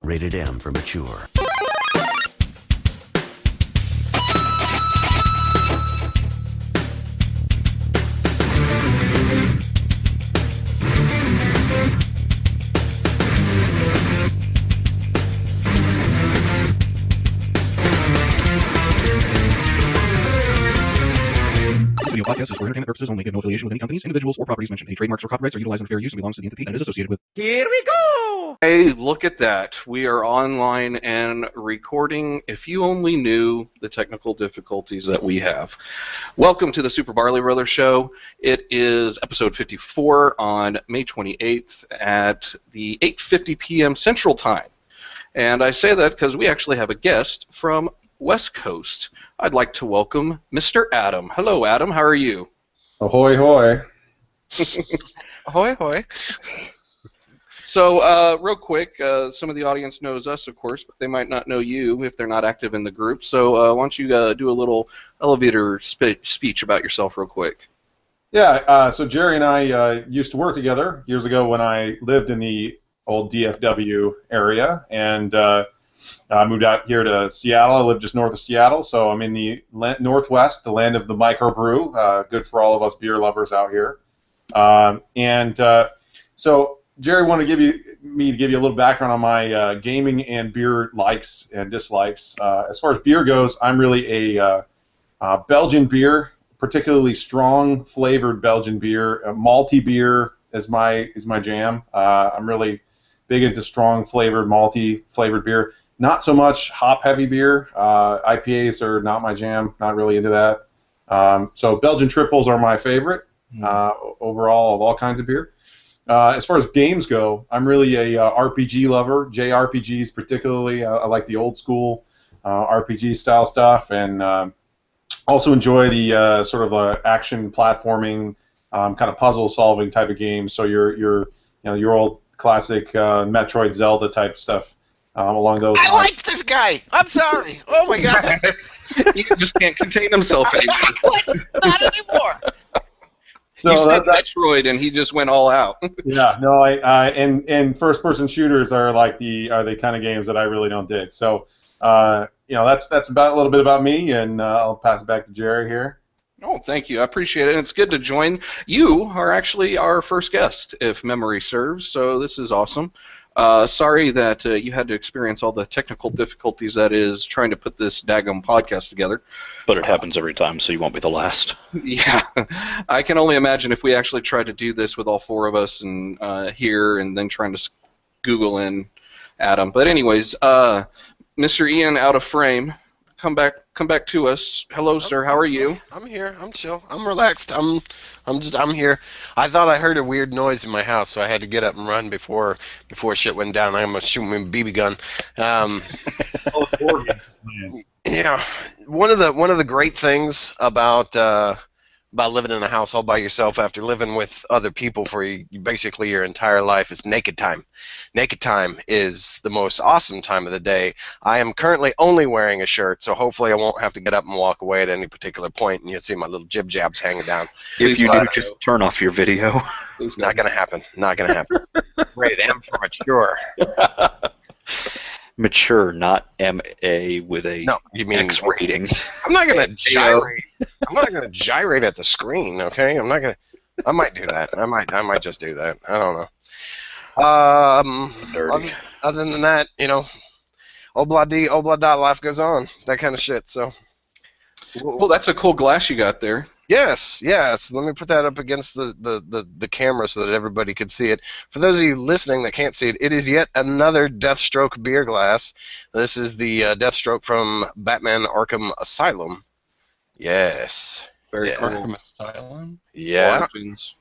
Rated M for mature. Video podcast is for entertainment purposes only. Have no affiliation with any companies, individuals, or properties mentioned. Any trademarks or copyrights are utilized in fair use and belongs to the entity that is associated with. Here we go! Hey, look at that. We are online and recording. If you only knew the technical difficulties that we have. Welcome to the Super Barley Brothers Show. It is episode 54 on May 28th at the 8:50 p.m. Central Time. And I say that because we actually have a guest from West Coast. I'd like to welcome Mr. Adam. Hello, Adam. How are you? Ahoy, hoy. Ahoy, hoy. So, real quick, some of the audience knows us, of course, but they might not know you if they're not active in the group. So, why don't you do a little elevator speech about yourself real quick? Yeah, so Jerry and I used to work together years ago when I lived in the old DFW area, and I moved out here to Seattle. I live just north of Seattle, so I'm in the Northwest, the land of the microbrew. Good for all of us beer lovers out here. So Jerry wanted to give you a little background on my gaming and beer likes and dislikes. As far as beer goes, I'm really a Belgian beer, particularly strong flavored Belgian beer. Malty beer is my jam. I'm really big into strong flavored, malty flavored beer. Not so much hop-heavy beer. IPAs are not my jam. Not really into that. So Belgian triples are my favorite overall of all kinds of beer. As far as games go, I'm really a RPG lover. JRPGs particularly. I like the old school RPG style stuff, and also enjoy the sort of action platforming kind of puzzle solving type of games. So your old classic Metroid, Zelda type stuff. Along those lines. I like this guy. I'm sorry. Oh my god. He just can't contain himself anymore. Not anymore. So you said Metroid, and he just went all out. Yeah, no, and first-person shooters are the kind of games that I really don't dig. So, that's about a little bit about me, and I'll pass it back to Jerry here. Oh, thank you. I appreciate it. It's good to join. You are actually our first guest, if memory serves. So this is awesome. Sorry that you had to experience all the technical difficulties that is trying to put this daggum podcast together. But it happens every time, so you won't be the last. Yeah. I can only imagine if we actually tried to do this with all four of us and here and then trying to Google in Adam. But anyways, Mr. Ian out of frame, come back to us. Hello, sir. How are you? I'm here. I'm chill. I'm relaxed. I'm here. I thought I heard a weird noise in my house, so I had to get up and run before shit went down. I'm gonna shoot my BB gun. Yeah. One of the great things about living in a house all by yourself after living with other people for basically your entire life is naked time. Naked time is the most awesome time of the day. I am currently only wearing a shirt, so hopefully I won't have to get up and walk away at any particular point, and you'll see my little jib jabs hanging down. If you do, just turn off your video. Not gonna happen. Not gonna happen. Rated M for mature. Mature, not MA with a X rating. I'm not gonna gyrate. I'm not gonna gyrate at the screen. Okay, I'm not gonna. I might do that. I might just do that. I don't know. Other than that, obla-dee, obla-da, life goes on. That kind of shit. So. Well, that's a cool glass you got there. Yes. Let me put that up against the camera so that everybody can see it. For those of you listening that can't see it, it is yet another Deathstroke beer glass. This is the Deathstroke from Batman Arkham Asylum. Yes. Very cool. Arkham Asylum? Yeah. Origins.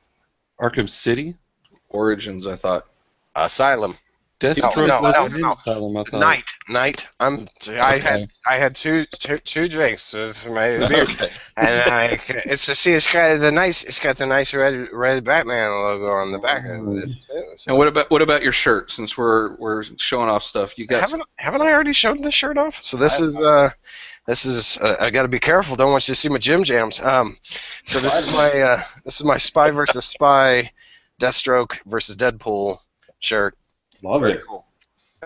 Arkham City? Origins, I thought. Asylum. Deathstroke no. Night. I had two drinks for my beer, and it's got the nice red Batman logo on the back of it too. So. And what about your shirt? Since we're showing off stuff, you got haven't I already showed the shirt off? So this is I got to be careful. Don't want you to see my Jim Jams. So this is my Spy versus Spy, Deathstroke versus Deadpool shirt. Love it. Cool.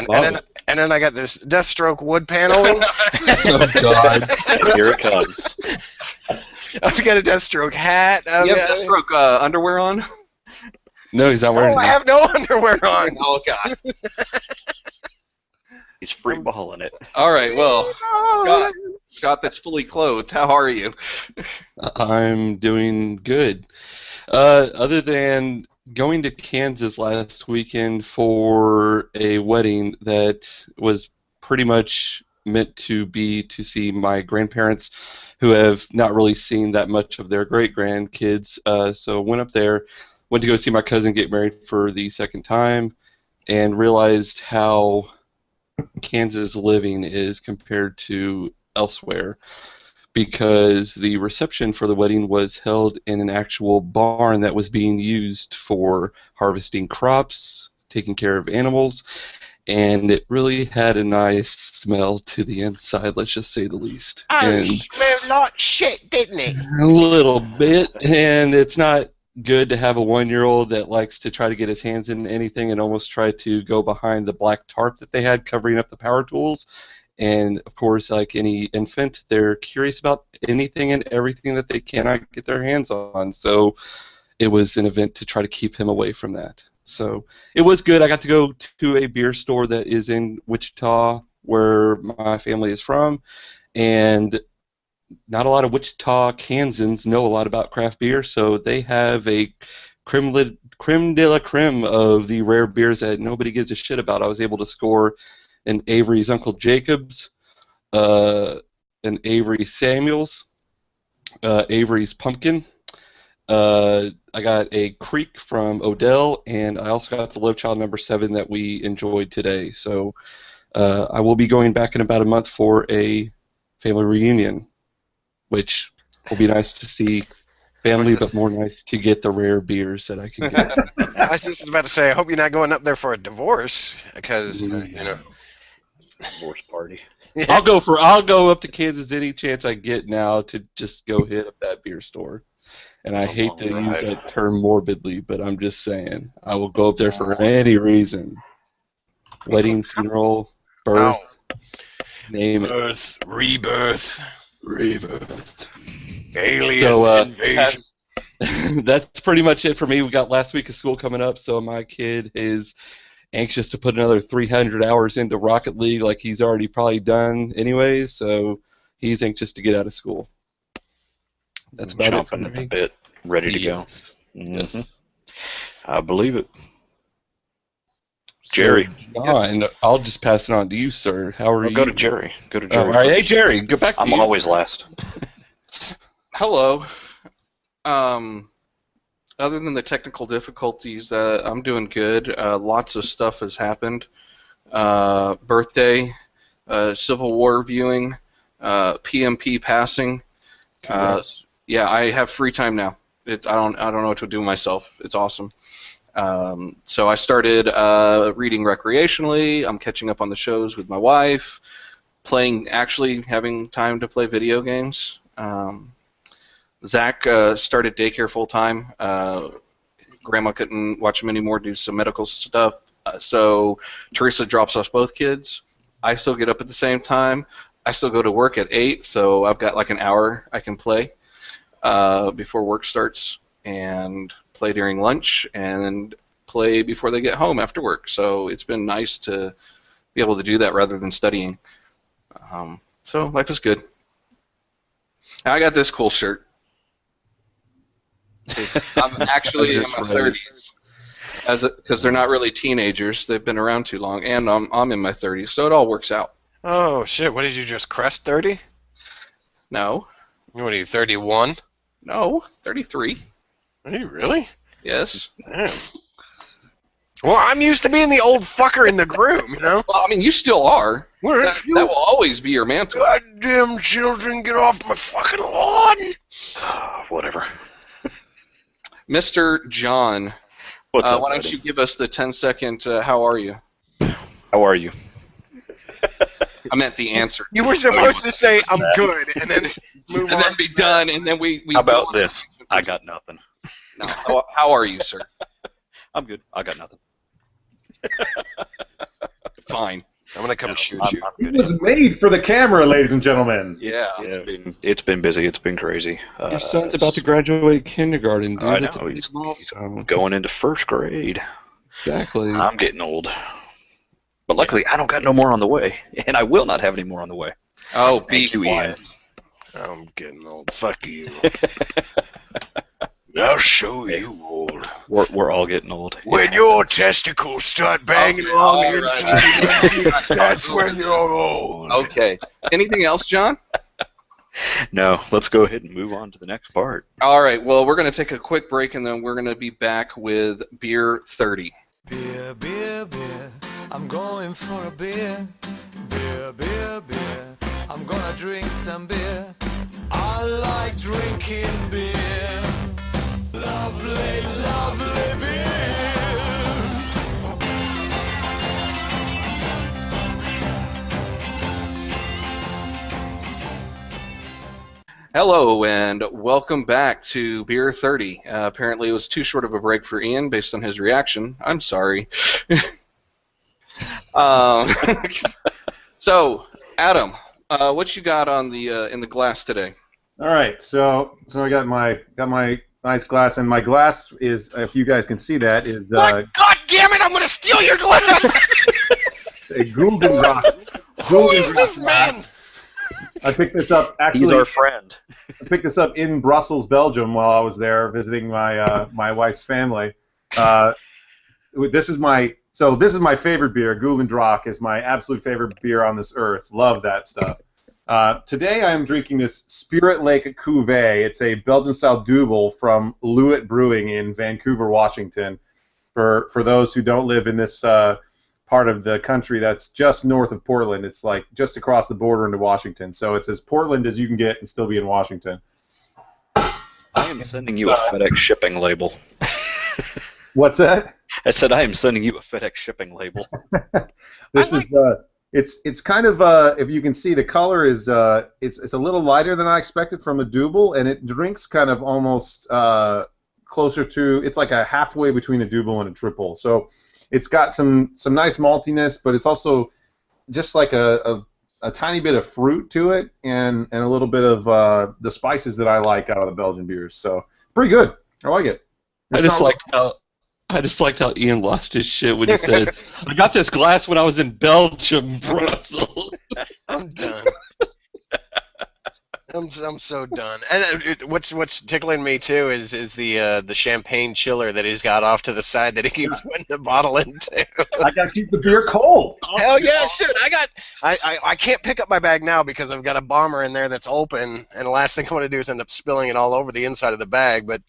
And then I got this Deathstroke wood paneling. Oh God! Here it comes. I've got a Deathstroke hat. You have Deathstroke underwear on? No, he's not wearing. I have no underwear on. Oh God! He's free balling it. All right, well, Scott, that's fully clothed. How are you? I'm doing good. Other than going to Kansas last weekend for a wedding that was pretty much meant to be to see my grandparents, who have not really seen that much of their great-grandkids. So went up there, went to go see my cousin get married for the second time, and realized how Kansas living is compared to elsewhere, because the reception for the wedding was held in an actual barn that was being used for harvesting crops, taking care of animals, and it really had a nice smell to the inside, let's just say the least. It smelled like shit, didn't it? A little bit, and it's not good to have a 1-year-old that likes to try to get his hands in anything and almost try to go behind the black tarp that they had covering up the power tools. And of course, like any infant, they're curious about anything and everything that they cannot get their hands on. So it was an event to try to keep him away from that. So it was good. I got to go to a beer store that is in Wichita, where my family is from, and not a lot of Wichita Kansans know a lot about craft beer, so they have a creme de la creme of the rare beers that nobody gives a shit about. I was able to score an Avery's Uncle Jacob's, an Avery Samuel's, Avery's Pumpkin. I got a Creek from Odell, and I also got the Love Child number 7 that we enjoyed today. So I will be going back in about a month for a family reunion, which will be nice to see family, but more nice to get the rare beers that I can get. I was just about to say, I hope you're not going up there for a divorce, because you know. Divorce party. I'll go up to Kansas any chance I get now to just go hit up that beer store. And I hate to use that term morbidly, but I'm just saying, I will go up there for any reason. Wedding, funeral, birth, name it. Birth, rebirth, alien invasion. That's pretty much it for me. We got last week of school coming up, so my kid is anxious to put another 300 hours into Rocket League like he's already probably done anyways, so he's anxious to get out of school. That's about Chomping at the bit, ready to go. Mm-hmm. Yes. I believe it. Jerry. And I'll just pass it on to you, sir. How are you? Go to Jerry. Go to Jerry. All right, hey Jerry, go back to you. I'm always last. Hello. Other than the technical difficulties, I'm doing good. Lots of stuff has happened. Birthday, Civil War viewing, PMP passing. Yeah, I have free time now. I don't know what to do myself. It's awesome. So I started reading recreationally. I'm catching up on the shows with my wife, actually having time to play video games. Zach started daycare full time. Grandma couldn't watch him anymore due to some medical stuff. So Teresa drops off both kids. I still get up at the same time. I still go to work at 8, so I've got like an hour I can play before work starts, and play during lunch, and play before they get home after work. So it's been nice to be able to do that rather than studying. So life is good. I got this cool shirt. I'm actually in my 30s, because they're not really teenagers. They've been around too long, and I'm in my 30s, so it all works out. Oh shit! What did you just crest 30? No. What are you, 31? No, 33. Are you really? Yes. Damn. Well, I'm used to being the old fucker in the groom, you know? Well, I mean, you still are. That will always be your mantle. Goddamn children, get off my fucking lawn! Whatever. Mr. John, What's up, why don't you give us the 10-second, how are you? How are you? I meant the answer. You were supposed to say, I'm good, and then move on. And then be done, and then we How about this? I got nothing. No. How are you, sir? I'm good. I got nothing. Fine. I'm gonna come shoot you. It was made for the camera, ladies and gentlemen. Yeah. It's been busy. It's been crazy. Your son's about to graduate kindergarten, dude. I That's a know. big He's milestone. going into first grade. Exactly. I'm getting old. But luckily, I don't got no more on the way, and I will not have any more on the way. Oh, be Thank you, Ian. quiet. I'm getting old. Fuck you. I'll show you old. We're all getting old. When your testicles start banging along the inside, that's when you're old. Okay. Anything else, John? No, let's go ahead and move on to the next part. All right. Well, we're going to take a quick break, and then we're going to be back with Beer 30. Beer, beer, beer, I'm going for a beer. Beer, beer, beer, I'm gonna drink some beer. I like drinking beer. Lovely, lovely beer. Hello, and welcome back to Beer 30. Apparently, it was too short of a break for Ian based on his reaction. I'm sorry. So, Adam, what you got on the in the glass today? All right, so I got my nice glass, and my glass is, if you guys can see that, is What? God damn it! I'm gonna steal your glass. a Golden Rock. Who is this man? I picked this up. Actually, He's our friend. I picked this up in Brussels, Belgium, while I was there visiting my wife's family. This is my favorite beer. Gulendrock is my absolute favorite beer on this earth. Love that stuff. Today I am drinking this Spirit Lake Cuvée. It's a Belgian-style double from Loowit Brewing in Vancouver, Washington. For those who don't live in this part of the country that's just north of Portland, it's like just across the border into Washington. So it's as Portland as you can get and still be in Washington. I am sending you a FedEx shipping label. What's that? I said I am sending you a FedEx shipping label. This is it's kind of if you can see, the color is it's a little lighter than I expected from a double, and it drinks kind of almost closer to, it's like a halfway between a double and a triple. So it's got some nice maltiness, but it's also just like a tiny bit of fruit to it, and a little bit of the spices that I like out of the Belgian beers. So pretty good. I like it. I just liked how Ian lost his shit when he said, "I got this glass when I was in Belgium, Brussels." I'm done. I'm so done. And what's tickling me too is the champagne chiller that he's got off to the side that he keeps putting the bottle into. I gotta keep the beer cold. Hell yeah, shit! I can't pick up my bag now because I've got a bomber in there that's open, and the last thing I want to do is end up spilling it all over the inside of the bag. But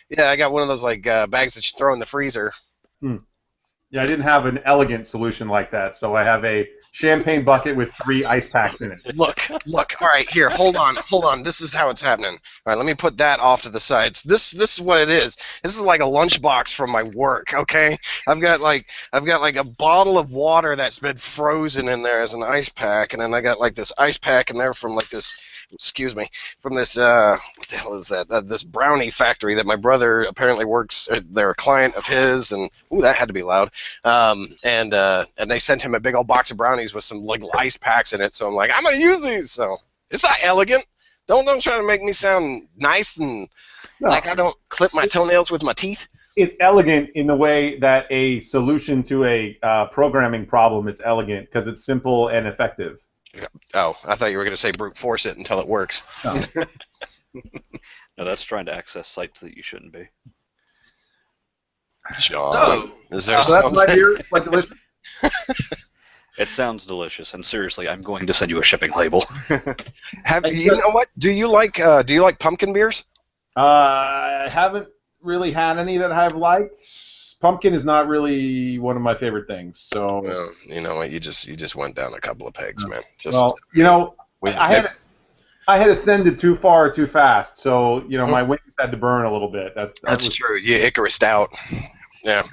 yeah, I got one of those like bags that you throw in the freezer. Yeah, I didn't have an elegant solution like that, so I have a champagne bucket with 3 ice packs in it. Look. All right, here, hold on. This is how it's happening. All right, let me put that off to the sides. This is what it is. This is like a lunchbox from my work. Okay, I've got like a bottle of water that's been frozen in there as an ice pack, and then I got like this ice pack in there from like this. Excuse me, from this what the hell is that? This brownie factory that my brother apparently works. They're a client of his, and ooh, that had to be loud. And they sent him a big old box of brownies with some like ice packs in it. So I'm like, I'm gonna use these. So it's not elegant. Don't try to make me sound nice and like I don't clip my toenails with my teeth. It's elegant in the way that a solution to a programming problem is elegant because it's simple and effective. Oh, I thought you were going to say brute force it until it works. No. No, that's trying to access sites that you shouldn't be. John, is there So that's something? my beer. Quite delicious. It sounds delicious, and seriously, I'm going to send you a shipping label. You know what? Do you like pumpkin beers? I haven't really had any that I've liked. Pumpkin is not really one of my favorite things. So Well, you know what? You just went down a couple of pegs, man. well, you know, I had ascended too far too fast, so you know my wings had to burn a little bit. That's true. You Icarused out. Yeah.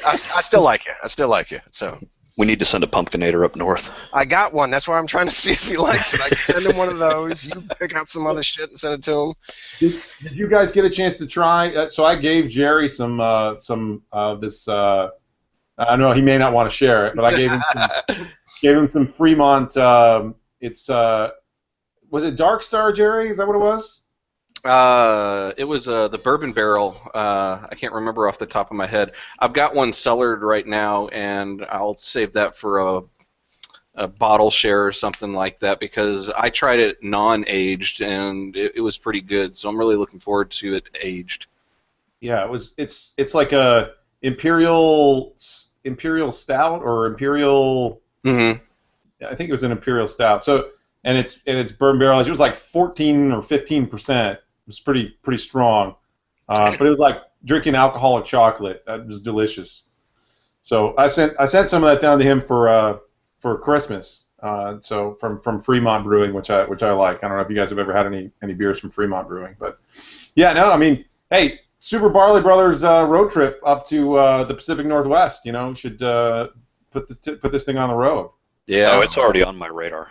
I still like it. I still like it. So We need to send a pumpkinator up north. I got one. That's why I'm trying to see if he likes it. I can send him one of those. You pick out some other shit and send it to him. Did you guys get a chance to try? So I gave Jerry some this I know he may not want to share it, but I gave him some Fremont. Was it Dark Star, Jerry? Is that what it was? It was the bourbon barrel. I can't remember off the top of my head. I've got one cellared right now, and I'll save that for a bottle share or something like that, because I tried it non-aged and it was pretty good. So I'm really looking forward to it aged. Yeah, it's like a imperial stout or imperial. Mm-hmm. I think it was an imperial stout. So and it's bourbon barrel. It was like 14 or 15%. It was pretty strong. But it was like drinking alcoholic chocolate. It was delicious. So I sent some of that down to him for Christmas. So from Fremont Brewing, which I like. I don't know if you guys have ever had any beers from Fremont Brewing, but yeah, no, I mean, hey, Super Barley Brothers road trip up to the Pacific Northwest. You know, should put this thing on the road. Yeah, it's already on my radar.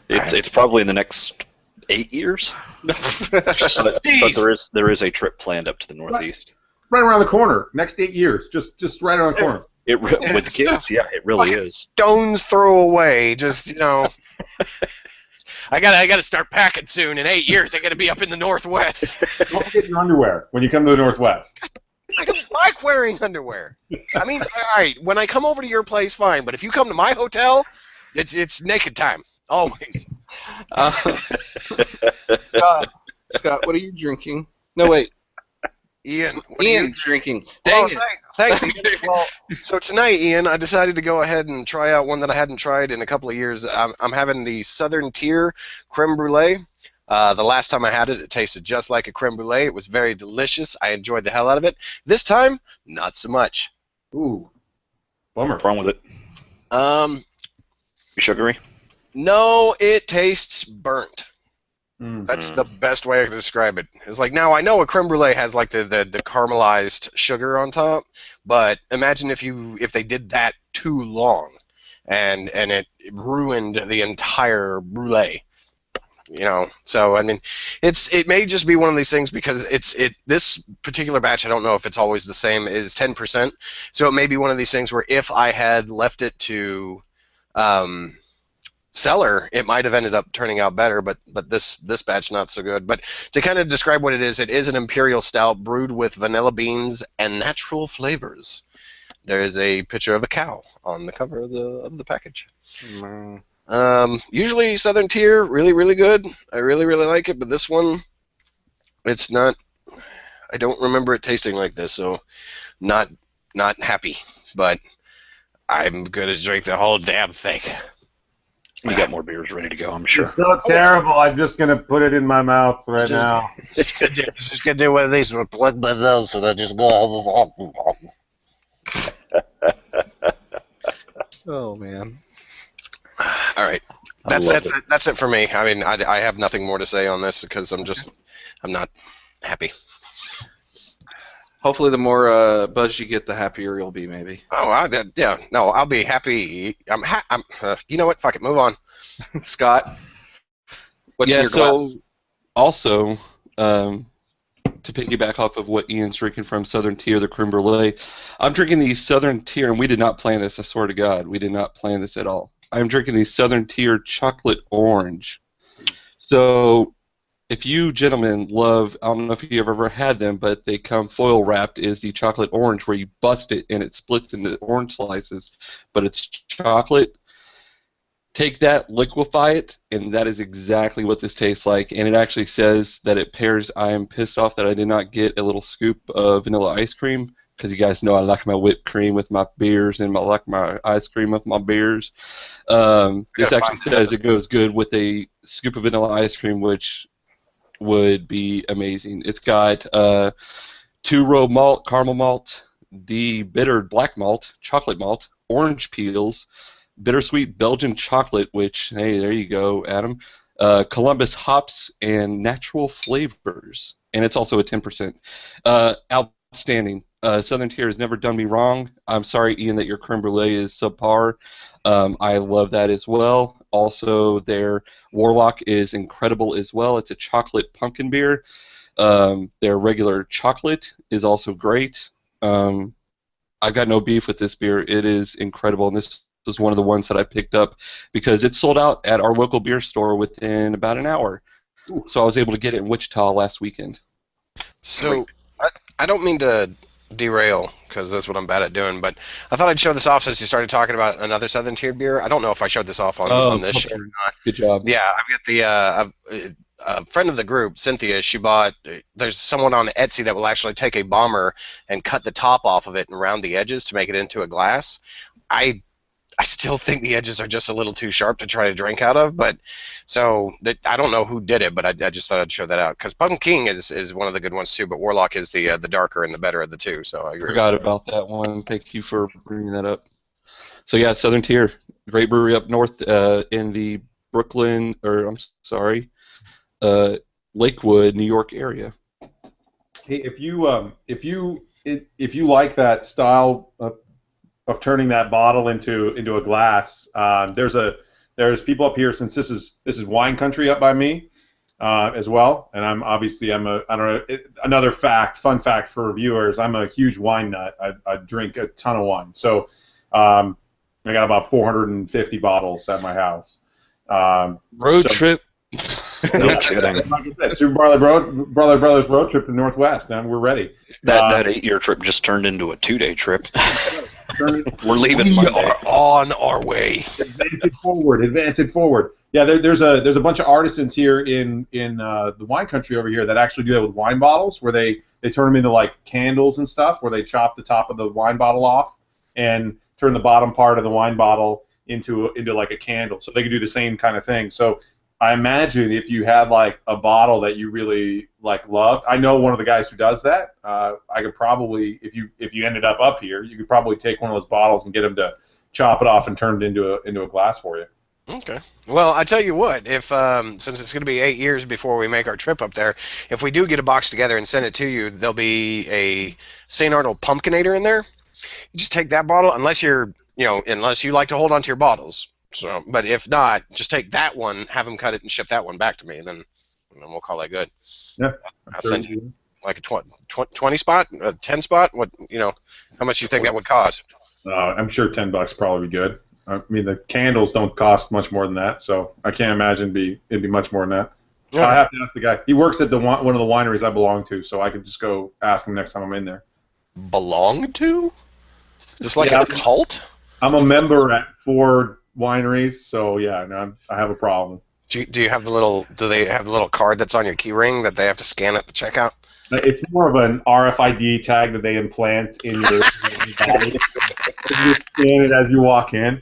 It's probably in the next 8 years. but there is a trip planned up to the Northeast. Right around the corner. Next 8 years, just right around the corner. With the kids, yeah, it really is. Stones throw away, just I gotta start packing soon. In 8 years, I gotta be up in the Northwest. Don't forget your underwear when you come to the Northwest. I don't like wearing underwear. I mean, all right, when I come over to your place, fine, but if you come to my hotel, it's naked time, always. Scott, what are you drinking? No, wait. Ian, Ian's drinking. Dang it. Thanks, Ian. Well, so tonight, Ian, I decided to go ahead and try out one that I hadn't tried in a couple of years. I'm having the Southern Tier Creme Brulee. The last time I had it, it tasted just like a creme brulee. It was very delicious. I enjoyed the hell out of it. This time, not so much. Ooh, bummer. What's wrong with it? Sugary? No, it tastes burnt. Mm. That's the best way I can describe it. It's like, now I know a creme brulee has like the caramelized sugar on top, but imagine if they did that too long, and it ruined the entire brulee. You know, so I mean, it may just be one of these things because this particular batch, I don't know if it's always the same, is 10%. So it may be one of these things where if I had left it to cellar, it might have ended up turning out better, but this batch not so good. But to kind of describe what it is an imperial stout brewed with vanilla beans and natural flavors. There is a picture of a cow on the cover of the package. Usually Southern Tier, really, really good. I really, really like it, but this one, it's not. I don't remember it tasting like this, so not happy. But I'm gonna drink the whole damn thing. You got more beers ready to go, I'm sure. It's so terrible. I'm just gonna put it in my mouth right now. Just gonna do one of these with blood my nose, and then just go. Oh man. All right, that's it for me. I mean, I have nothing more to say on this because I'm not happy. Hopefully, the more buzz you get, the happier you'll be. Maybe. Oh, I'll be happy. You know what? Fuck it. Move on. Scott, what's in your glass? Also, to piggyback off of what Ian's drinking from Southern Tier, the creme brulee, I'm drinking the Southern Tier, and we did not plan this. I swear to God, we did not plan this at all. I'm drinking the Southern Tier chocolate orange. So, if you gentlemen love, I don't know if you've ever had them, but they come foil wrapped, is the chocolate orange where you bust it and it splits into orange slices, but it's chocolate. Take that, liquefy it, and that is exactly what this tastes like. And it actually says that it pairs, I am pissed off that I did not get a little scoop of vanilla ice cream, because you guys know I like my whipped cream with my beers and I like my ice cream with my beers. This actually says it goes good with a scoop of vanilla ice cream, which would be amazing. It's got 2-row malt, caramel malt, de-bittered black malt, chocolate malt, orange peels, bittersweet Belgian chocolate, which, hey, there you go, Adam, Columbus hops, and natural flavors. And it's also a 10%. Outstanding. Southern Tier has never done me wrong. I'm sorry, Ian, that your creme brulee is subpar. I love that as well. Also, their Warlock is incredible as well. It's a chocolate pumpkin beer. Their regular chocolate is also great. I got no beef with this beer. It is incredible, and this was one of the ones that I picked up because it sold out at our local beer store within about an hour. Ooh. So I was able to get it in Wichita last weekend. So I don't mean to derail because that's what I'm bad at doing, but I thought I'd show this off since you started talking about another Southern Tiered beer. I don't know if I showed this off on this show or not. Good job. Yeah, I've got a friend of the group, Cynthia. She bought. There's someone on Etsy that will actually take a bomber and cut the top off of it and round the edges to make it into a glass. I still think the edges are just a little too sharp to try to drink out of, but I don't know who did it, but I just thought I'd show that out because Pumpkin King is one of the good ones too, but Warlock is the darker and the better of the two. So I agree. Forgot about that one. Thank you for bringing that up. So yeah, Southern Tier, great brewery up north in the Lakewood, New York area. Hey, if you like that style of turning that bottle into a glass, there's people up here, since this is wine country up by me as well, and another fun fact for viewers, I'm a huge wine nut. I drink a ton of wine, so I got about 450 bottles at my house. Road trip. No kidding. Like I said, Super Barley Brothers road trip to the Northwest, and we're ready. That 8-year trip just turned into a 2-day trip. We're leaving We Monday. are on our way. Advance it forward. Yeah, there's a bunch of artisans here in the wine country over here that actually do that with wine bottles, where they turn them into like candles and stuff, where they chop the top of the wine bottle off and turn the bottom part of the wine bottle into like a candle. So they can do the same kind of thing. So I imagine if you had like a bottle that you really like loved, I know one of the guys who does that. I could probably, if you ended up here, you could probably take one of those bottles and get him to chop it off and turn it into a glass for you. Okay. Well, I tell you what, if since it's going to be 8 years before we make our trip up there, if we do get a box together and send it to you, there'll be a St. Arnold Pumpkinator in there. You just take that bottle, unless you like to hold on to your bottles. So, but if not, just take that one, have them cut it, and ship that one back to me, and then we'll call that good. Yeah. I'll send you like a 20 spot, a 10 spot. What how much do you think that would cost? I'm sure $10 probably be good. I mean, the candles don't cost much more than that, so I can't imagine it'd be much more than that. Yeah. I have to ask the guy. He works at one of the wineries I belong to, so I could just go ask him next time I'm in there. Belong to? Is this like Yeah, a cult? I'm a member at 4 wineries, so yeah, no, I have a problem. Do you have do they have the little card that's on your key ring that they have to scan at the checkout? It's more of an RFID tag that they implant in your body. You scan it as you walk in.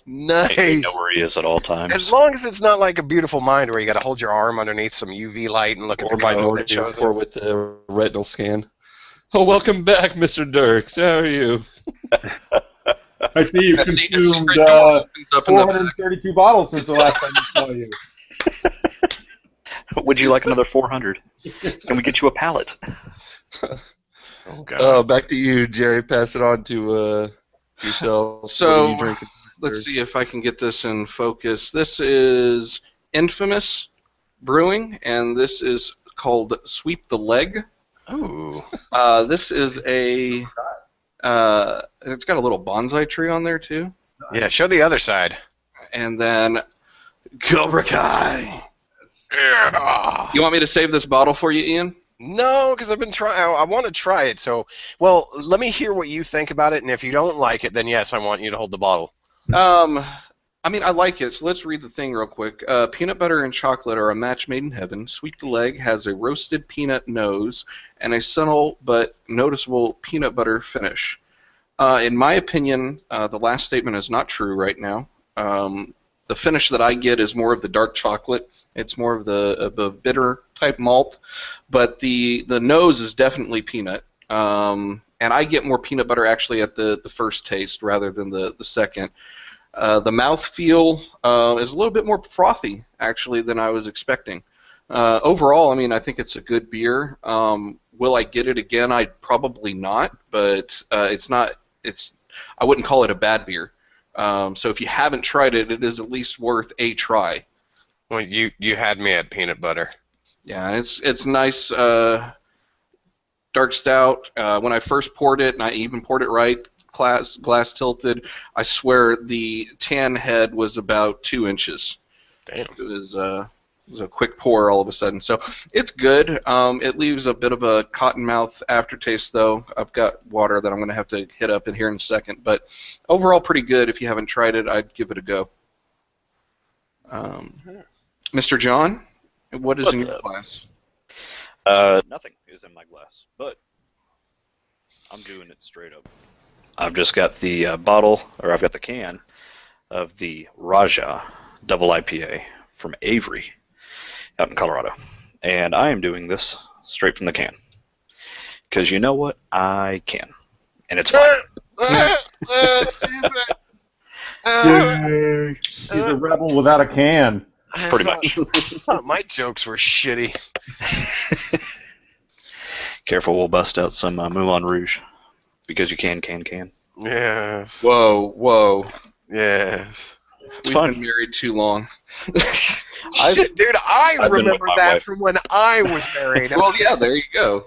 Nice. They know where he is at all times. As long as it's not like a Beautiful Mind where you got to hold your arm underneath some UV light and look at Or the code that Minority shows Report it. with the retinal scan. Oh, welcome back, Mr. Dirks. How are you? I see you've A consumed secret door opens up in the back. 432 bottles since the last time I saw you. Would you like another 400? Can we get you a pallet? Oh, God. Back to you, Jerry. Pass it on to yourself. So, What are you drinking? Let's see if I can get this in focus. This is Infamous Brewing, and this is called Sweep the Leg. Ooh. This is it's got a little bonsai tree on there too. Yeah, show the other side. And then Cobra Kai. Yeah. You want me to save this bottle for you, Ian? No, because I've been trying. I want to try it. So, well, let me hear what you think about it, and if you don't like it, then yes, I want you to hold the bottle. I mean, I like it, so let's read the thing real quick. Peanut butter and chocolate are a match made in heaven. Sweep the Leg has a roasted peanut nose and a subtle but noticeable peanut butter finish. In my opinion, the last statement is not true right now. The finish that I get is more of the dark chocolate. It's more of the bitter type malt, but the nose is definitely peanut. And I get more peanut butter actually at the first taste rather than the second. The mouthfeel is a little bit more frothy, actually, than I was expecting. Overall, I mean, I think it's a good beer. Will I get it again? I'd probably not, but I wouldn't call it a bad beer. So if you haven't tried it, it is at least worth a try. Well, you had me at peanut butter. Yeah, it's nice, dark stout. When I first poured it, and I even poured it right, glass tilted. I swear the tan head was about 2 inches. Damn. It was a quick pour all of a sudden. So it's good. It leaves a bit of a cotton mouth aftertaste, though. I've got water that I'm going to have to hit up in here in a second. But overall, pretty good. If you haven't tried it, I'd give it a go. Mr. John, what is in your glass? Nothing is in my glass, but I'm doing it straight up. I've just got the I've got the can of the Raja Double IPA from Avery out in Colorado. And I am doing this straight from the can. Because you know what? I can. And it's fine. He's a rebel without a can. Pretty much. My jokes were shitty. Careful, we'll bust out some Moulin Rouge. Because you can. Yes. Whoa. Yes. We've been married too long. Shit, dude, I I've been with remember my that wife. from when I was married. Well, yeah, there you go.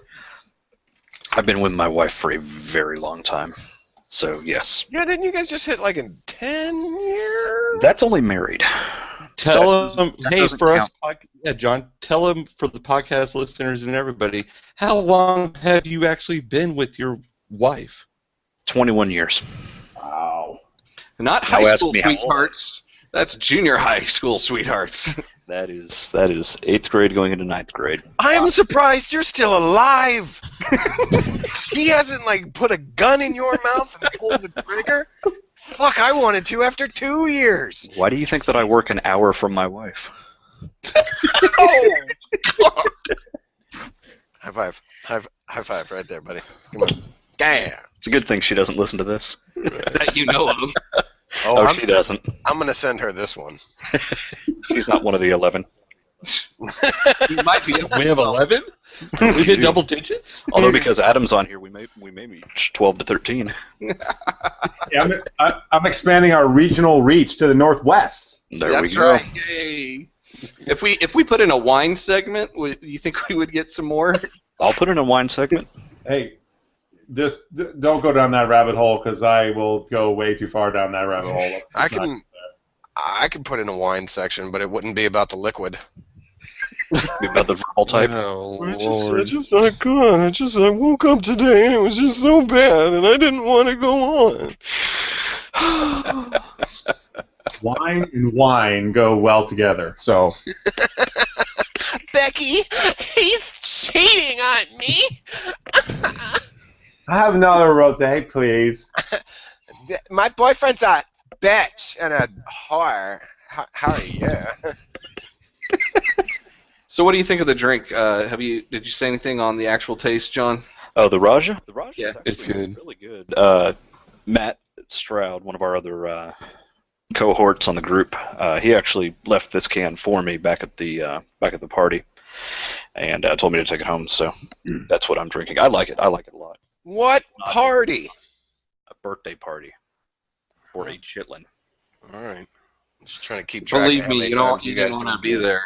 I've been with my wife for a very long time. So, yes. Yeah, didn't you guys just hit like in 10 years? That's only married. Tell them, hey, doesn't for us, count. yeah, John, tell them for the podcast listeners and everybody, how long have you actually been with your wife? 21 years. Wow. Not Now high ask school me how old. sweethearts. That's junior high school sweethearts. That is 8th grade going into 9th grade. I'm surprised you're still alive. He hasn't like put a gun in your mouth and pulled the trigger. Fuck, I wanted to after 2 years. Why do you think that I work an hour from my wife? Oh, God. High five. High five right there, buddy. Come on. Damn. It's a good thing she doesn't listen to this. That you know of. Oh, she doesn't. I'm going to send her this one. She's not one of the 11. You might be. We have 11? We hit double digits? Although because Adam's on here, we may reach 12 to 13. Yeah, I'm expanding our regional reach to the northwest. There That's we go. right. Yay. If we put in a wine segment, you think we would get some more? I'll put in a wine segment. Hey, just don't go down that rabbit hole because I will go way too far down that rabbit hole. I can put in a wine section, but it wouldn't be about the liquid. Be about the verbal type. Oh, It's Lord. just not good. I woke up today and it was just so bad and I didn't want to go on. Wine and wine go well together. So Becky, he's cheating on me. have another rosé, please. My boyfriend's a bitch and a whore. How are you? So what do you think of the drink? Did you say anything on the actual taste, John? Oh, the Raja? The Raja Yeah, is it's actually good. really good. Matt Stroud, one of our other cohorts on the group, he actually left this can for me back at the party, and told me to take it home. So that's what I'm drinking. I like it. I like it a lot. What party? A birthday party for a chitlin. All right. I'm just trying to keep track Believe of how me, many you don't times you guys want to don't be there.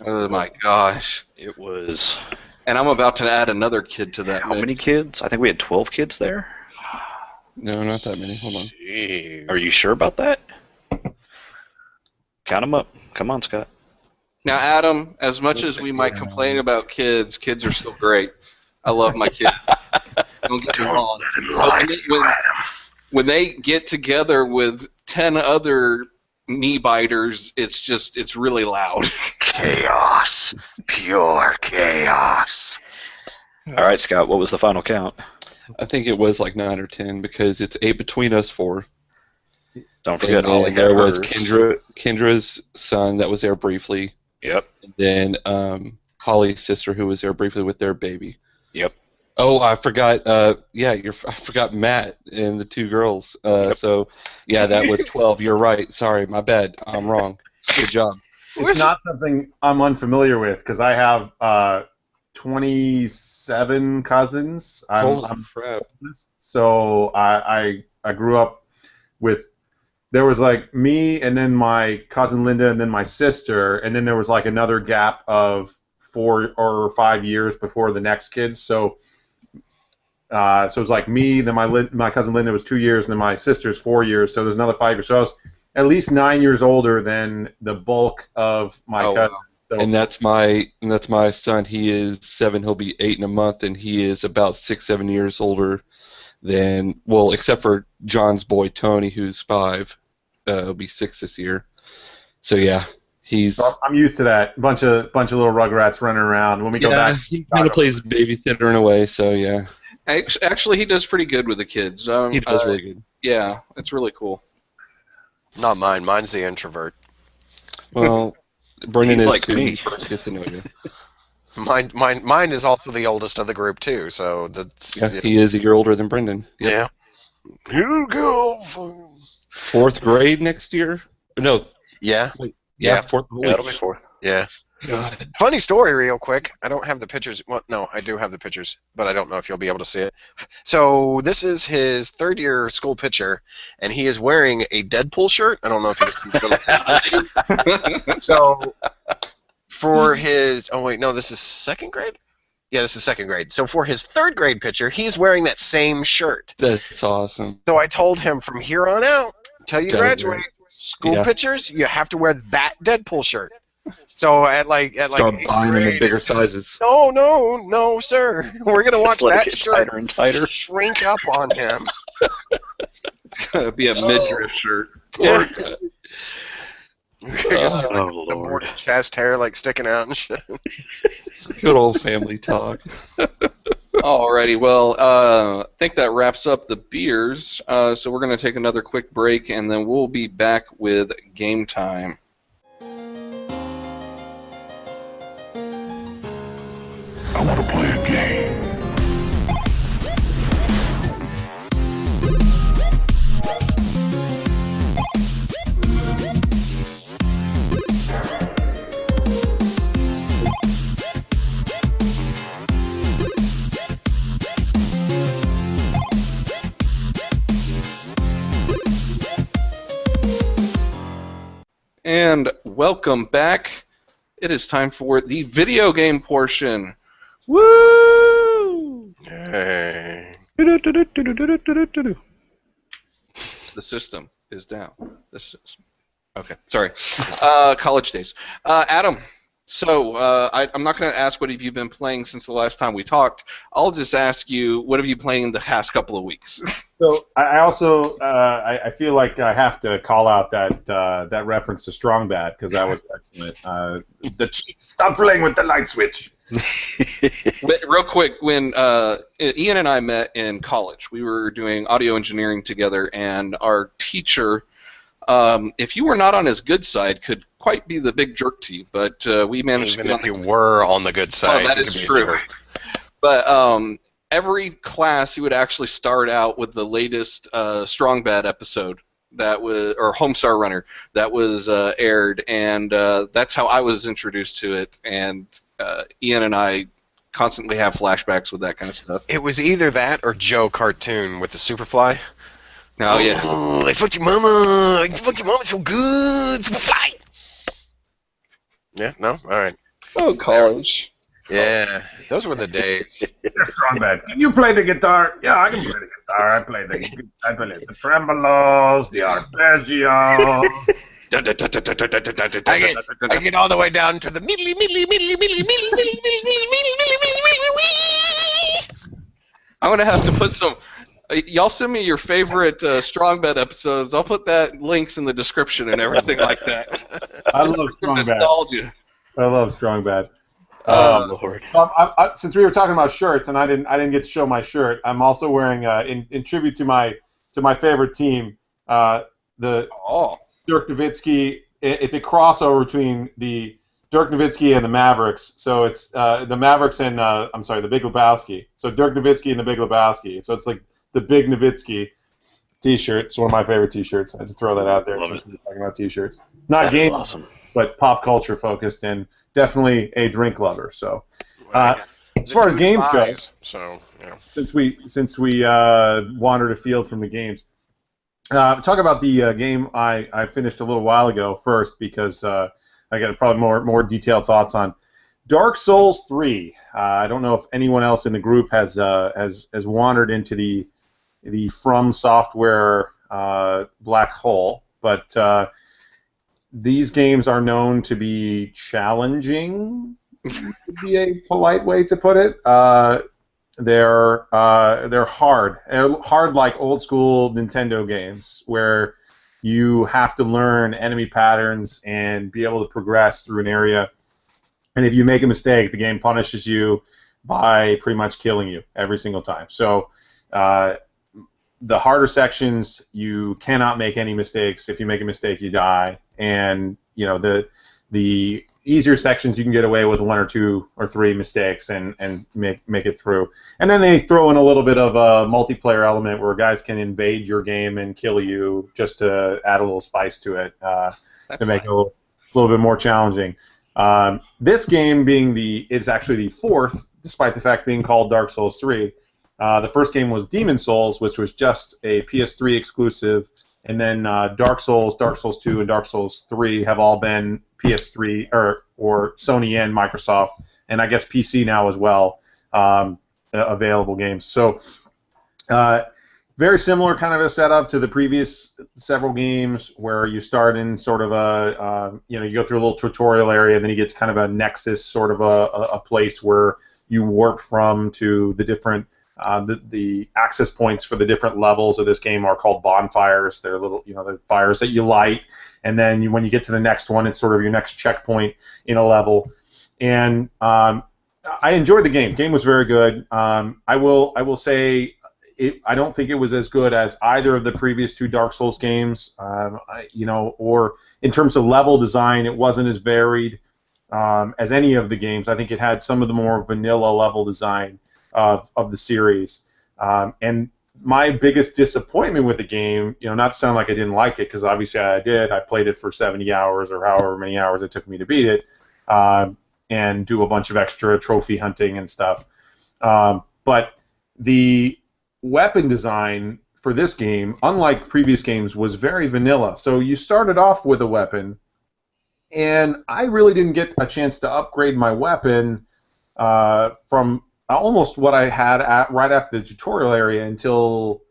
Oh my gosh! It was And I'm about to add another kid to that. how mix. many kids? I think we had 12 kids there. No, not that many. Hold on. Jeez. Are you sure about that? Count them up. Come on, Scott. Now, Adam, as much as we might complain about kids are still great. I love my kids. Don't get me wrong. But when they get together with 10 other knee biters, it's really loud. Chaos. Pure chaos. All right, Scott, what was the final count? I think it was like 9 or 10 because it's 8 between us 4. Don't forget, And Ollie then there was hers. Kendra's son that was there briefly. Yep. And then Holly's sister who was there briefly with their baby. Yep. Oh, I forgot. I forgot Matt and the 2 girls. So, yeah, that was 12. You're right. Sorry, my bad. I'm wrong. Good job. It's not something I'm unfamiliar with because I have 27 cousins. Holy crap. So I grew up with, there was like me and then my cousin Linda and then my sister, and then there was like another gap of 4 or 5 years before the next kids. So So it was like me, then my cousin Linda was 2 years, and then my sister's 4 years. So there's another 5 years. So I was at least 9 years older than the bulk of my cousin. Wow. So, And that's my son. He is 7. He'll be 8 in a month, and he is about 6-7 years older than, well, except for John's boy Tony, who's 5. He'll be 6 this year. So yeah, he's. so I'm used to that. Bunch of little rugrats running around. When we go back, He kind of plays babysitter in a way. So yeah, Actually, he does pretty good with the kids. he does really good. Yeah, it's really cool. Not mine. Mine's the introvert. Well, Brendan He's is like too. me. Get to know you. Mine is also the oldest of the group too. So that's Yeah, he is a year older than Brendan. Yep. yeah. Here we go. 4th grade next year. No. Yeah. Wait, Yeah. 4th. Yeah, it'll be 4th. Yeah. God. Funny story, real quick. I don't have the pictures. Well, no, I do have the pictures, but I don't know if you'll be able to see it. So this is his 3rd year school picture, and he is wearing a Deadpool shirt. I don't know if you can see. So for his, oh wait, no, this is 2nd grade. Yeah, this is 2nd grade. So for his 3rd grade picture, he's wearing that same shirt. That's awesome. So I told him from here on out, until you Don't graduate, wear- school Yeah. pictures, you have to wear that Deadpool shirt. So at like Start 8th buying them in grade, bigger it's- sizes. no, sir. We're gonna watch Just let it that get shirt tighter and tighter. shrink up on him. It's gonna be a midriff shirt. Yeah. Just, Oh, like, the Lord. board chest hair like sticking out and shit. Good old family talk. Alrighty, well, I think that wraps up the beers. So we're going to take another quick break, and then we'll be back with game time. I want to play a game. And welcome back. It is time for the video game portion. Woo! Hey. The system is down. Okay, sorry. College days. Adam, so I'm not going to ask what have you been playing since the last time we talked. I'll just ask you, what have you played in the past couple of weeks? So I also I feel like I have to call out that reference to Strong Bad because that was excellent. Stop playing with the light switch. Real quick, when Ian and I met in college, we were doing audio engineering together, and our teacher, if you were not on his good side, could quite be the big jerk to you. But we managed Even to if you were on the good side. that you is could be true. there. But every class, he would actually start out with the latest Strong Bad episode that was, or Homestar Runner that was aired, and that's how I was introduced to it. And Ian and I constantly have flashbacks with that kind of stuff. It was either that or Joe cartoon with the Superfly. Oh yeah. Oh, I fucked your mama. I fucked your mama so good. Superfly. Yeah, no? All right. Oh, college. Yeah, those were the days. Strong Bad. Can you play the guitar? Yeah, I can play the guitar. I play the tremolos, the arpeggios. I get all the way down to the I'm gonna have to put some. Y'all send me your favorite Strong Bad episodes. I'll put that links in the description and everything like that. I love Strong Bad. Nostalgia. I love Strong Bad. Oh, Lord. Since we were talking about shirts, and I didn't get to show my shirt, I'm also wearing in tribute to my favorite team, the Oh. Dirk Nowitzki. It's a crossover between the Dirk Nowitzki and the Mavericks. So it's the Mavericks and the Big Lebowski. So Dirk Nowitzki and the Big Lebowski. So it's like the Big Nowitzki T-shirt. It's one of my favorite T-shirts. I had to throw that out there Love since it. we're talking about T-shirts. Not That's game, awesome. but pop culture focused, and definitely a drink lover. So as far as games go, so yeah. since we wandered afield from the games, talk about the game I finished a little while ago first, because I got probably more detailed thoughts on Dark Souls 3. I don't know if anyone else in the group has wandered into the From Software black hole, but these games are known to be challenging, would be a polite way to put it. They're hard. They're hard like old school Nintendo games, where you have to learn enemy patterns and be able to progress through an area. And if you make a mistake, the game punishes you by pretty much killing you every single time. So the harder sections, you cannot make any mistakes. If you make a mistake, you die. And the easier sections, you can get away with 1 or 2 or 3 mistakes and make it through. And then they throw in a little bit of a multiplayer element where guys can invade your game and kill you, just to add a little spice to it, to make it a little bit more challenging. This game it's actually the 4th, despite the fact being called Dark Souls 3. The first game was Demon Souls, which was just a PS3 exclusive, and then Dark Souls, Dark Souls 2, and Dark Souls 3 have all been PS3 or Sony and Microsoft, and I guess PC now as well, available games. So very similar kind of a setup to the previous several games, where you start in sort of you go through a little tutorial area, and then you get to kind of a nexus, sort of a place where you warp from to the different the access points for the different levels of this game are called bonfires. They're little, they're fires that you light, and then when you get to the next one, it's sort of your next checkpoint in a level. And I enjoyed the game. The game was very good. I will say, I don't think it was as good as either of the previous 2 Dark Souls games. Or in terms of level design, it wasn't as varied as any of the games. I think it had some of the more vanilla level design of the series. And my biggest disappointment with the game, not to sound like I didn't like it, because obviously I did. I played it for 70 hours or however many hours it took me to beat it, and do a bunch of extra trophy hunting and stuff. But the weapon design for this game, unlike previous games, was very vanilla. So you started off with a weapon, and I really didn't get a chance to upgrade my weapon from almost what I had right after the tutorial area until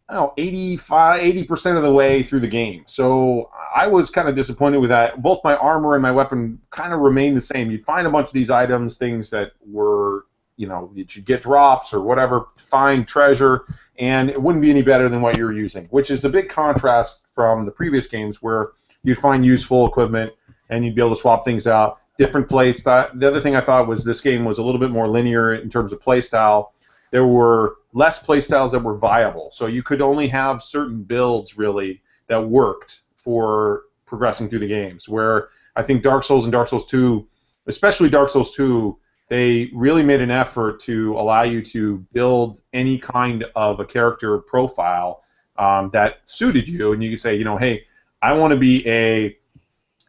80% of the way through the game. So I was kind of disappointed with that. Both my armor and my weapon kind of remained the same. You'd find a bunch of these items, things that were, you should get drops or whatever, find treasure, and it wouldn't be any better than what you were using, which is a big contrast from the previous games, where you'd find useful equipment and you'd be able to swap things out. Different plates. The other thing I thought was this game was a little bit more linear in terms of playstyle. There were less playstyles that were viable, so you could only have certain builds really that worked for progressing through the games. Where I think Dark Souls and Dark Souls 2, especially Dark Souls 2, they really made an effort to allow you to build any kind of a character profile that suited you, and you could say, hey, I want to be a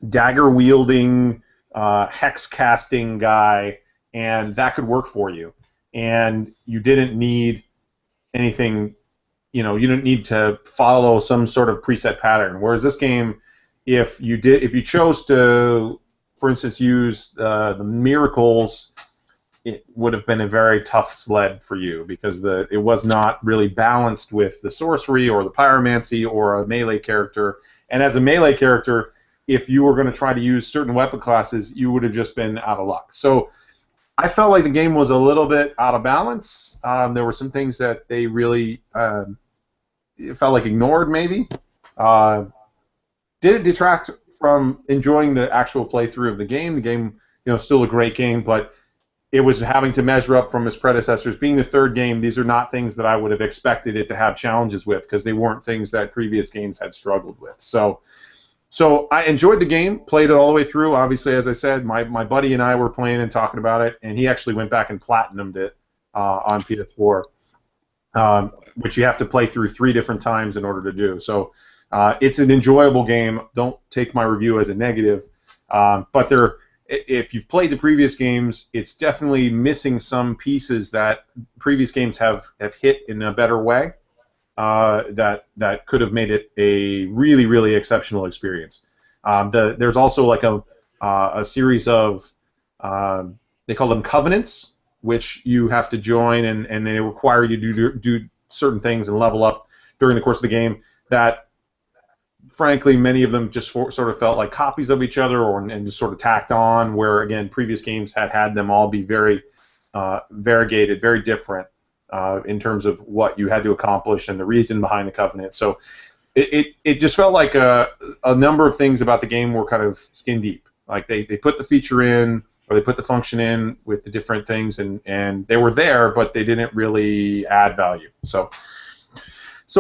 dagger-wielding, hex-casting guy, and that could work for you. And you didn't need anything, you didn't need to follow some sort of preset pattern. Whereas this game, if you chose to, for instance, use the miracles, it would have been a very tough sled for you, because it was not really balanced with the sorcery or the pyromancy or a melee character. And as a melee character, if you were going to try to use certain weapon classes, you would have just been out of luck. So I felt like the game was a little bit out of balance. There were some things that they really it felt like ignored, maybe. Did it detract from enjoying the actual playthrough of the game? The game, still a great game, but it was having to measure up from its predecessors. Being the 3rd game, these are not things that I would have expected it to have challenges with, because they weren't things that previous games had struggled with. So I enjoyed the game, played it all the way through. Obviously, as I said, my buddy and I were playing and talking about it, and he actually went back and platinumed it on PS4, which you have to play through 3 different times in order to do. So it's an enjoyable game. Don't take my review as a negative. But if you've played the previous games, it's definitely missing some pieces that previous games have hit in a better way. That could have made it a really, really exceptional experience. There's also like a series of they call them covenants, which you have to join, and they require you to do certain things and level up during the course of the game that, frankly, many of them just sort of felt like copies of each other and just sort of tacked on, where, again, previous games had them all be very variegated, very different in terms of what you had to accomplish and the reason behind the covenant. So it just felt like a number of things about the game were kind of skin deep. Like they put the feature in, or they put the function in with the different things, and they were there, but they didn't really add value. So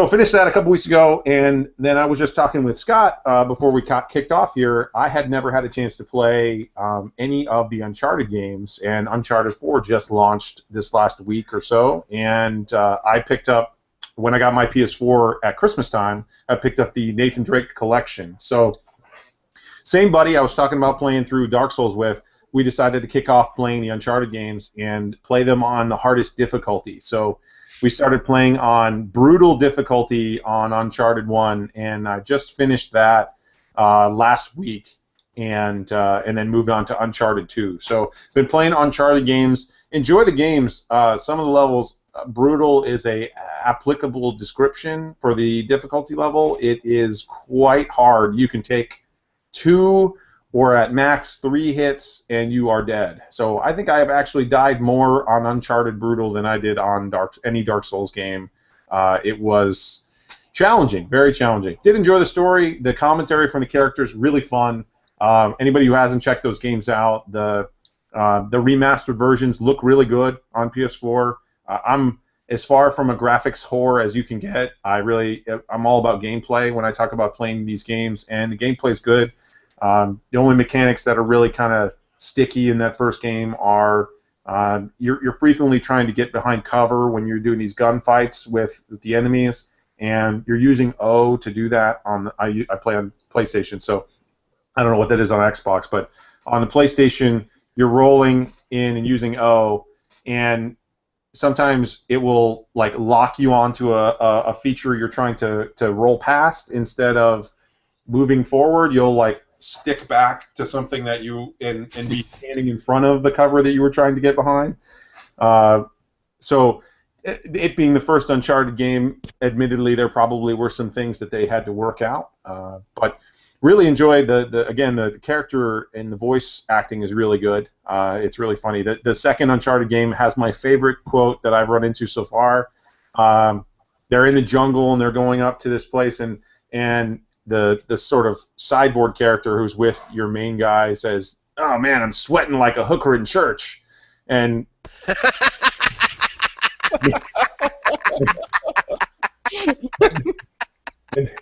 I finished that a couple weeks ago, and then I was just talking with Scott before we kicked off here. I had never had a chance to play any of the Uncharted games, and Uncharted 4 just launched this last week or so, and I picked up, when I got my PS4 at Christmas time, I picked up the Nathan Drake collection. So same buddy I was talking about playing through Dark Souls with, we decided to kick off playing the Uncharted games and play them on the hardest difficulty. So we started playing on brutal difficulty on Uncharted 1, and I just finished that last week, and then moved on to Uncharted 2. So been playing Uncharted games. Enjoy the games. Some of the levels, brutal is a applicable description for the difficulty level. It is quite hard. You can take 2 or at max 3 hits, and you are dead. So I think I have actually died more on Uncharted Brutal than I did on any Dark Souls game. It was challenging, very challenging. Did enjoy the story. The commentary from the characters, really fun. Anybody who hasn't checked those games out, the remastered versions look really good on PS4. I'm as far from a graphics whore as you can get. I'm all about gameplay when I talk about playing these games, and the gameplay is good. The only mechanics that are really kind of sticky in that first game are you're frequently trying to get behind cover when you're doing these gunfights with the enemies, and you're using O to do that. I play on PlayStation, so I don't know what that is on Xbox, but on the PlayStation, you're rolling in and using O, and sometimes it will like lock you onto a feature you're trying to roll past instead of moving forward. You'll like stick back to something that you and be standing in front of the cover that you were trying to get behind. So it being the first Uncharted game, admittedly there probably were some things that they had to work out, but really enjoyed the character and the voice acting is really good. It's really funny. The second Uncharted game has my favorite quote that I've run into so far. They're in the jungle and they're going up to this place, and the sort of sideboard character who's with your main guy says, "Oh man, I'm sweating like a hooker in church," and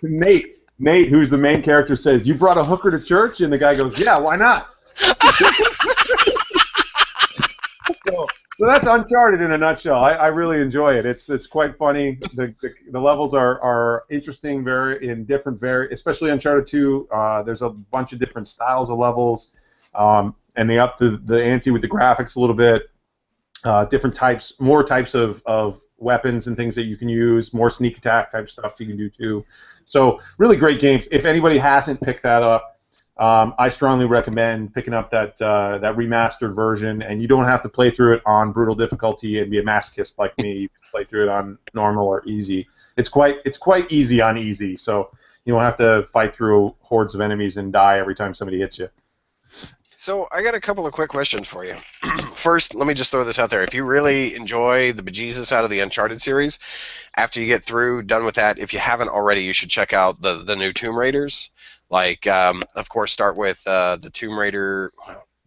Nate, who's the main character, says, "You brought a hooker to church?" And the guy goes, "Yeah, why not?" So that's Uncharted in a nutshell. I really enjoy it. It's quite funny. The levels are interesting, especially Uncharted 2. There's a bunch of different styles of levels, and they up the ante with the graphics a little bit. Different types, more types of weapons and things that you can use, more sneak attack type stuff you can do too. So really great games. If anybody hasn't picked that up, I strongly recommend picking up that remastered version, and you don't have to play through it on brutal difficulty and be a masochist like me. You can play through it on normal or easy. It's quite easy on easy, so you don't have to fight through hordes of enemies and die every time somebody hits you. So I got a couple of quick questions for you. First, let me just throw this out there. If you really enjoy the bejesus out of the Uncharted series, after you get done with that, if you haven't already, you should check out the new Tomb Raiders. Like, of course, start with the Tomb Raider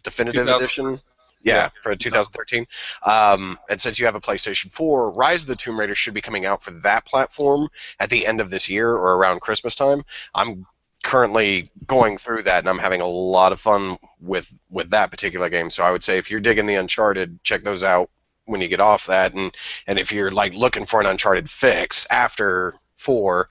Definitive Edition. Yeah, for 2013. And since you have a PlayStation 4, Rise of the Tomb Raider should be coming out for that platform at the end of this year or around Christmas time. I'm currently going through that, and I'm having a lot of fun with that particular game. So I would say if you're digging the Uncharted, check those out when you get off that. And if you're like looking for an Uncharted fix after 4,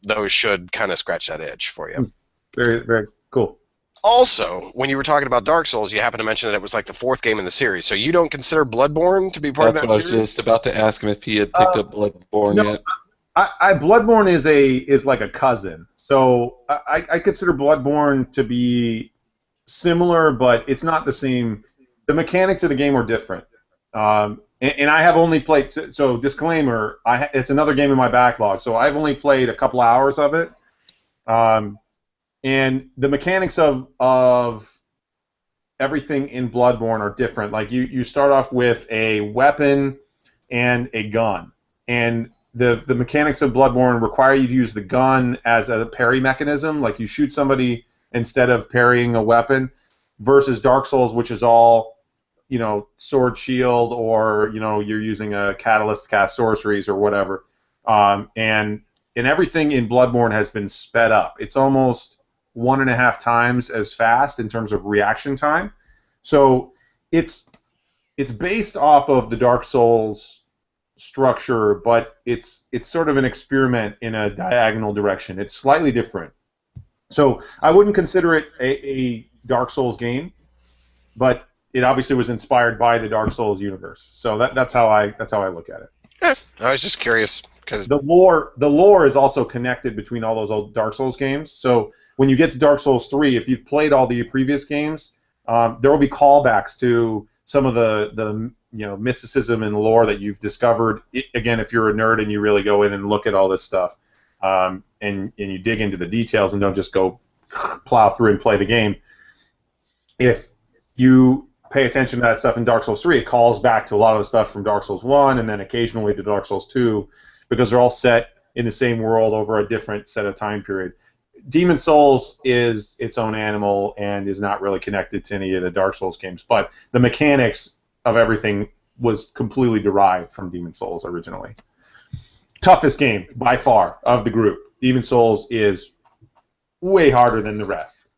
those should kind of scratch that itch for you. Very, very cool. Also, when you were talking about Dark Souls, you happened to mention that it was like the 4th game in the series. So you don't consider Bloodborne to be part of that series? That's what I was just about to ask him if he had picked up Bloodborne yet. Bloodborne is like a cousin. So I consider Bloodborne to be similar, but it's not the same the mechanics of the game are different. And I have only played, so disclaimer, it's another game in my backlog, so I've only played a couple hours of it. And the mechanics of everything in Bloodborne are different. Like you start off with a weapon and a gun, and the mechanics of Bloodborne require you to use the gun as a parry mechanism, like you shoot somebody instead of parrying a weapon, versus Dark Souls, which is all, you know, sword shield, or, you know, you're using a catalyst to cast sorceries or whatever. And everything in Bloodborne has been sped up. It's almost 1.5 times as fast in terms of reaction time. So it's based off of the Dark Souls structure, but it's sort of an experiment in a diagonal direction. It's slightly different. So I wouldn't consider it a Dark Souls game, but it obviously was inspired by the Dark Souls universe. So that's how I look at it. I was just curious because the lore is also connected between all those old Dark Souls games. So when you get to Dark Souls 3, if you've played all the previous games, there will be callbacks to some of the you know, mysticism and lore that you've discovered. Again, if you're a nerd and you really go in and look at all this stuff, and you dig into the details and don't just go plow through and play the game. If you pay attention to that stuff in Dark Souls 3, it calls back to a lot of the stuff from Dark Souls 1 and then occasionally to Dark Souls 2, because they're all set in the same world over a different set of time period. Demon Souls is its own animal and is not really connected to any of the Dark Souls games, but the mechanics of everything was completely derived from Demon Souls originally. Toughest game, by far, of the group. Demon Souls is way harder than the rest.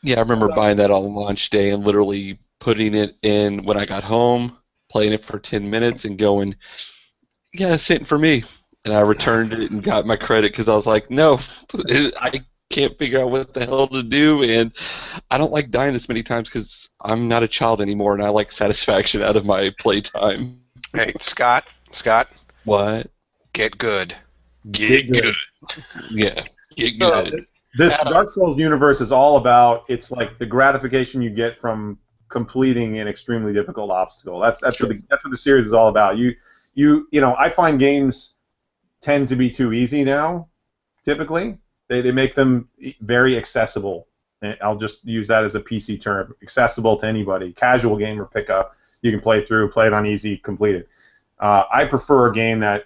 Yeah, I remember buying that on launch day and literally putting it in when I got home, playing it for 10 minutes and going, yeah, it's hitting for me. And I returned it and got my credit because I was like, no, I can't figure out what the hell to do, and I don't like dying this many times because I'm not a child anymore, and I like satisfaction out of my playtime. Hey, Scott. What? Get good. Get good. Yeah, get good. This Dark Souls universe is all about, it's like the gratification you get from completing an extremely difficult obstacle. That's what the series is all about. You know, I find games tend to be too easy now, typically. They make them very accessible. And I'll just use that as a PC term. Accessible to anybody. Casual gamer pickup. You can play through, play it on easy, complete it. I prefer a game that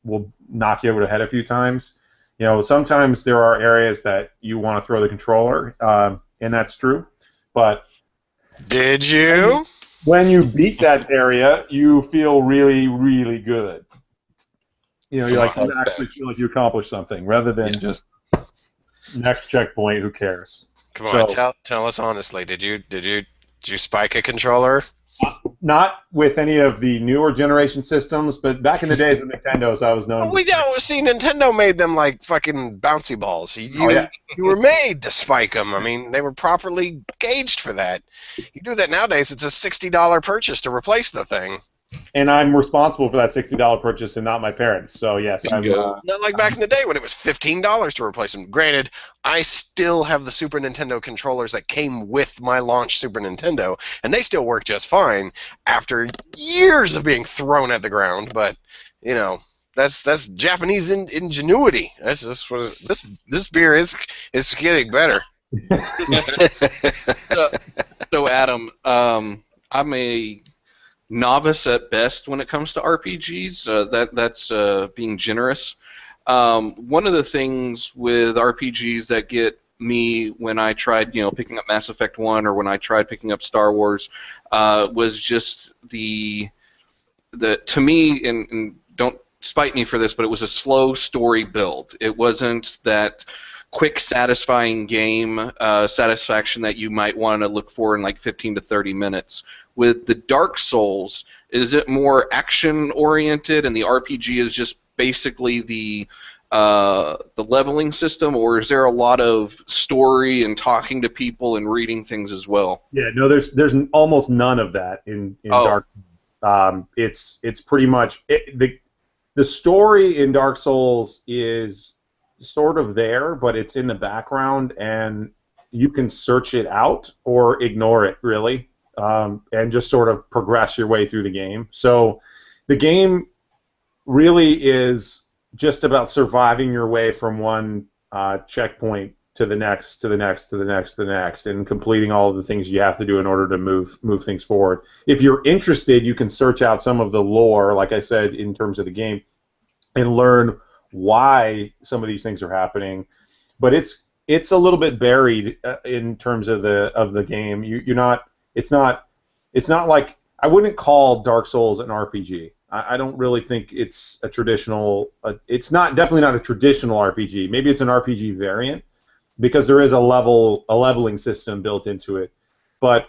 will knock you over the head a few times. You know, sometimes there are areas that you want to throw the controller, and that's true. But did you? When you beat that area, you feel really, really good. You know, you actually feel like you accomplished something, rather than just next checkpoint. Who cares? Come on, tell us honestly. Did you spike a controller? Not with any of the newer generation systems, but back in the days of Nintendo's, I was known. We don't see Nintendo made them like fucking bouncy balls. You were made to spike them. I mean, they were properly gauged for that. You do that nowadays, it's a $60 purchase to replace the thing. And I'm responsible for that $60 purchase and not my parents. So, yes, I'm... Not like back in the day when it was $15 to replace them. Granted, I still have the Super Nintendo controllers that came with my launch Super Nintendo, and they still work just fine after years of being thrown at the ground. But, you know, that's Japanese ingenuity. This beer is getting better. So Adam, I'm a novice at best when it comes to RPGs. That's being generous. One of the things with RPGs that get me when I tried, picking up Mass Effect 1 or when I tried picking up Star Wars, was just the to me, and don't spite me for this, but it was a slow story build. It wasn't that quick, satisfying game satisfaction that you might want to look for in like 15 to 30 minutes. With the Dark Souls, is it more action-oriented and the RPG is just basically the leveling system, or is there a lot of story and talking to people and reading things as well? Yeah, no, there's almost none of that in Dark Souls. It's pretty much... The story in Dark Souls is sort of there, but it's in the background, and you can search it out or ignore it, really, and just sort of progress your way through the game. So the game really is just about surviving your way from one checkpoint to the next, to the next, to the next, to the next, and completing all of the things you have to do in order to move things forward. If you're interested, you can search out some of the lore, like I said, in terms of the game, and learn why some of these things are happening. But it's a little bit buried in terms of the game. It's not like, I wouldn't call Dark Souls an RPG. I don't really think it's a traditional. It's definitely not a traditional RPG. Maybe it's an RPG variant, because there is a leveling system built into it, but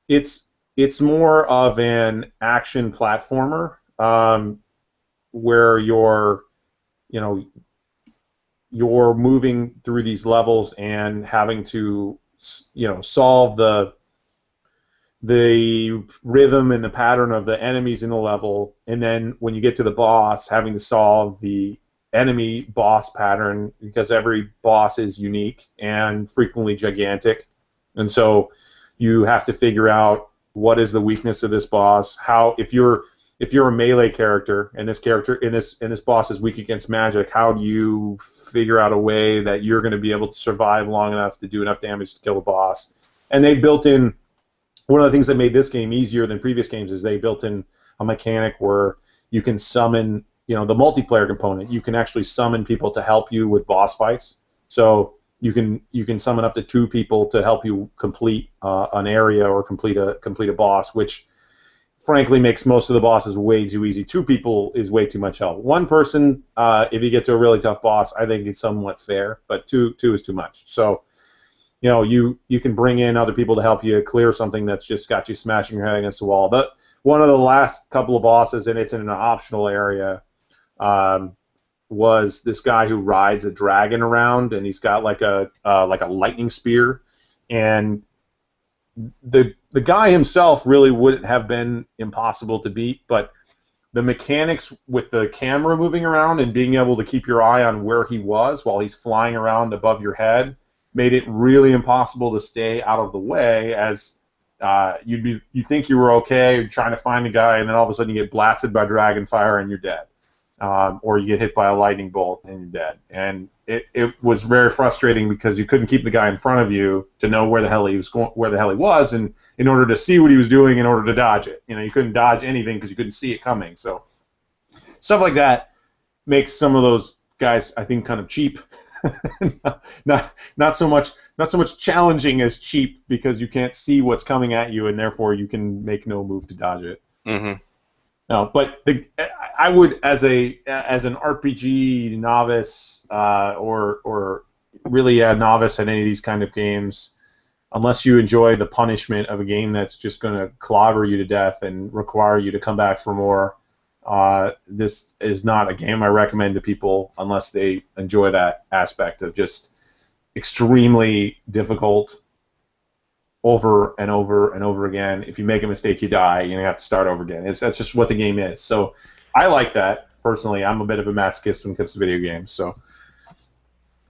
it's more of an action platformer, where you're moving through these levels and having to solve the rhythm and the pattern of the enemies in the level, and then when you get to the boss, having to solve the enemy boss pattern, because every boss is unique and frequently gigantic, and so you have to figure out what is the weakness of this boss. How, if you're a melee character and this boss is weak against magic, how do you figure out a way that you're going to be able to survive long enough to do enough damage to kill the boss? And they built in, one of the things that made this game easier than previous games is they built in a mechanic where you can summon, the multiplayer component. You can actually summon people to help you with boss fights. So you can summon up to 2 people to help you complete an area or complete a boss, which frankly makes most of the bosses way too easy. 2 people is way too much help. 1 person, if you get to a really tough boss, I think it's somewhat fair, but two is too much. So you can bring in other people to help you clear something that's just got you smashing your head against the wall. One of the last couple of bosses, and it's in an optional area, was this guy who rides a dragon around, and he's got like a lightning spear, and the guy himself really wouldn't have been impossible to beat, but the mechanics with the camera moving around and being able to keep your eye on where he was while he's flying around above your head made it really impossible to stay out of the way, as you think you were okay, you're trying to find the guy, and then all of a sudden you get blasted by dragon fire and you're dead. Or you get hit by a lightning bolt and you're dead. And it was very frustrating because you couldn't keep the guy in front of you to know where the hell he was, and in order to see what he was doing, in order to dodge it. You couldn't dodge anything because you couldn't see it coming. So stuff like that makes some of those guys, I think, kind of cheap. not so much challenging as cheap, because you can't see what's coming at you, and therefore you can make no move to dodge it. Mm-hmm. No, but I would, as an RPG novice, or really a novice at any of these kind of games, unless you enjoy the punishment of a game that's just going to clobber you to death and require you to come back for more, this is not a game I recommend to people unless they enjoy that aspect of just extremely difficult, over and over and over again. If you make a mistake, you die. You have to start over again. That's just what the game is. So I like that personally. I'm a bit of a masochist when it comes to video games. So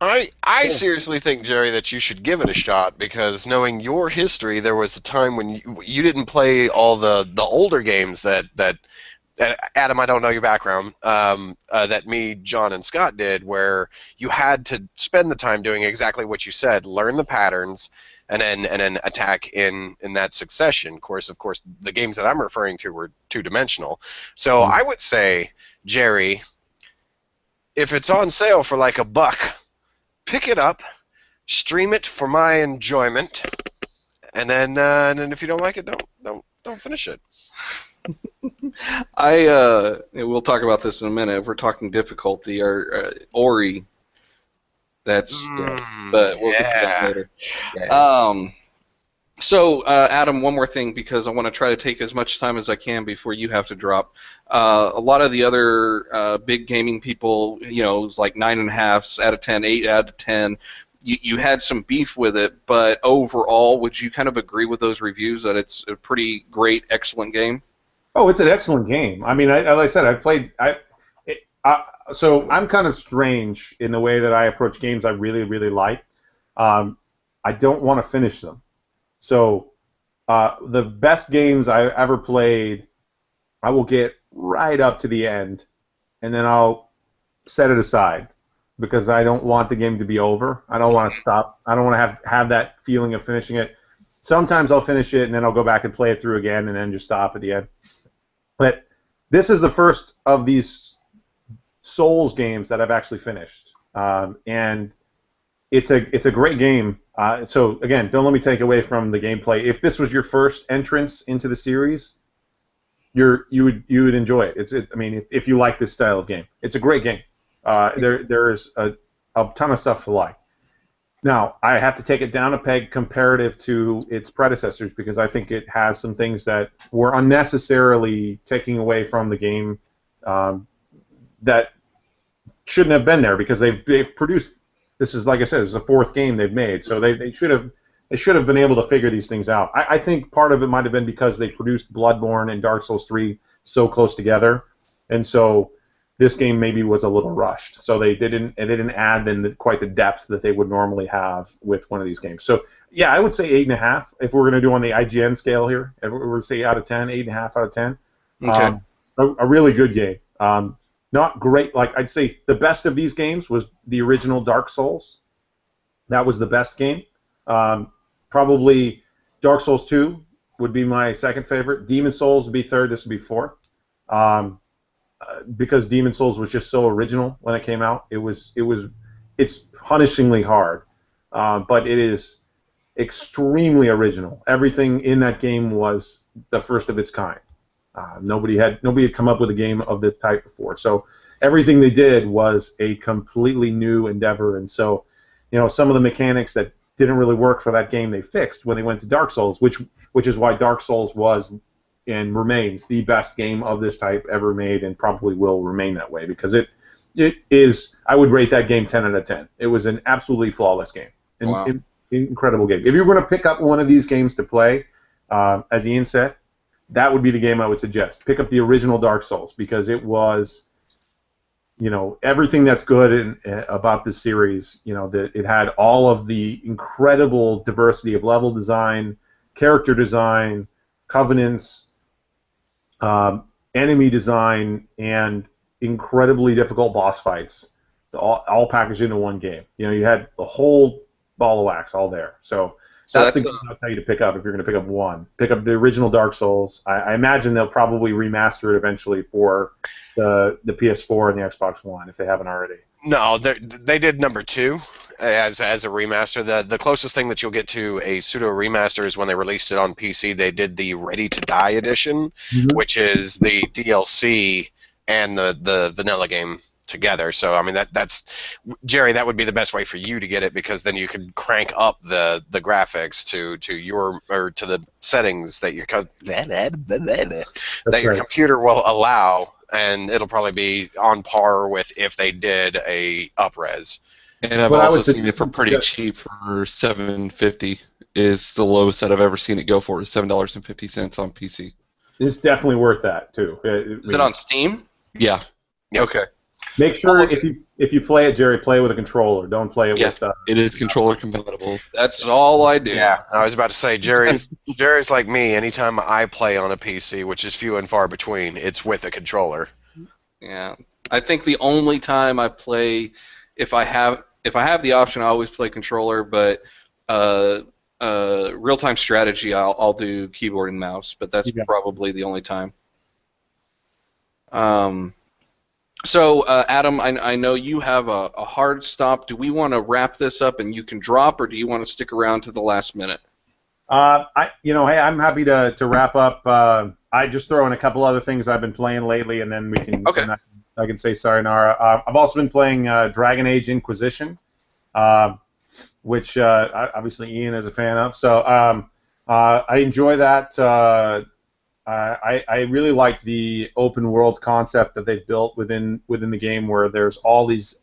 I seriously think, Jerry, that you should give it a shot, because knowing your history, there was a time when you didn't play all the older games that Adam, I don't know your background, that me, John, and Scott did, where you had to spend the time doing exactly what you said, learn the patterns, and then attack in that succession. Of course, the games that I'm referring to were two-dimensional. So I would say, Jerry, if it's on sale for like $1, pick it up, stream it for my enjoyment, and then if you don't like it, don't finish it. We'll talk about this in a minute. If we're talking difficulty, or Ori. But we'll get to that later. Yeah. So, Adam, one more thing, because I want to try to take as much time as I can before you have to drop. A lot of the other big gaming people, it's like 9.5 out of 10, 8 out of 10. You had some beef with it, but overall, would you kind of agree with those reviews that it's a pretty great, excellent game? Oh, it's an excellent game. I mean, like I said, I played. So I'm kind of strange in the way that I approach games I really, really like. I don't want to finish them. So the best games I ever played, I will get right up to the end, and then I'll set it aside because I don't want the game to be over. I don't want to stop. I don't want to have that feeling of finishing it. Sometimes I'll finish it, and then I'll go back and play it through again, and then just stop at the end. But this is the first of these Souls games that I've actually finished, and it's a great game. So again, don't let me take away from the gameplay. If this was your first entrance into the series, you would enjoy it. I mean, if you like this style of game, it's a great game. There's a ton of stuff to like. Now, I have to take it down a peg comparative to its predecessors because I think it has some things that were unnecessarily taking away from the game that shouldn't have been there because they've produced. This is, like I said, this is the fourth game they've made, so they should have been able to figure these things out. I think part of it might have been because they produced Bloodborne and Dark Souls 3 so close together, and so this game maybe was a little rushed. So they didn't add in quite the depth that they would normally have with one of these games. So yeah, I would say 8.5 if we're going to do on the IGN scale here. If we were to say out of 10, 8.5 out of 10. Okay. A really good game. Not great. Like I'd say the best of these games was the original Dark Souls. That was the best game. Probably Dark Souls 2 would be my second favorite. Demon Souls would be third. This would be fourth. Because Demon Souls was just so original when it came out. It's punishingly hard, but it is extremely original. Everything in that game was the first of its kind. Nobody had come up with a game of this type before. So everything they did was a completely new endeavor. And so, some of the mechanics that didn't really work for that game they fixed when they went to Dark Souls, which is why Dark Souls was and remains the best game of this type ever made, and probably will remain that way because it is. I would rate that game 10 out of 10. It was an absolutely flawless game, incredible game. If you're going to pick up one of these games to play, as Ian said, that would be the game I would suggest. Pick up the original Dark Souls because it was, everything that's good about this series. That it had all of the incredible diversity of level design, character design, covenants. Enemy design, and incredibly difficult boss fights, all packaged into one game. You had the whole ball of wax all there. So that's the game I'll tell you to pick up if you're going to pick up one. Pick up the original Dark Souls. I imagine they'll probably remaster it eventually for the PS4 and the Xbox One if they haven't already. No, they did number 2 as a remaster. The closest thing that you'll get to a pseudo remaster is when they released it on PC. They did the Ready to Die edition, which is the DLC and the vanilla game together. So I mean that's Jerry. That would be the best way for you to get it because then you could crank up the graphics to your or to the settings that your your computer will allow. And it'll probably be on par with if they did a up-res. And I've also seen it for pretty cheap for $7.50 is the lowest that I've ever seen it go for is $7.50 on PC. It's definitely worth that too. Is it on Steam? Yeah. Okay. Make sure if you play it, Jerry, play with a controller. Don't play it with. It is controller compatible. That's all I do. Yeah, I was about to say Jerry's like me. Anytime I play on a PC, which is few and far between, it's with a controller. Yeah, I think the only time I play, if I have the option, I always play controller. But real-time strategy, I'll do keyboard and mouse. But that's probably the only time. So, Adam, I know you have a hard stop. Do we want to wrap this up and you can drop, or do you want to stick around to the last minute? Hey, I'm happy to wrap up. I just throw in a couple other things I've been playing lately, and then we can. Okay. I can say sayonara. I've also been playing Dragon Age Inquisition, which obviously Ian is a fan of. So I enjoy that. I really like the open world concept that they've built within the game, where there's all these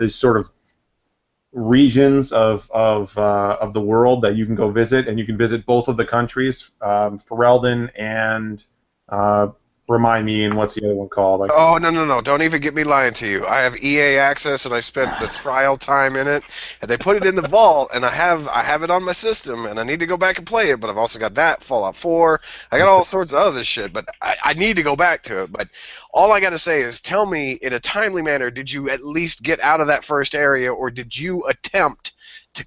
sort of regions of the world that you can go visit, and you can visit both of the countries, Ferelden and remind me, and what's the other one called? Oh, no. Don't even get me lying to you. I have EA access, and I spent the trial time in it, and they put it in the vault, and I have it on my system, and I need to go back and play it, but I've also got that, Fallout 4. I got all sorts of other shit, but I need to go back to it. But all I got to say is tell me, in a timely manner, did you at least get out of that first area, or did you attempt to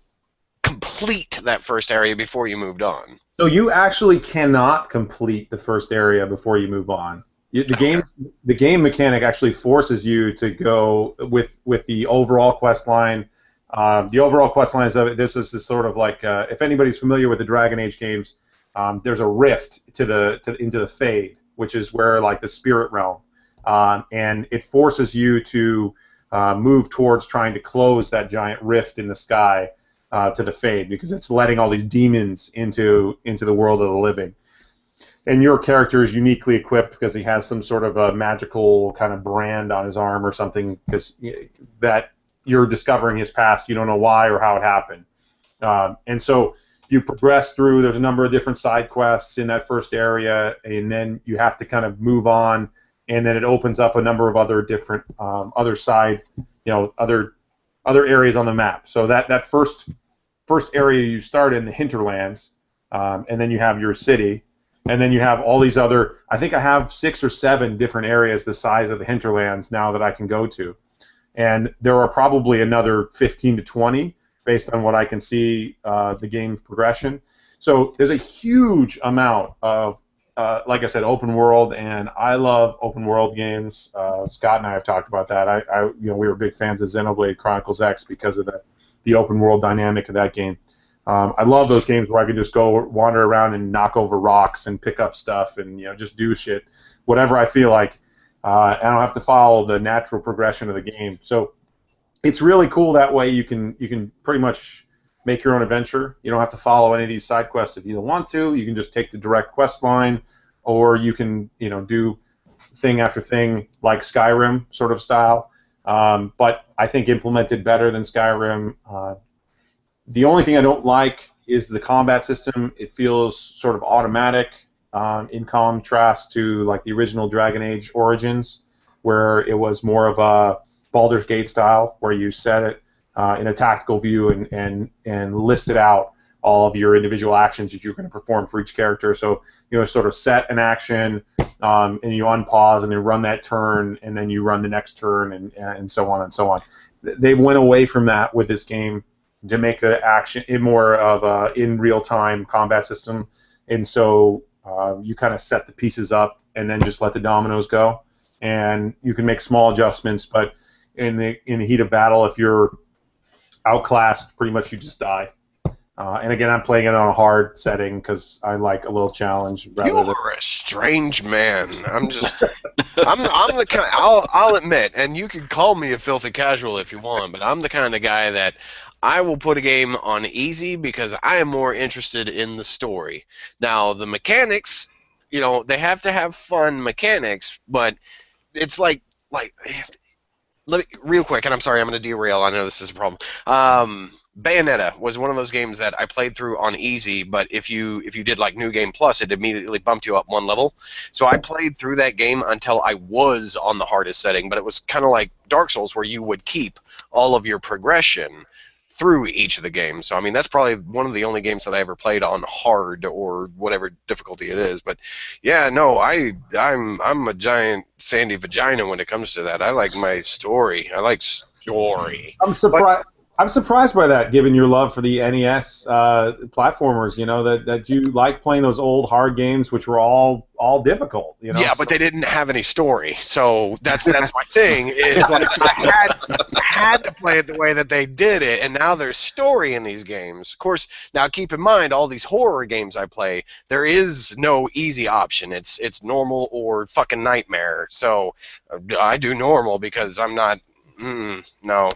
complete that first area before you moved on? So you actually cannot complete the first area before you move on. The game mechanic actually forces you to go with the overall quest line. The overall quest lines of it. This is sort of like if anybody's familiar with the Dragon Age games, there's a rift into the Fade, which is where like the spirit realm, and it forces you to move towards trying to close that giant rift in the sky. To the Fade, because it's letting all these demons into the world of the living. And your character is uniquely equipped because he has some sort of a magical kind of brand on his arm or something, because that you're discovering his past. You don't know why or how it happened. And so you progress through. There's a number of different side quests in that first area, and then you have to kind of move on, and then it opens up a number of other different other side, other areas on the map. So that first area you start in, the hinterlands, and then you have your city, and then you have all these other, I think I have 6 or 7 different areas the size of the hinterlands now that I can go to. And there are probably another 15 to 20 based on what I can see the game's progression. So there's a huge amount of, like I said, open world, and I love open world games. Scott and I have talked about that. We were big fans of Xenoblade Chronicles X because of the open world dynamic of that game. I love those games where I can just go wander around and knock over rocks and pick up stuff and just do shit, whatever I feel like. I don't have to follow the natural progression of the game. So it's really cool that way. You can pretty much make your own adventure. You don't have to follow any of these side quests if you don't want to. You can just take the direct quest line, or you can do thing after thing like Skyrim sort of style. But I think implemented better than Skyrim. The only thing I don't like is the combat system. It feels sort of automatic in contrast to like the original Dragon Age Origins, where it was more of a Baldur's Gate style, where you set it in a tactical view and listed out all of your individual actions that you're going to perform for each character. So sort of set an action, and you unpause and then run that turn, and then you run the next turn, and so on and so on. They went away from that with this game to make the action more of a in real-time combat system, and so you kind of set the pieces up and then just let the dominoes go, and you can make small adjustments, but in the heat of battle, if you're outclassed, pretty much you just die. And again, I'm playing it on a hard setting because I like a little challenge. You're a strange man. I'm the kind. I'll admit, and you can call me a filthy casual if you want, but I'm the kind of guy that I will put a game on easy because I am more interested in the story. Now, the mechanics, they have to have fun mechanics, but it's like. Let me, real quick, and I'm sorry, I'm going to derail. I know this is a problem. Bayonetta was one of those games that I played through on easy, but if you did like New Game Plus, it immediately bumped you up one level. So I played through that game until I was on the hardest setting, but it was kind of like Dark Souls, where you would keep all of your progression through each of the games. So I mean, that's probably one of the only games that I ever played on hard or whatever difficulty it is. But yeah, no, I'm a giant sandy vagina when it comes to that. I like my story. I like story. I'm surprised by that, given your love for the NES platformers. That you like playing those old hard games, which were all difficult. Yeah, but they didn't have any story, so that's my thing. Is like I had to play it the way that they did it, and now there's story in these games. Of course, now keep in mind all these horror games I play. There is no easy option. It's normal or fucking nightmare. So I do normal because I'm not. No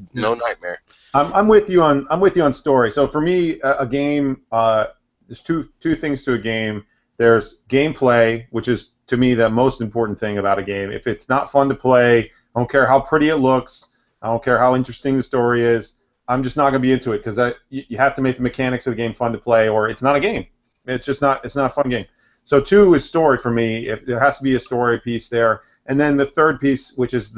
nightmare. I'm with you on story. So for me, a game, there's two things to a game. There's gameplay, which is to me the most important thing about a game. If it's not fun to play, I don't care how pretty it looks, I don't care how interesting the story is, I'm just not going to be into it, because you have to make the mechanics of the game fun to play, or it's not a game. It's not a fun game. So 2 is story for me. If there has to be a story piece there, and then the third piece, which is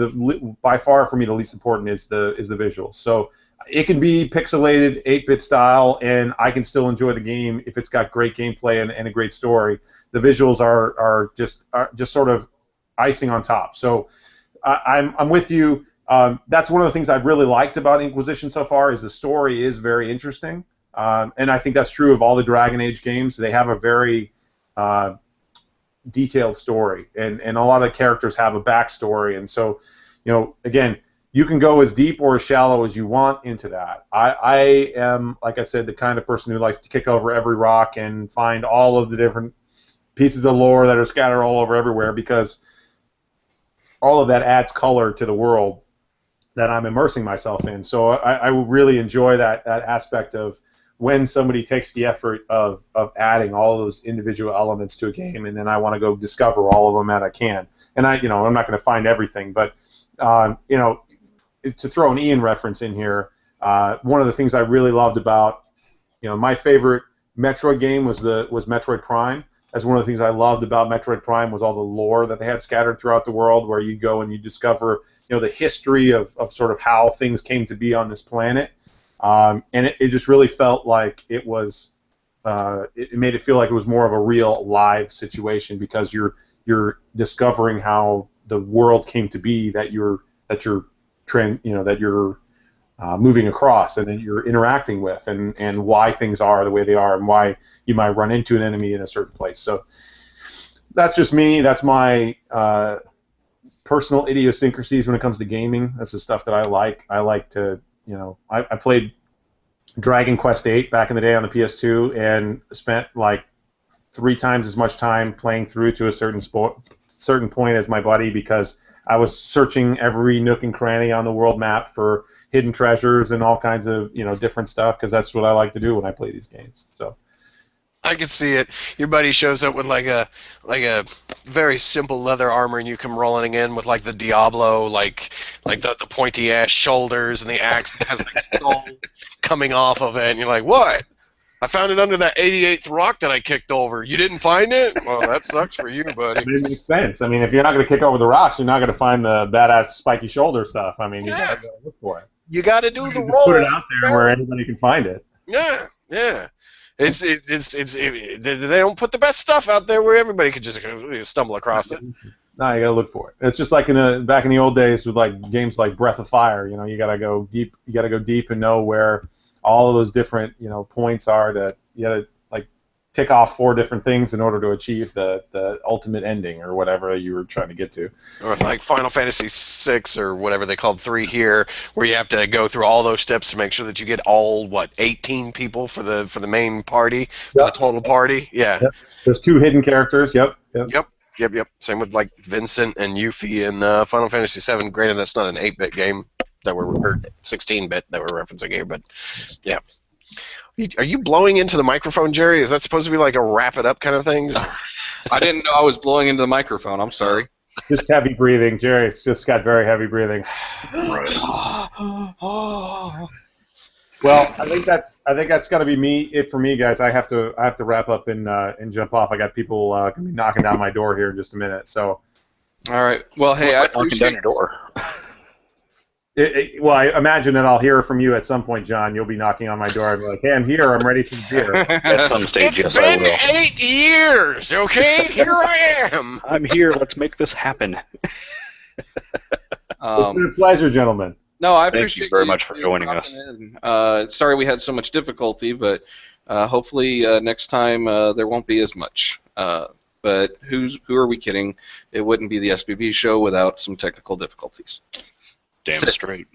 by far for me the least important, is the visuals. So it can be pixelated 8-bit style, and I can still enjoy the game if it's got great gameplay and a great story. The visuals are just sort of icing on top. So I'm with you. That's one of the things I've really liked about Inquisition so far is the story is very interesting, and I think that's true of all the Dragon Age games. They have a very detailed story, and a lot of the characters have a backstory, and so, again, you can go as deep or as shallow as you want into that. I am, like I said, the kind of person who likes to kick over every rock and find all of the different pieces of lore that are scattered all over everywhere, because all of that adds color to the world that I'm immersing myself in. So I really enjoy that aspect of when somebody takes the effort of adding all those individual elements to a game, and then I want to go discover all of them that I can. And I'm not going to find everything, but to throw an Ian reference in here, one of the things I really loved about, my favorite Metroid game was Metroid Prime. That's one of the things I loved about Metroid Prime was all the lore that they had scattered throughout the world, where you go and you discover, the history of sort of how things came to be on this planet. And it just really felt like it was, it made it feel like it was more of a real live situation, because you're discovering how the world came to be that you're moving across, and then you're interacting with, and why things are the way they are, and why you might run into an enemy in a certain place. So that's just me. That's my personal idiosyncrasies when it comes to gaming. That's the stuff that I like. I like to, I played Dragon Quest VIII back in the day on the PS2 and spent like 3 times as much time playing through to a certain point as my buddy, because I was searching every nook and cranny on the world map for hidden treasures and all kinds of different stuff, because that's what I like to do when I play these games. So I can see it. Your buddy shows up with like a very simple leather armor, and you come rolling in with like the Diablo, like the pointy ass shoulders and the axe that has like skull coming off of it, and you're like, what? I found it under that 88th rock that I kicked over. You didn't find it? Well, that sucks for you, buddy. It makes sense. I mean, if you're not going to kick over the rocks, you're not going to find the badass spiky shoulder stuff. I mean, you got to go look for it. You got to do the just roll. put it out there where anybody can find it. Yeah. They don't put the best stuff out there where everybody could just stumble across it. No, you gotta look for it. It's just like back in the old days with like games like Breath of Fire. You gotta go deep. You gotta go deep and know where all of those different points are. You gotta like tick off 4 different things in order to achieve the ultimate ending or whatever you were trying to get to. Or like Final Fantasy VI or whatever they called 3 here, where you have to go through all those steps to make sure that you get all 18 people for the main party, for the total party. Yeah. Yep. There's 2 hidden characters. Yep. Same with like Vincent and Yuffie in Final Fantasy VII. Granted, that's not an 8-bit game or 16-bit that we're referencing here, but yeah. Are you blowing into the microphone, Jerry? Is that supposed to be like a wrap it up kind of thing? I didn't know I was blowing into the microphone. I'm sorry. Just heavy breathing. Jerry's just got very heavy breathing. Well, I think that's got to be it for me, guys. I have to wrap up and jump off. I got people gonna be knocking down my door here in just a minute. So, all right. Well, hey, I knocking down your door. Well, I imagine that I'll hear from you at some point, John. You'll be knocking on my door and be like, "Hey, I'm here. I'm ready for the beer." At some stage, yes, I will. It's been 8 years, okay? Here I am. I'm here. Let's make this happen. It's been a pleasure, gentlemen. No, I Thank appreciate you very much for joining us. Sorry we had so much difficulty, but hopefully next time there won't be as much. But who are we kidding? It wouldn't be the SBB show without some technical difficulties. Damn straight.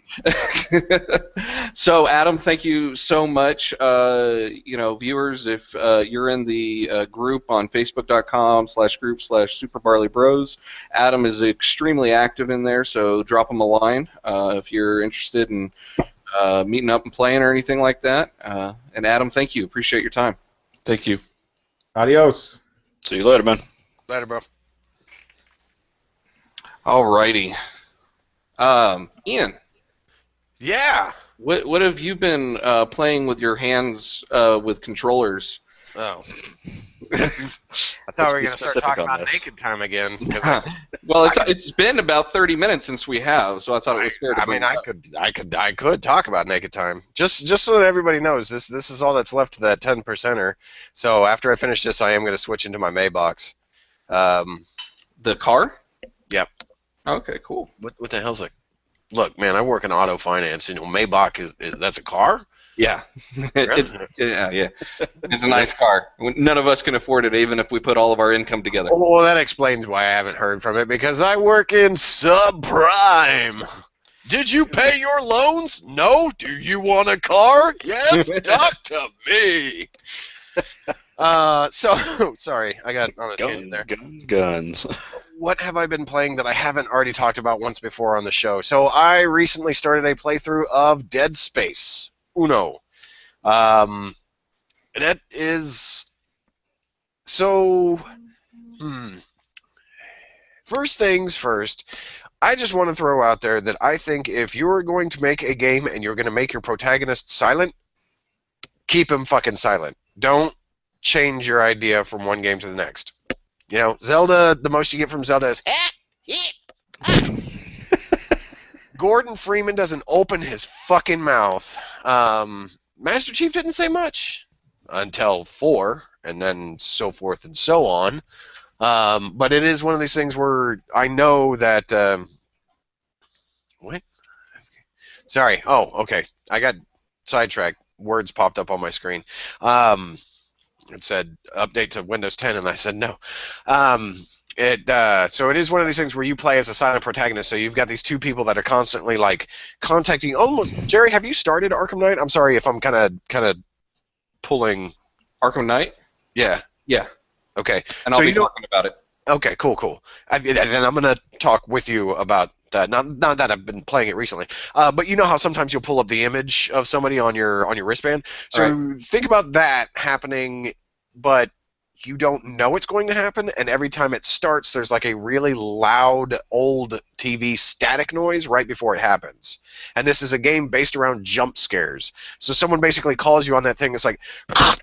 So, Adam, thank you so much. Viewers, if you're in the group on Facebook.com/group/SuperBarleyBros, Adam is extremely active in there, so drop him a line if you're interested in meeting up and playing or anything like that. And Adam, thank you. Appreciate your time. Thank you. Adios. See you later, man. Later, bro. Alrighty. Ian. Yeah. What have you been playing with your hands with controllers? Oh. I thought Let's we were be gonna start specific talking on about this. naked time again. 'Cause Well, it's been about 30 minutes since we have, so I thought it was fair to I mean, bring it up. I could talk about naked time. Just so that everybody knows, this is all that's left of that 10%er. So after I finish this, I am going to switch into my Maybox. The car? Yep. Okay, cool. What the hell's it? Look, man, I work in auto finance. Maybach is that's a car? Yeah. Yeah. It's a nice car. None of us can afford it, even if we put all of our income together. Well, that explains why I haven't heard from it, because I work in subprime. Did you pay your loans? No? Do you want a car? Yes? Talk to me. Sorry, I got on a tangent there. Guns. What have I been playing that I haven't already talked about once before on the show? So I recently started a playthrough of Dead Space Uno. That is... So... First things first, I just want to throw out there that I think if you're going to make a game and you're going to make your protagonist silent, keep him fucking silent. Don't change your idea from one game to the next. You know, Zelda, the most you get from Zelda is Gordon Freeman doesn't open his fucking mouth. Master Chief didn't say much until 4, and then so forth and so on. But it is one of these things where I know that... what? Sorry. Oh, okay. I got sidetracked. Words popped up on my screen. It said update to Windows 10, and I said no. So it is one of these things where you play as a silent protagonist. So you've got these two people that are constantly like contacting. Almost, Jerry, have you started Arkham Knight? I'm sorry if I'm kind of pulling. Arkham Knight? Yeah. Yeah. Okay. And I'll be talking about it. Okay. Cool. And I'm gonna talk with you about that. Not that I've been playing it recently, but you know how sometimes you'll pull up the image of somebody on your wristband. So think about that happening, but you don't know it's going to happen, and every time it starts, there's like a really loud old TV static noise right before it happens. And this is a game based around jump scares. So someone basically calls you on that thing. It's like,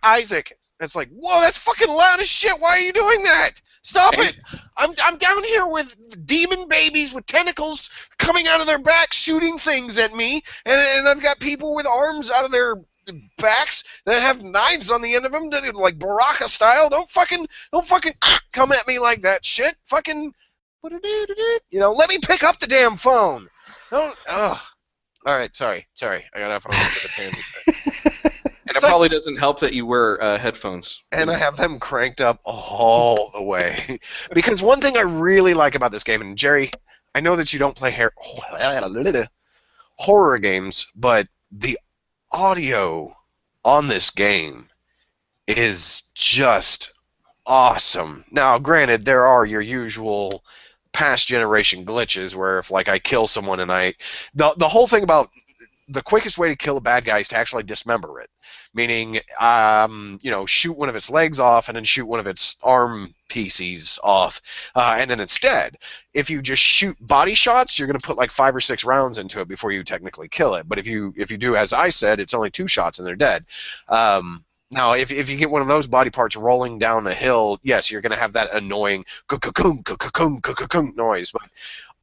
Isaac. It's like, whoa, that's fucking loud as shit. Why are you doing that? Stop it! I'm down here with demon babies with tentacles coming out of their backs, shooting things at me, and I've got people with arms out of their backs that have knives on the end of them, like Baraka style. Don't fucking come at me like that shit. Fucking, let me pick up the damn phone. Don't. All right, sorry. I got off on a tangent. And it probably doesn't help that you wear headphones. And I have them cranked up all the way. Because one thing I really like about this game, and Jerry, I know that you don't play horror games, but the audio on this game is just awesome. Now, granted, there are your usual past generation glitches where if like I kill someone and the whole thing about the quickest way to kill a bad guy is to actually dismember it, meaning shoot one of its legs off and then shoot one of its arm pieces off, and then it's dead. If you just shoot body shots, you're going to put like 5 or 6 rounds into it before you technically kill it. But if you do as I said, it's only 2 shots and they're dead. Now, if you get one of those body parts rolling down a hill, yes, you're going to have that annoying noise. But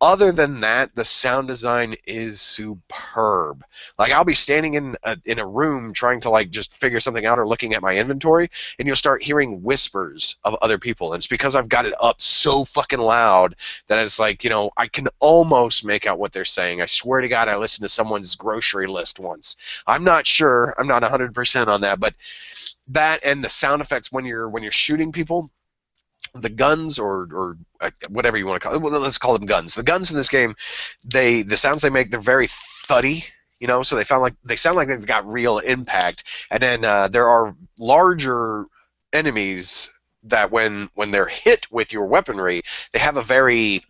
other than that, the sound design is superb. Like, I'll be standing in a room trying to, like, just figure something out or looking at my inventory, and you'll start hearing whispers of other people. And it's because I've got it up so fucking loud that it's like, I can almost make out what they're saying. I swear to God, I listened to someone's grocery list once. I'm not sure. I'm not 100% on that. But that and the sound effects when you're shooting people, the guns or whatever you want to call it, well, let's call them guns. The guns in this game, the sounds they make, they're very thuddy, so they sound like they've got real impact. And then there are larger enemies that when they're hit with your weaponry, they have a very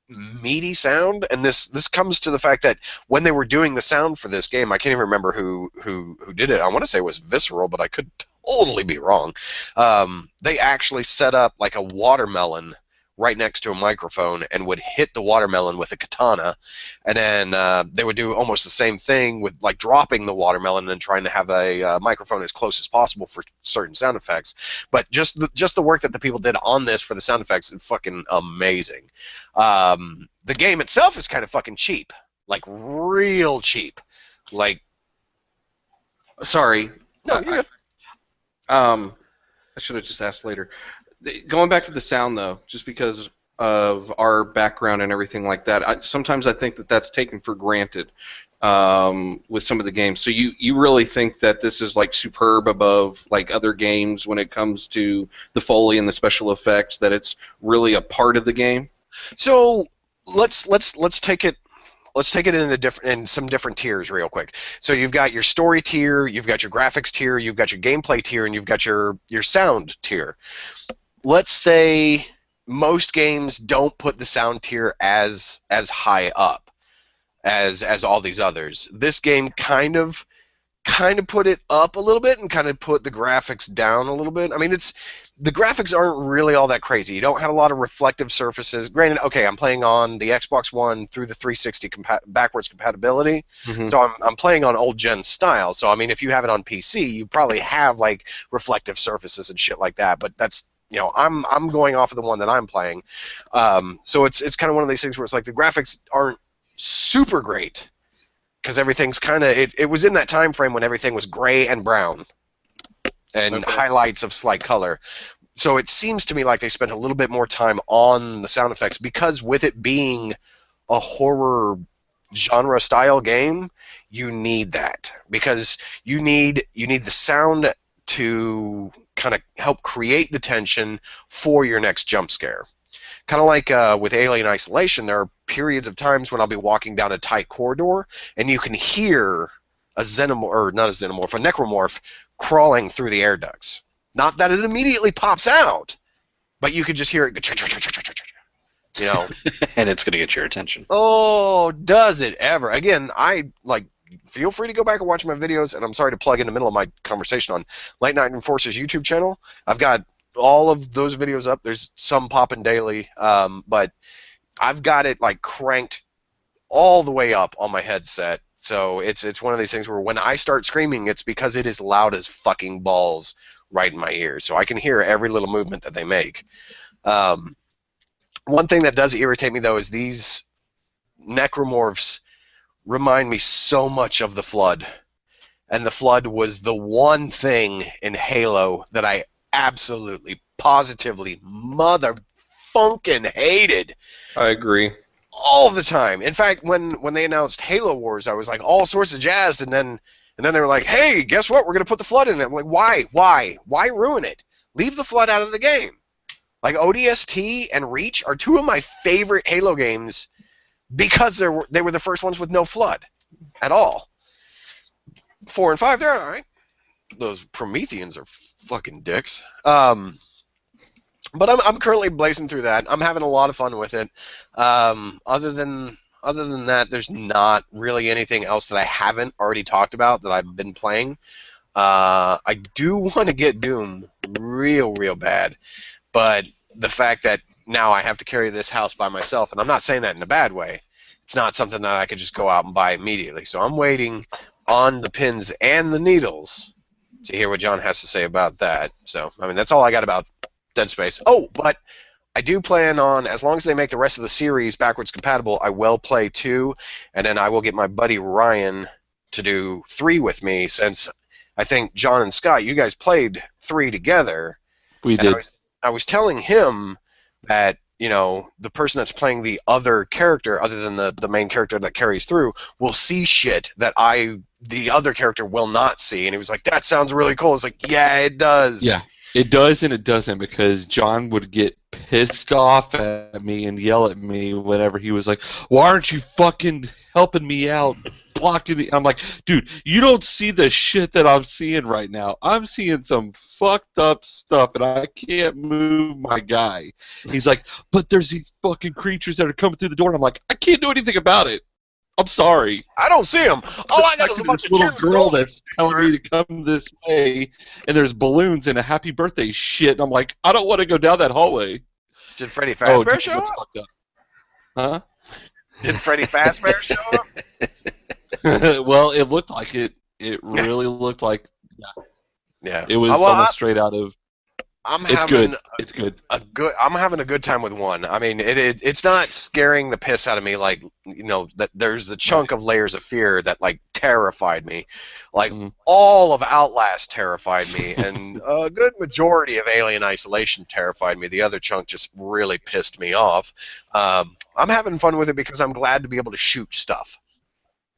meaty sound. And this comes to the fact that when they were doing the sound for this game, I can't even remember who did it. I want to say it was Visceral, but I could totally be wrong. They actually set up like a watermelon right next to a microphone and would hit the watermelon with a katana, and then they would do almost the same thing with like dropping the watermelon and then trying to have a microphone as close as possible for certain sound effects. But just the work that the people did on this for the sound effects is fucking amazing. The game itself is kind of fucking cheap, like real cheap. Like, sorry. No, you're good. I should have just asked later. Going back to the sound, though, just because of our background and everything like that, sometimes I think that that's taken for granted with some of the games. So you really think that this is like superb above like other games when it comes to the Foley and the special effects, that it's really a part of the game? So let's take it. Let's take it in some different tiers real quick. So you've got your story tier, you've got your graphics tier, you've got your gameplay tier, and you've got your sound tier. Let's say most games don't put the sound tier as high up as all these others. This game kind of put it up a little bit and kind of put the graphics down a little bit. I mean, the graphics aren't really all that crazy. You don't have a lot of reflective surfaces. Granted, okay, I'm playing on the Xbox One through the 360 backwards compatibility, so I'm playing on old gen style. So I mean, if you have it on PC, you probably have like reflective surfaces and shit like that. But that's, you know, I'm going off of the one that I'm playing. So it's kind of one of these things where it's like the graphics aren't super great because everything's kind of it was in that time frame when everything was gray and brown and highlights of slight color. So it seems to me like they spent a little bit more time on the sound effects, because with it being a horror genre style game, you need that, because you need the sound to kind of help create the tension for your next jump scare. Kind of like with Alien Isolation, there are periods of times when I'll be walking down a tight corridor and you can hear a necromorph crawling through the air ducts. Not that it immediately pops out, but you could just hear it, you know. And it's going to get your attention. Oh, does it ever? Again, feel free to go back and watch my videos, and I'm sorry to plug in the middle of my conversation on Late Night Enforcer's YouTube channel. I've got all of those videos up. There's some popping daily, but I've got it like cranked all the way up on my headset. So it's one of these things where when I start screaming, it's because it is loud as fucking balls right in my ears. So I can hear every little movement that they make. One thing that does irritate me, though, is these necromorphs remind me so much of the Flood. And the Flood was the one thing in Halo that I absolutely, positively, mother-funkin' hated. I agree. All the time. In fact, when they announced Halo Wars, I was like all sorts of jazzed, and then they were like, "Hey, guess what? We're gonna put the Flood in it." I'm like, why ruin it? Leave the Flood out of the game. Like ODST and Reach are two of my favorite Halo games because they were the first ones with no Flood at all. 4 and 5, they're all right. Those Prometheans are fucking dicks. But I'm currently blazing through that. I'm having a lot of fun with it. Other than that, there's not really anything else that I haven't already talked about that I've been playing. I do want to get Doom real bad, but the fact that now I have to carry this house by myself, and I'm not saying that in a bad way, it's not something that I could just go out and buy immediately. So I'm waiting on the pins and the needles to hear what John has to say about that. So, I mean, that's all I got about Dead Space. Oh, but I do plan on, as long as they make the rest of the series backwards compatible, I will play 2, and then I will get my buddy Ryan to do 3 with me, since I think John and Scott, you guys played 3 together. We did. I was telling him that, you know, the person that's playing the other character, other than the main character that carries through, will see shit that the other character will not see. And he was like, that sounds really cool. It's like, yeah, it does. Yeah, it does and it doesn't, because John would get pissed off at me and yell at me whenever he was like, why aren't you fucking helping me out? Blocking the... I'm like, dude, you don't see the shit that I'm seeing right now. I'm seeing some fucked up stuff, and I can't move my guy. He's like, but there's these fucking creatures that are coming through the door, and I'm like, I can't do anything about it. I'm sorry. I don't see them. All I got is a bunch of little girl chairs. that's telling me to come this way, and there's balloons and a happy birthday shit, and I'm like, I don't want to go down that hallway. Did Freddy Oh, Fazbear dude, show that's up? fucked up. Huh? Did Freddy Fazbear show up? Well, it looked like it. It really looked like Yeah. it was Well, almost straight out of. I'm It's having good. It's good. I'm having a good time with one. I mean, it's not scaring the piss out of me like, you know, that there's the chunk of layers of fear that like terrified me. Like all of Outlast terrified me, and a good majority of Alien Isolation terrified me. The other chunk just really pissed me off. I'm having fun with it because I'm glad to be able to shoot stuff.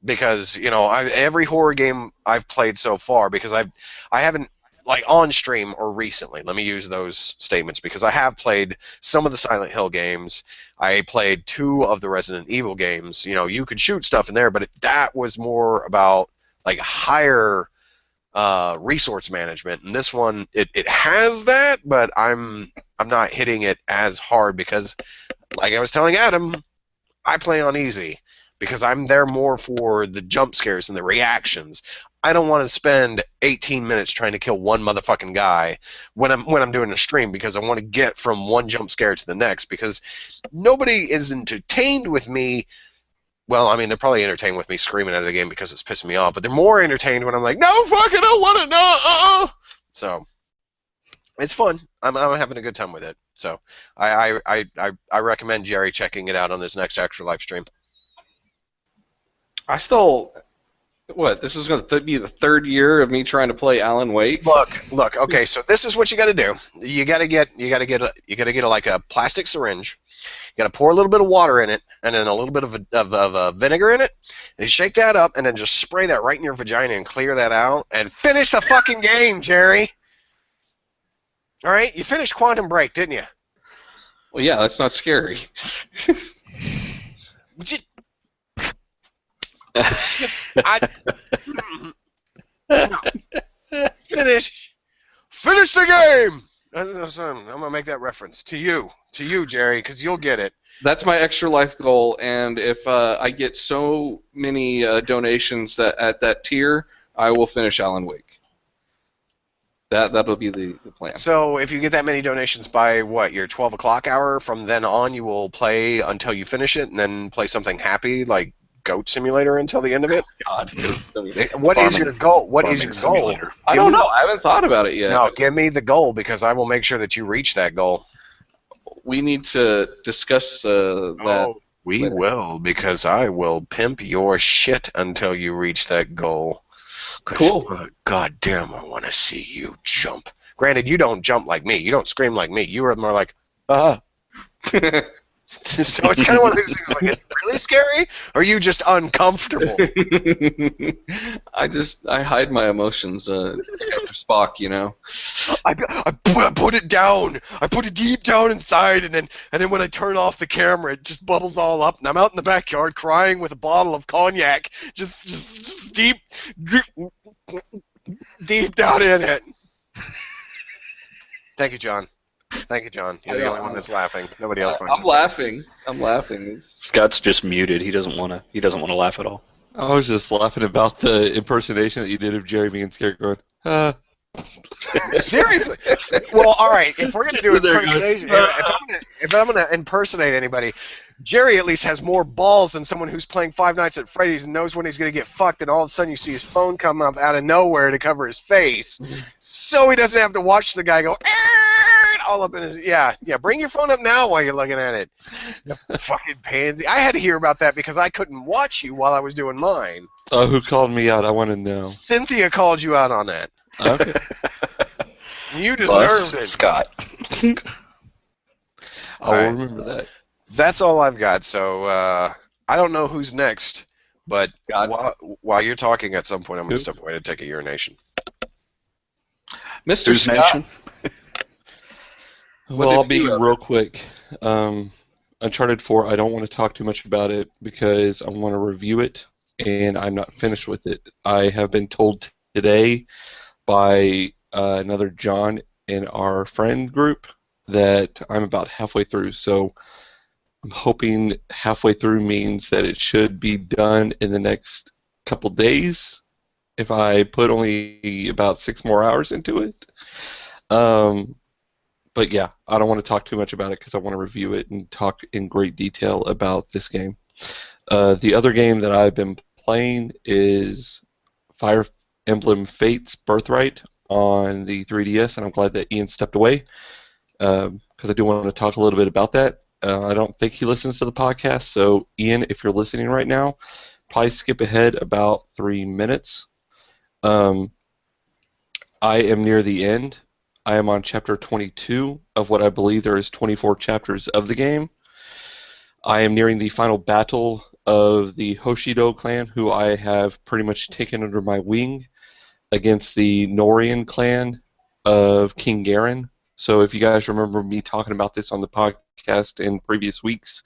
Because, you know, every horror game I've played so far, because I haven't, like on stream or recently, let me use those statements, because I have played some of the Silent Hill games. I played 2 of the Resident Evil games. You know, you could shoot stuff in there, but that was more about like higher resource management. And this one, it has that, but I'm not hitting it as hard because, like I was telling Adam, I play on easy because I'm there more for the jump scares and the reactions. I don't want to spend 18 minutes trying to kill one motherfucking guy when I'm doing a stream, because I want to get from one jump scare to the next, because nobody is entertained with me. Well, I mean, they're probably entertained with me screaming at the game because it's pissing me off, but they're more entertained when I'm like, no, fuck, I don't want to, no, So, it's fun. I'm having a good time with it. So, I recommend Jerry checking it out on his next Extra Life stream. I still, this is going to be the 3rd year of me trying to play Alan Wake. Look. Okay, so this is what you got to do. You got to get like a plastic syringe. You got to pour a little bit of water in it, and then a little bit of vinegar in it. And you shake that up, and then just spray that right in your vagina and clear that out, and finish the fucking game, Jerry. All right, you finished Quantum Break, didn't you? Well, yeah, that's not scary. Finish the game. I'm gonna make that reference to you, Jerry, because you'll get it. That's my Extra Life goal, and if I get so many donations that at that tier, I will finish Alan Wake. That'll be the plan. So if you get that many donations by what, your 12 o'clock hour, from then on you will play until you finish it, and then play something happy like Goat Simulator until the end of it? God, what is your goal? What is your goal? Simulator. I don't know. I haven't thought about it yet. No, give me the goal, because I will make sure that you reach that goal. We need to discuss that. We later. will, because I will pimp your shit until you reach that goal. Cool. God damn, I want to see you jump. Granted, you don't jump like me. You don't scream like me. You are more like, So it's kind of one of these things, like, is it really scary, or are you just uncomfortable? I hide my emotions for Spock, you know. I put it down. I put it deep down inside, and then when I turn off the camera, it just bubbles all up, and I'm out in the backyard crying with a bottle of cognac, just deep down in it. Thank you, John. Thank you, John. You're the only one that's laughing. Nobody else finds it. I'm laughing. Scott's just muted. He doesn't want to laugh at all. I was just laughing about the impersonation that you did of Jerry being scared, going, Seriously? Well, all right. If we're gonna do There it goes. impersonation, if I'm gonna impersonate anybody, Jerry at least has more balls than someone who's playing Five Nights at Freddy's and knows when he's gonna get fucked, and all of a sudden you see his phone come up out of nowhere to cover his face, so he doesn't have to watch the guy go all up in his. Yeah. Bring your phone up now while you're looking at it. You fucking pansy. I had to hear about that because I couldn't watch you while I was doing mine. who called me out? I want to know. Cynthia called you out on that. Okay. You deserved it. Scott. I will right. remember that. That's all I've got. So I don't know who's next, but while you're talking, at some point I'm going to step away to take a urination. Mr. Scott. Nation? Well, I'll be real quick. Uncharted 4, I don't want to talk too much about it because I want to review it, and I'm not finished with it. I have been told today by another John in our friend group that I'm about halfway through, so I'm hoping halfway through means that it should be done in the next couple days if I put only about 6 more hours into it. But yeah, I don't want to talk too much about it because I want to review it and talk in great detail about this game. The other game that I've been playing is Fire Emblem Fates Birthright on the 3DS, and I'm glad that Ian stepped away because I do want to talk a little bit about that. I don't think he listens to the podcast, so Ian, if you're listening right now, probably skip ahead about 3 minutes. I am near the end. I am on chapter 22 of what I believe there is 24 chapters of the game. I am nearing the final battle of the Hoshido clan, who I have pretty much taken under my wing against the Norian clan of King Garen. So if you guys remember me talking about this on the podcast in previous weeks,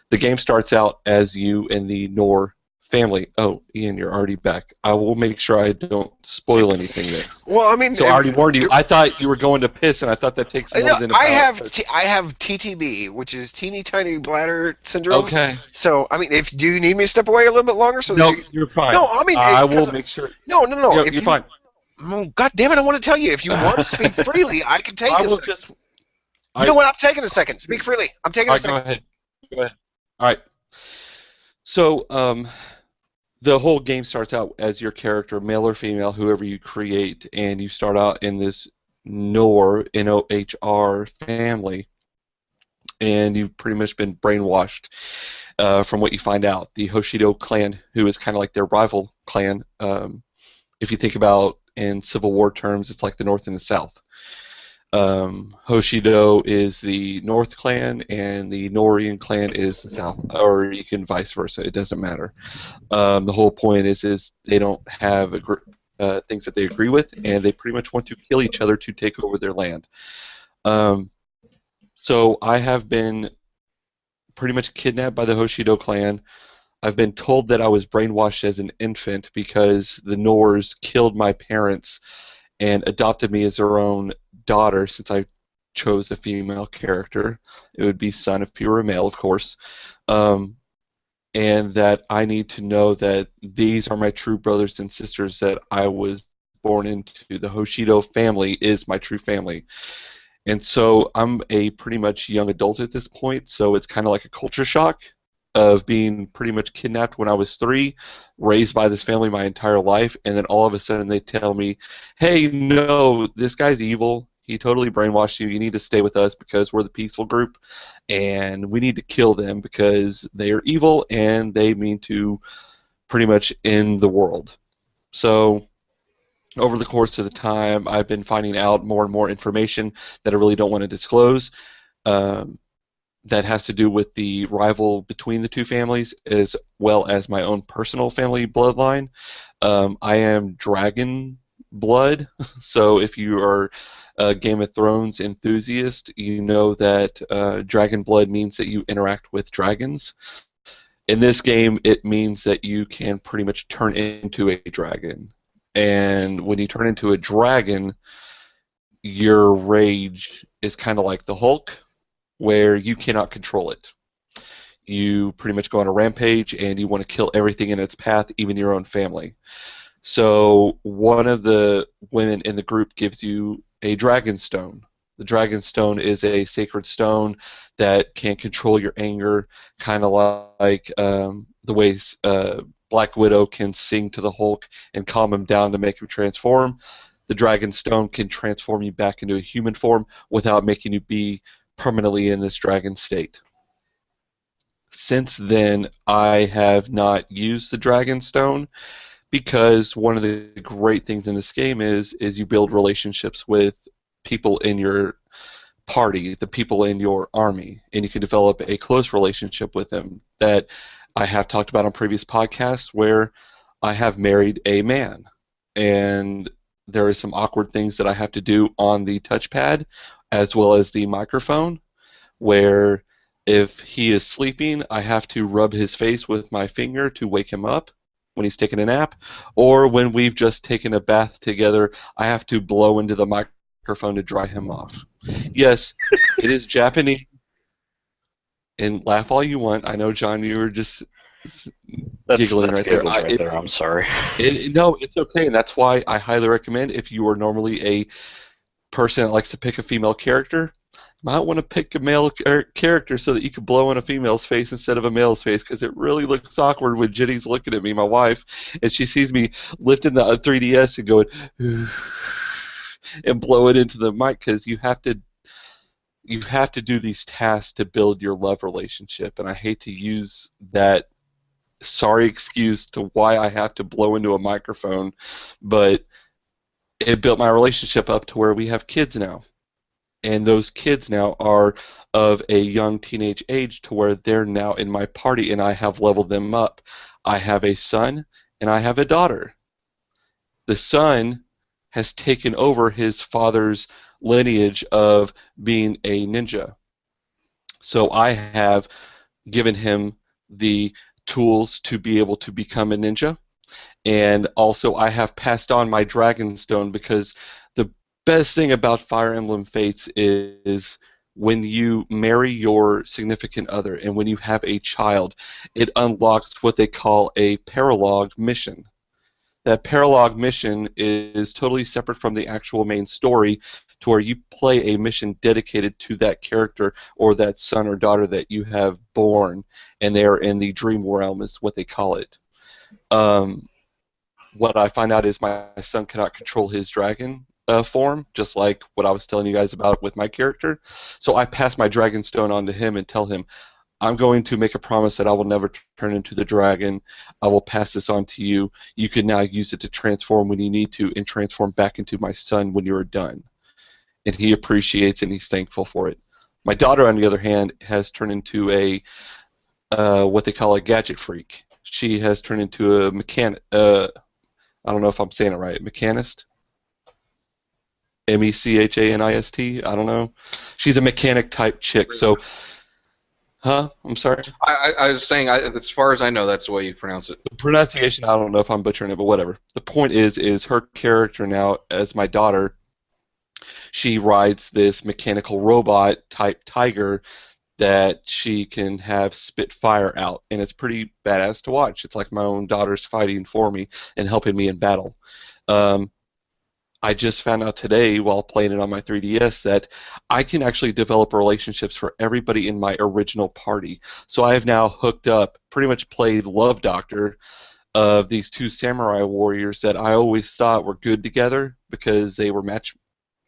the game starts out as you and the Nor family. Oh, Ian, you're already back. I will make sure I don't spoil anything there. Well, I mean, So I already warned you. I thought you were going to piss, and I thought that takes more than. I have TTB, which is teeny tiny bladder syndrome. Okay. So I mean, do you need me to step away a little bit longer so No, that you're fine. No, I mean, I will make sure. No. You're fine. Oh, God damn it! I want to tell you, if you want to speak freely, I can take I a will second. just. You know what? I'm taking a second. Speak freely. I'm taking a second. Go ahead. Go ahead. All right. So, the whole game starts out as your character, male or female, whoever you create, and you start out in this Nor, N-O-H-R family, and you've pretty much been brainwashed from what you find out. The Hoshido clan, who is kind of like their rival clan, if you think about in Civil War terms, it's like the North and the South. Hoshido is the North clan, and the Norian clan is the South, or you can vice versa. It doesn't matter. The whole point is they don't have things that they agree with, and they pretty much want to kill each other to take over their land. So I have been pretty much kidnapped by the Hoshido clan. I've been told that I was brainwashed as an infant because the Nors killed my parents and adopted me as their own daughter since I chose a female character. It would be son if you were a male, of course. And that I need to know that these are my true brothers and sisters that I was born into. The Hoshido family is my true family. And so I'm a pretty much young adult at this point, so it's kind of like a culture shock of being pretty much kidnapped when I was 3, raised by this family my entire life, and then all of a sudden they tell me, hey, no, this guy's evil. He totally brainwashed you. You need to stay with us because we're the peaceful group, and we need to kill them because they are evil and they mean to pretty much end the world. So over the course of the time, I've been finding out more and more information that I really don't want to disclose. That has to do with the rival between the two families as well as my own personal family bloodline. I am dragon blood, so if you are a Game of Thrones enthusiast, you know that dragon blood means that you interact with dragons. In this game, it means that you can pretty much turn into a dragon. And when you turn into a dragon, your rage is kind of like the Hulk, where you cannot control it. You pretty much go on a rampage and you want to kill everything in its path, even your own family. So one of the women in the group gives you a dragon stone. The dragon stone is a sacred stone that can control your anger, kind of like the way Black Widow can sing to the Hulk and calm him down to make him transform. The dragon stone can transform you back into a human form without making you be permanently in this dragon state. Since then, I have not used the dragon stone because one of the great things in this game is you build relationships with people in your party, the people in your army, and you can develop a close relationship with them that I have talked about on previous podcasts where I have married a man, and there are some awkward things that I have to do on the touchpad as well as the microphone, where if he is sleeping, I have to rub his face with my finger to wake him up when he's taking a nap, or when we've just taken a bath together, I have to blow into the microphone to dry him off. Yes, it is Japanese, and laugh all you want. I know, John, you were just giggling right there. I'm sorry. No, it's okay, and that's why I highly recommend if you are normally a person that likes to pick a female character, might want to pick a male character so that you can blow in a female's face instead of a male's face, because it really looks awkward when Jenny's looking at me, my wife, and she sees me lifting the 3DS and going and blow it into the mic, because you have to do these tasks to build your love relationship, and I hate to use that sorry excuse to why I have to blow into a microphone, but it built my relationship up to where we have kids now. And those kids now are of a young teenage age to where they're now in my party, and I have leveled them up. I have a son and I have a daughter. The son has taken over his father's lineage of being a ninja. So I have given him the tools to be able to become a ninja. And also I have passed on my Dragonstone, because the best thing about Fire Emblem Fates is when you marry your significant other and when you have a child, it unlocks what they call a paralogue mission. That paralogue mission is totally separate from the actual main story, to where you play a mission dedicated to that character or that son or daughter that you have born, and they are in the dream realm is what they call it. What I find out is my son cannot control his dragon form, just like what I was telling you guys about with my character. So I pass my Dragonstone on to him and tell him, I'm going to make a promise that I will never turn into the dragon. I will pass this on to you. You can now use it to transform when you need to, and transform back into my son when you are done. And he appreciates it and he's thankful for it. My daughter, on the other hand, has turned into a what they call a gadget freak. She has turned into a mechanic. I don't know if I'm saying it right. Mechanist? Mechanist? I don't know. She's a mechanic type chick. So, huh? I'm sorry. I was saying, as far as I know, that's the way you pronounce it. The pronunciation, I don't know if I'm butchering it, but whatever. The point is her character now, as my daughter, she rides this mechanical robot type tiger that she can have spit fire out, and it's pretty badass to watch. It's like my own daughter's fighting for me and helping me in battle. I just found out today while playing it on my 3DS that I can actually develop relationships for everybody in my original party. So I have now hooked up, pretty much played Love Doctor of these two samurai warriors that I always thought were good together because they were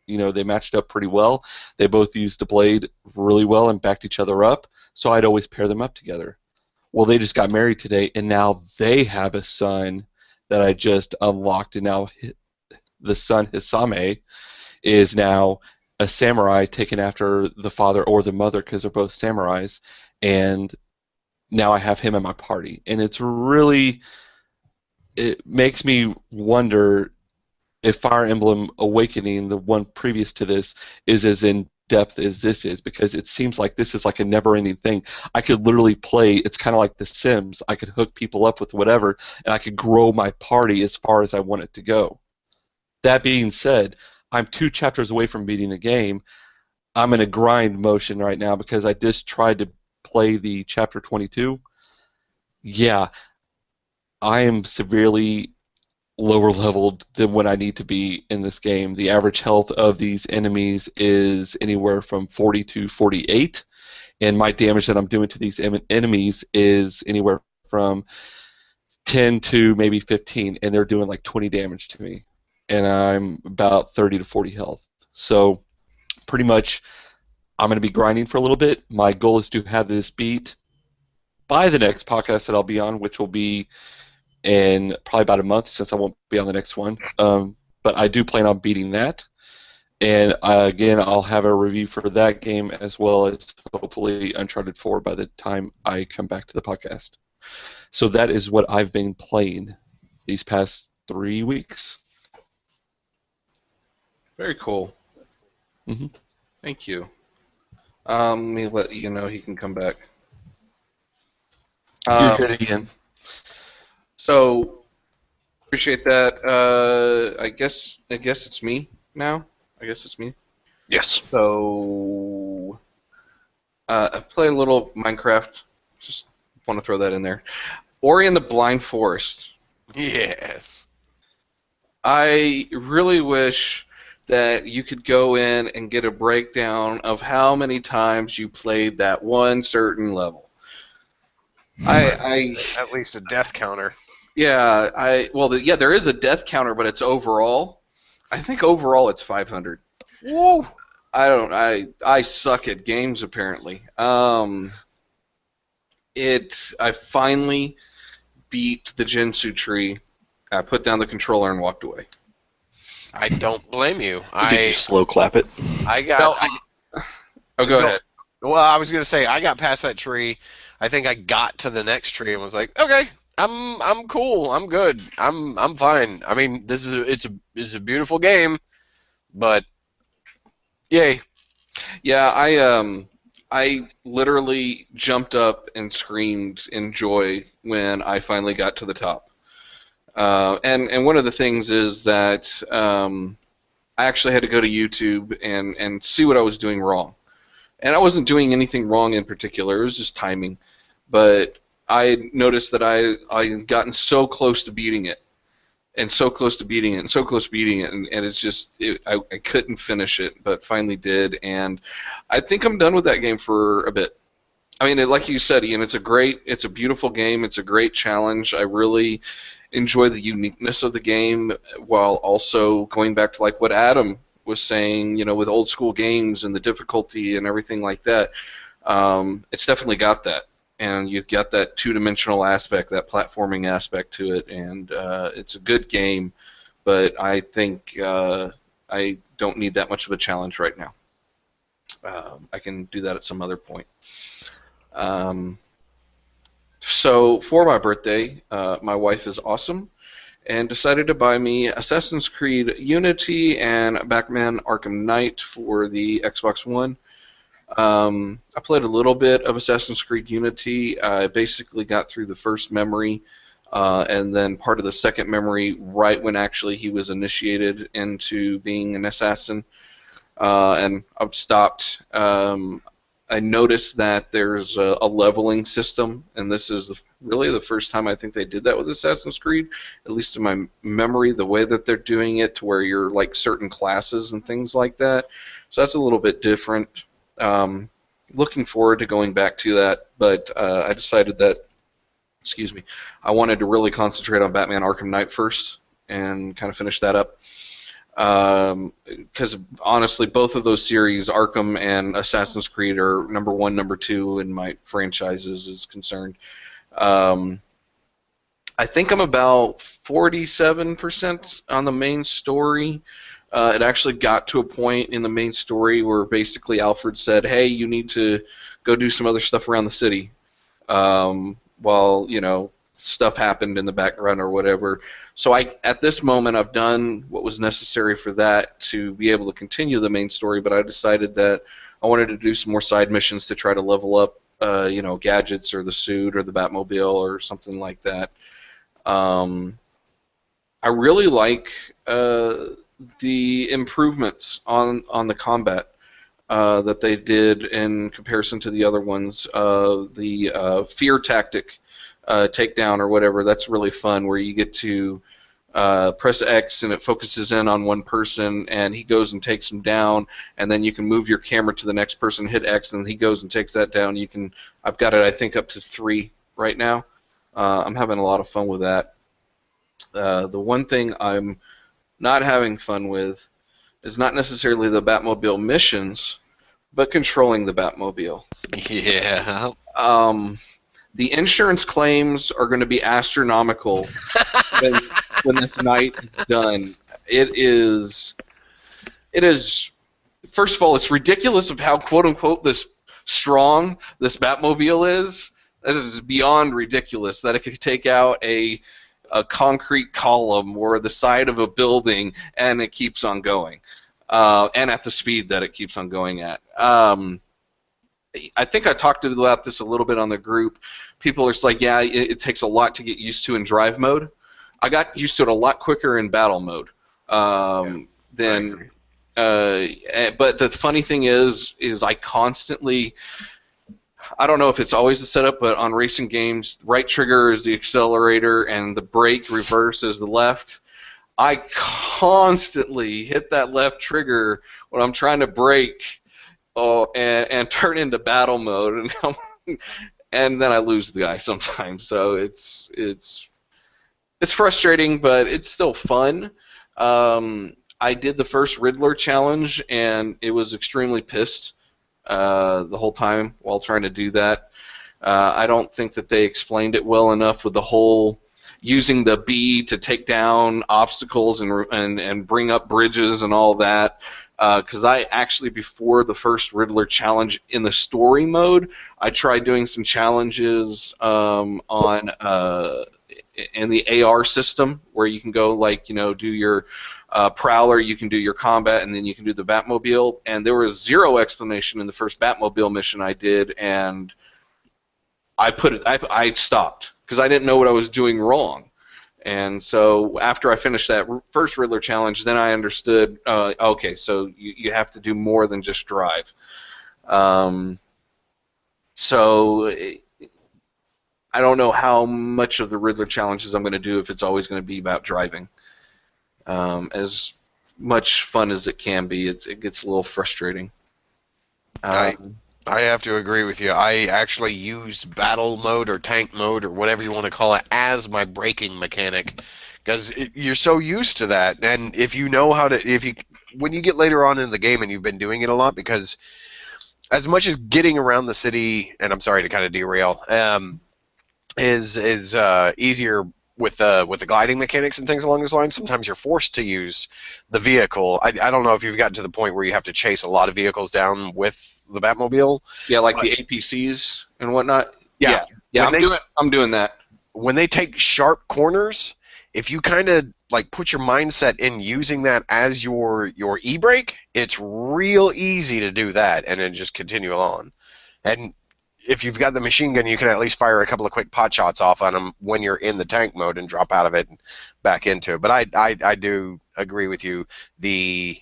they matched up pretty well. They both used the blade really well and backed each other up, so I'd always pair them up together. Well, they just got married today, and now they have a son that I just unlocked, and now the son, Hisame, is now a samurai taken after the father or the mother, because they're both samurais, and now I have him in my party. And it makes me wonder if Fire Emblem Awakening, the one previous to this, is as in depth as this is, because it seems like this is like a never-ending thing. I could literally play, it's kind of like The Sims. I could hook people up with whatever, and I could grow my party as far as I want it to go. That being said, I'm 2 chapters away from beating the game. I'm in a grind motion right now because I just tried to play the chapter 22. Yeah, I am severely lower leveled than what I need to be in this game. The average health of these enemies is anywhere from 40 to 48, and my damage that I'm doing to these enemies is anywhere from 10 to maybe 15, and they're doing like 20 damage to me, and I'm about 30 to 40 health. So pretty much I'm going to be grinding for a little bit. My goal is to have this beat by the next podcast that I'll be on, which will be in probably about a month, since I won't be on the next one. But I do plan on beating that. And again, I'll have a review for that game, as well as hopefully Uncharted 4 by the time I come back to the podcast. So that is what I've been playing these past 3 weeks. Very cool. Mm-hmm. Thank you. Let me let you know he can come back. You're good again. So, appreciate that. I guess it's me now. I guess it's me. Yes. So, I play a little Minecraft. Just want to throw that in there. Ori and the Blind Forest. Yes. I really wish that you could go in and get a breakdown of how many times you played that one certain level. At least a death counter. Yeah, there is a death counter, but it's overall. I think overall it's 500. Whoa! I suck at games apparently. I finally beat the Jinsu tree. I put down the controller and walked away. I don't blame you. Did you slow clap it? Go ahead. Well, I was gonna say I got past that tree. I think I got to the next tree and was like, okay, I'm cool. I'm good. I'm fine. I mean, it's a beautiful game, but yay. Yeah, I literally jumped up and screamed in joy when I finally got to the top. And one of the things is that I actually had to go to YouTube and see what I was doing wrong. And I wasn't doing anything wrong in particular. It was just timing. But I noticed that I had gotten so close to beating it, and so close to beating it, and so close to beating it, and it's just I couldn't finish it, but finally did. And I think I'm done with that game for a bit. I mean, like you said, Ian, it's a beautiful game. It's a great challenge. I really enjoy the uniqueness of the game, while also going back to like what Adam was saying, with old school games and the difficulty and everything like that. It's definitely got that, and you've got that two-dimensional aspect, that platforming aspect to it, and it's a good game. But I think I don't need that much of a challenge right now. I can do that at some other point. So for my birthday, my wife is awesome and decided to buy me Assassin's Creed Unity and Batman Arkham Knight for the Xbox One. I played a little bit of Assassin's Creed Unity. I basically got through the first memory and then part of the second memory right when actually he was initiated into being an assassin. And I've stopped. I noticed that there's a leveling system, and this is really the first time I think they did that with Assassin's Creed, at least in my memory, the way that they're doing it to where you're like certain classes and things like that. So that's a little bit different. Looking forward to going back to that, but I decided that, I wanted to really concentrate on Batman Arkham Knight first and kind of finish that up. Because honestly, both of those series, Arkham and Assassin's Creed, are number 1, number 2 in my franchises is concerned. I think I'm about 47% on the main story. It actually got to a point in the main story where basically Alfred said, hey, you need to go do some other stuff around the city. While, stuff happened in the background or whatever. So at this moment, I've done what was necessary for that to be able to continue the main story, but I decided that I wanted to do some more side missions to try to level up, gadgets or the suit or the Batmobile or something like that. I really like the improvements on the combat that they did in comparison to the other ones. The fear tactic takedown or whatever, that's really fun, where you get to press X and it focuses in on one person and he goes and takes him down, and then you can move your camera to the next person, hit X, and he goes and takes that down. I've got it, I think, up to 3 right now. I'm having a lot of fun with that. The one thing I'm not having fun with is not necessarily the Batmobile missions, but controlling the Batmobile. Yeah. The insurance claims are going to be astronomical when this night is done. It is. First of all, it's ridiculous of how quote unquote this strong this Batmobile is. That is beyond ridiculous. That it could take out a concrete column or the side of a building and it keeps on going, and at the speed that it keeps on going at. I think I talked about this a little bit on the group. People are just like, yeah, it takes a lot to get used to in drive mode. I got used to it a lot quicker in battle mode than. But the funny thing is I constantly. I don't know if it's always the setup, but on racing games, right trigger is the accelerator and the brake reverse is the left. I constantly hit that left trigger when I'm trying to brake and turn into battle mode, and then I lose the guy sometimes. So it's frustrating, but it's still fun. I did the first Riddler challenge, and it was extremely pissed the whole time while trying to do that. I don't think that they explained it well enough with the whole using the B to take down obstacles and bring up bridges and all that. Because I actually, before the first Riddler challenge in the story mode, I tried doing some challenges in the AR system where you can go, like, do your Prowler, you can do your combat, and then you can do the Batmobile. And there was 0 explanation in the first Batmobile mission I did, and I stopped because I didn't know what I was doing wrong. And so after I finished that first Riddler challenge, then I understood, okay, so you have to do more than just drive. So I don't know how much of the Riddler challenges I'm going to do if it's always going to be about driving. As much fun as it can be, it gets a little frustrating. I have to agree with you. I actually used battle mode or tank mode or whatever you want to call it as my braking mechanic, because you're so used to that. And if you know how to, when you get later on in the game and you've been doing it a lot, because as much as getting around the city, and I'm sorry to kind of derail, is easier with the gliding mechanics and things along those lines. Sometimes you're forced to use the vehicle. I don't know if you've gotten to the point where you have to chase a lot of vehicles down with the Batmobile. Yeah, like the APCs and whatnot. Yeah. I'm doing that. When they take sharp corners, if you kind of like put your mindset in using that as your e-brake, it's real easy to do that and then just continue on. And if you've got the machine gun, you can at least fire a couple of quick pot shots off on them when you're in the tank mode and drop out of it and back into it. But I do agree with you. The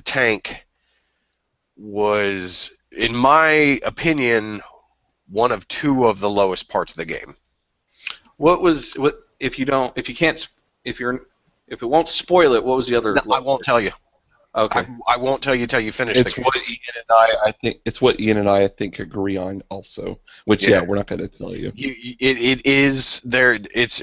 tank was, in my opinion, one of 2 of the lowest parts of the game. If it won't spoil it, what was the other? No, I won't tell you. Okay. I won't tell you till you finish It's the game. what Ian and I think agree on also. Which we're not going to tell you. It is there. It's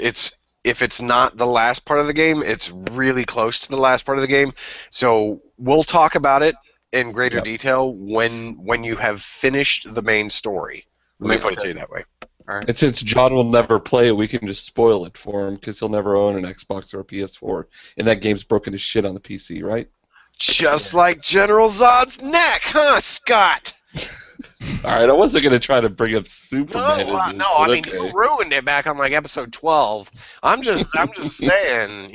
if it's not the last part of the game, it's really close to the last part of the game. So we'll talk about it in greater detail when you have finished the main story. Let me put it to you that way. All right. And since John will never play it, we can just spoil it for him because he'll never own an Xbox or a PS4, and that game's broken to shit on the PC, right? Just like General Zod's neck, huh, Scott? All right, I wasn't going to try to bring up Superman. I mean, you ruined it back on like episode 12. I'm just saying,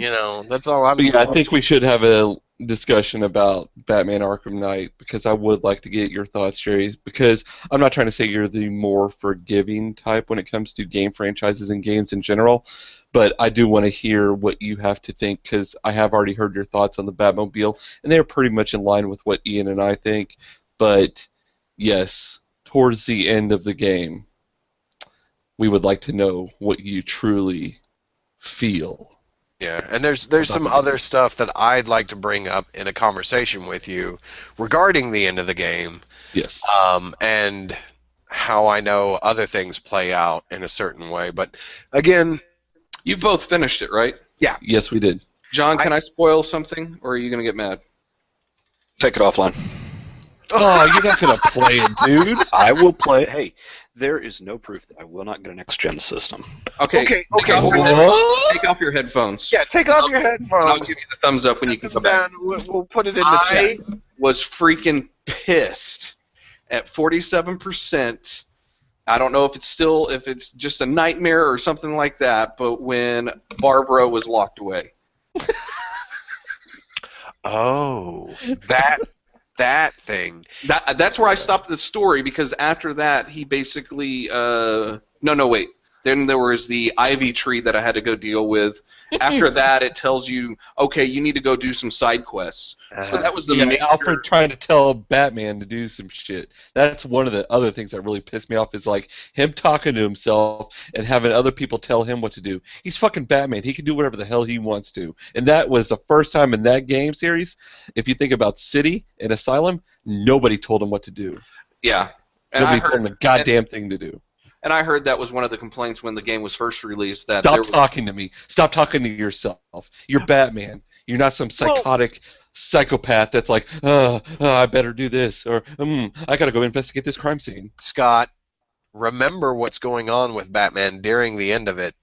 that's all I'm saying. I think we should have a discussion about Batman Arkham Knight because I would like to get your thoughts, Jerry, because I'm not trying to say you're the more forgiving type when it comes to game franchises and games in general, but I do want to hear what you have to think because I have already heard your thoughts on the Batmobile, and they're pretty much in line with what Ian and I think, but yes, towards the end of the game, we would like to know what you truly feel. Yeah, and there's some other stuff that I'd like to bring up in a conversation with you regarding the end of the game. Yes. And how I know other things play out in a certain way. But again, You've both finished it, right? yeah. Yes, we did. John, can I spoil something, or are you going to get mad? Take it offline. Oh, you're not going to play it, dude. I will play. Hey, there is no proof that I will not get a next-gen system. Okay. Okay. Take off your headphones. Yeah, take off your And I'll headphones. give you the thumbs up when you can come back. We'll put it in the chat. I was freaking pissed at 47%. I don't know if it's just a nightmare or something like that, but when Barbara was locked away. Oh, that thing. That's where I stopped the story because after that he basically no wait. Then there was the ivy tree that I had to go deal with. After that, it tells you, okay, you need to go do some side quests. So that was the major... Alfred trying to tell Batman to do some shit. That's one of the other things that really pissed me off is like him talking to himself and having other people tell him what to do. He's fucking Batman. He can do whatever the hell he wants to. And that was the first time in that game series, if you think about City and Asylum, nobody told him what to do. Yeah. And nobody told him a goddamn thing to do. And I heard that was one of the complaints when the game was first released. That Stop talking to me. Stop talking to yourself. You're Batman. You're not some psychotic psychopath that's like, I better do this, or I gotta go investigate this crime scene. Scott, remember what's going on with Batman during the end of it.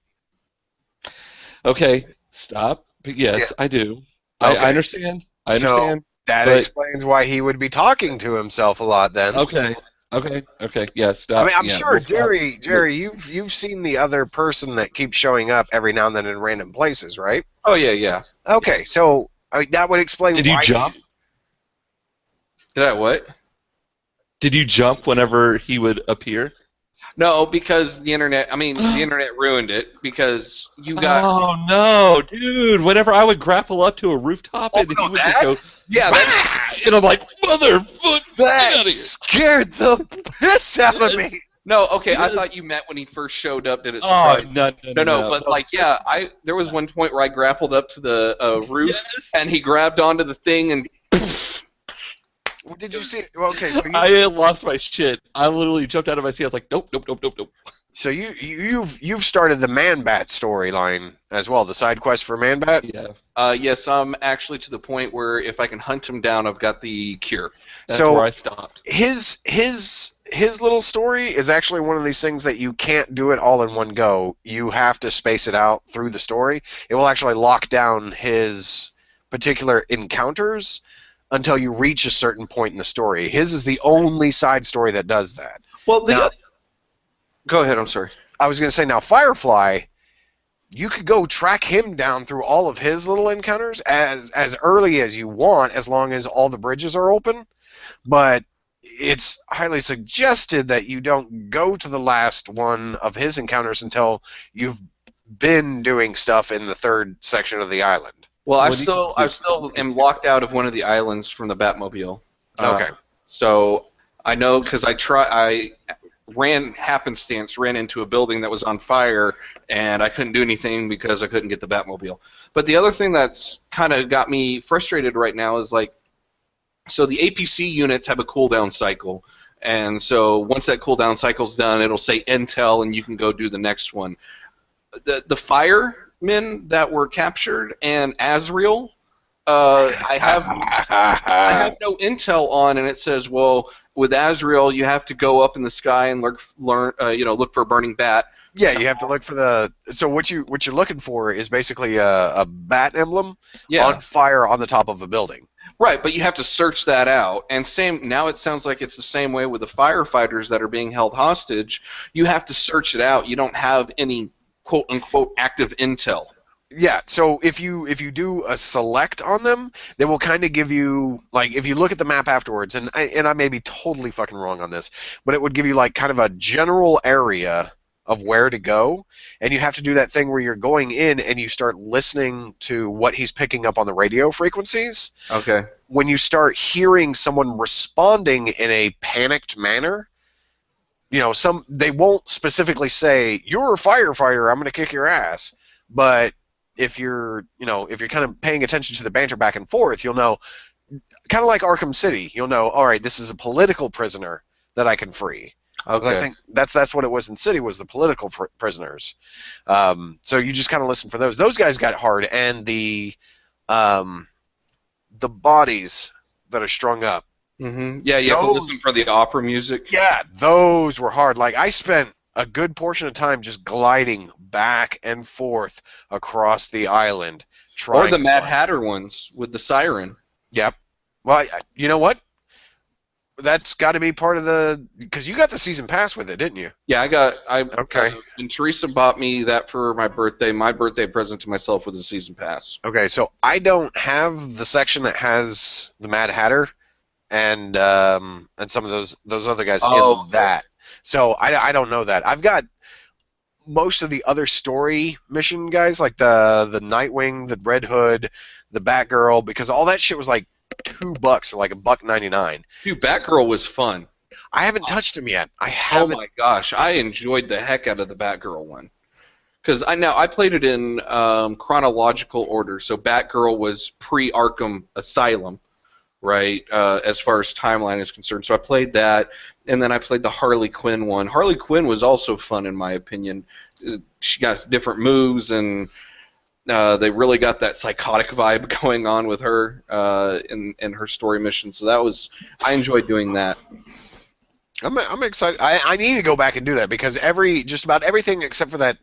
Okay, stop. But yes, I do. Okay. I understand. I understand. So that explains why he would be talking to himself a lot then. Okay. Yeah, stop. I mean, I'm sure, we'll Jerry, you've seen the other person that keeps showing up every now and then in random places, right? Oh, yeah. Okay, so I mean, that would explain Did why... you jump? Did I what? Did you jump whenever he would appear? No, because the internet ruined it because you got... Oh, no, dude. Whenever I would grapple up to a rooftop and he would just go... Yeah, and I'm like, motherfucker, get out of here. Scared the piss out of me. No, okay, I thought you meant when he first showed up, did it surprise you? No, but like, yeah, there was one point where I grappled up to the roof, and he grabbed onto the thing, and... Did you see? Okay, so I lost my shit. I literally jumped out of my seat. I was like, nope. So you've started the Man-Bat storyline as well, the side quest for Man-Bat? Yeah. Yes, I'm actually to the point where if I can hunt him down, I've got the cure. That's where I stopped. His little story is actually one of these things that you can't do it all in one go. You have to space it out through the story. It will actually lock down his particular encounters until you reach a certain point in the story. His is the only side story that does that. Well, go ahead, I'm sorry. I was going to say, now, Firefly, you could go track him down through all of his little encounters as early as you want, as long as all the bridges are open, but it's highly suggested that you don't go to the last one of his encounters until you've been doing stuff in the third section of the island. Well, I still am locked out of one of the islands from the Batmobile. Okay. So I know because I ran into a building that was on fire, and I couldn't do anything because I couldn't get the Batmobile. But the other thing that's kind of got me frustrated right now is like, so the APC units have a cooldown cycle, and so once that cooldown cycle's done, it'll say Intel, and you can go do the next one. The firemen that were captured and Azrael, I have no intel on, and it says, well, with Azrael, you have to go up in the sky and look for a burning bat. Yeah, you have to look for the. So what you're looking for is basically a bat emblem on fire on the top of a building. Right, but you have to search that out. And now it sounds like it's the same way with the firefighters that are being held hostage. You have to search it out. You don't have any quote unquote active intel. Yeah, so if you do a select on them, they will kind of give you, like, if you look at the map afterwards, and I may be totally fucking wrong on this, but it would give you like kind of a general area of where to go, and you have to do that thing where you're going in and you start listening to what he's picking up on the radio frequencies. Okay. When you start hearing someone responding in a panicked manner, they won't specifically say, "You're a firefighter, I'm going to kick your ass," but if you're kind of paying attention to the banter back and forth, you'll know, kind of like Arkham City, you'll know, all right, this is a political prisoner that I can free. Okay. I think that's what it was in City, was the political prisoners. So you just kind of listen for those. Those guys got hard, and the bodies that are strung up. Mm-hmm. Yeah, you have to listen for the opera music. Yeah, those were hard. Like, I spent a good portion of time just gliding back and forth across the island, trying. Or the Mad Hatter ones with the siren. Yep. Well, you know what? That's got to be part of because you got the season pass with it, didn't you? Yeah, Okay. And Teresa bought me that for my birthday. My birthday present to myself was a season pass. Okay, so I don't have the section that has the Mad Hatter and some of those other guys in that. So I don't know that. I've got most of the other story mission guys, like the Nightwing, the Red Hood, the Batgirl, because all that shit was like $2 or like $1.99. Dude, Batgirl was fun. I haven't touched him yet. I Oh haven't. my gosh, I enjoyed the heck out of the Batgirl one. Because I played it in chronological order. So Batgirl was pre-Arkham Asylum, right? As far as timeline is concerned. So I played that, and then I played the Harley Quinn one. Harley Quinn was also fun in my opinion. She got different moves, and they really got that psychotic vibe going on with her in her story mission. So I enjoyed doing that. I'm excited. I need to go back and do that because just about everything except for that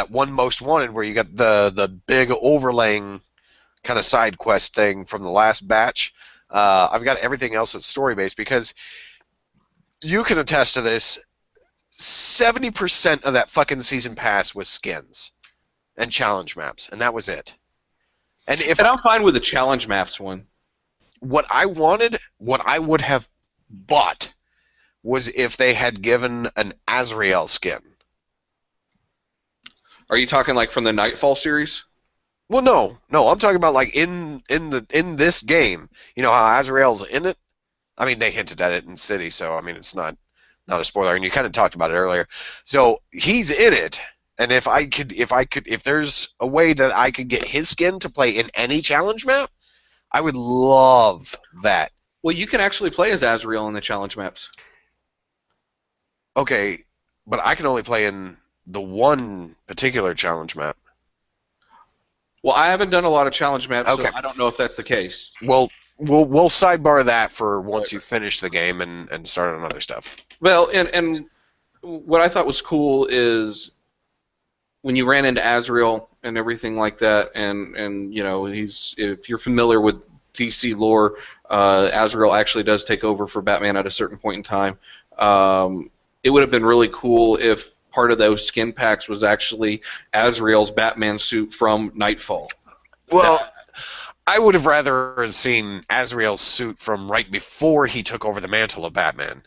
one Most Wanted where you got the big overlaying kind of side quest thing from the last batch. I've got everything else that's story based because you can attest to this. 70% of that fucking season pass was skins and challenge maps, and that was it. And I'm fine with the challenge maps one. What I would have bought was if they had given an Azrael skin. Are you talking like from the Nightfall series? Well, no, I'm talking about like in this game. You know how Azrael's in it? I mean, they hinted at it in City, so I mean, it's not a spoiler, and you kind of talked about it earlier. So he's in it, and if there's a way that I could get his skin to play in any challenge map, I would love that. Well, you can actually play as Azrael in the challenge maps. Okay, but I can only play in the one particular challenge map. Well, I haven't done a lot of challenge maps, Okay. so I don't know if that's the case. Well, we'll sidebar that for once you finish the game and start on other stuff. Well, and what I thought was cool is when you ran into Azrael and everything like that, and you know, if you're familiar with DC lore, Azrael actually does take over for Batman at a certain point in time. It would have been really cool if part of those skin packs was actually Azrael's Batman suit from Nightfall. Well, I would have rather seen Azrael's suit from right before he took over the mantle of Batman.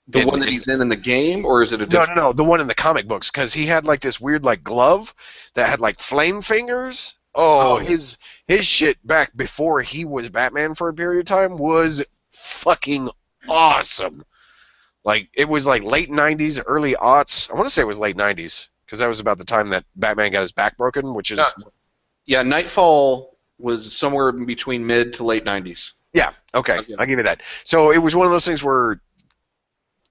The one that he's in the game, or is it a different? No, the one in the comic books, because he had like this weird like glove that had like flame fingers. Oh, his shit back before he was Batman for a period of time was fucking awesome. Like, it was like late 90s, early aughts. I want to say it was late 90s, because that was about the time that Batman got his back broken, which is... Yeah, Nightfall was somewhere in between mid to late 90s. Yeah, okay, I'll give you that. So it was one of those things where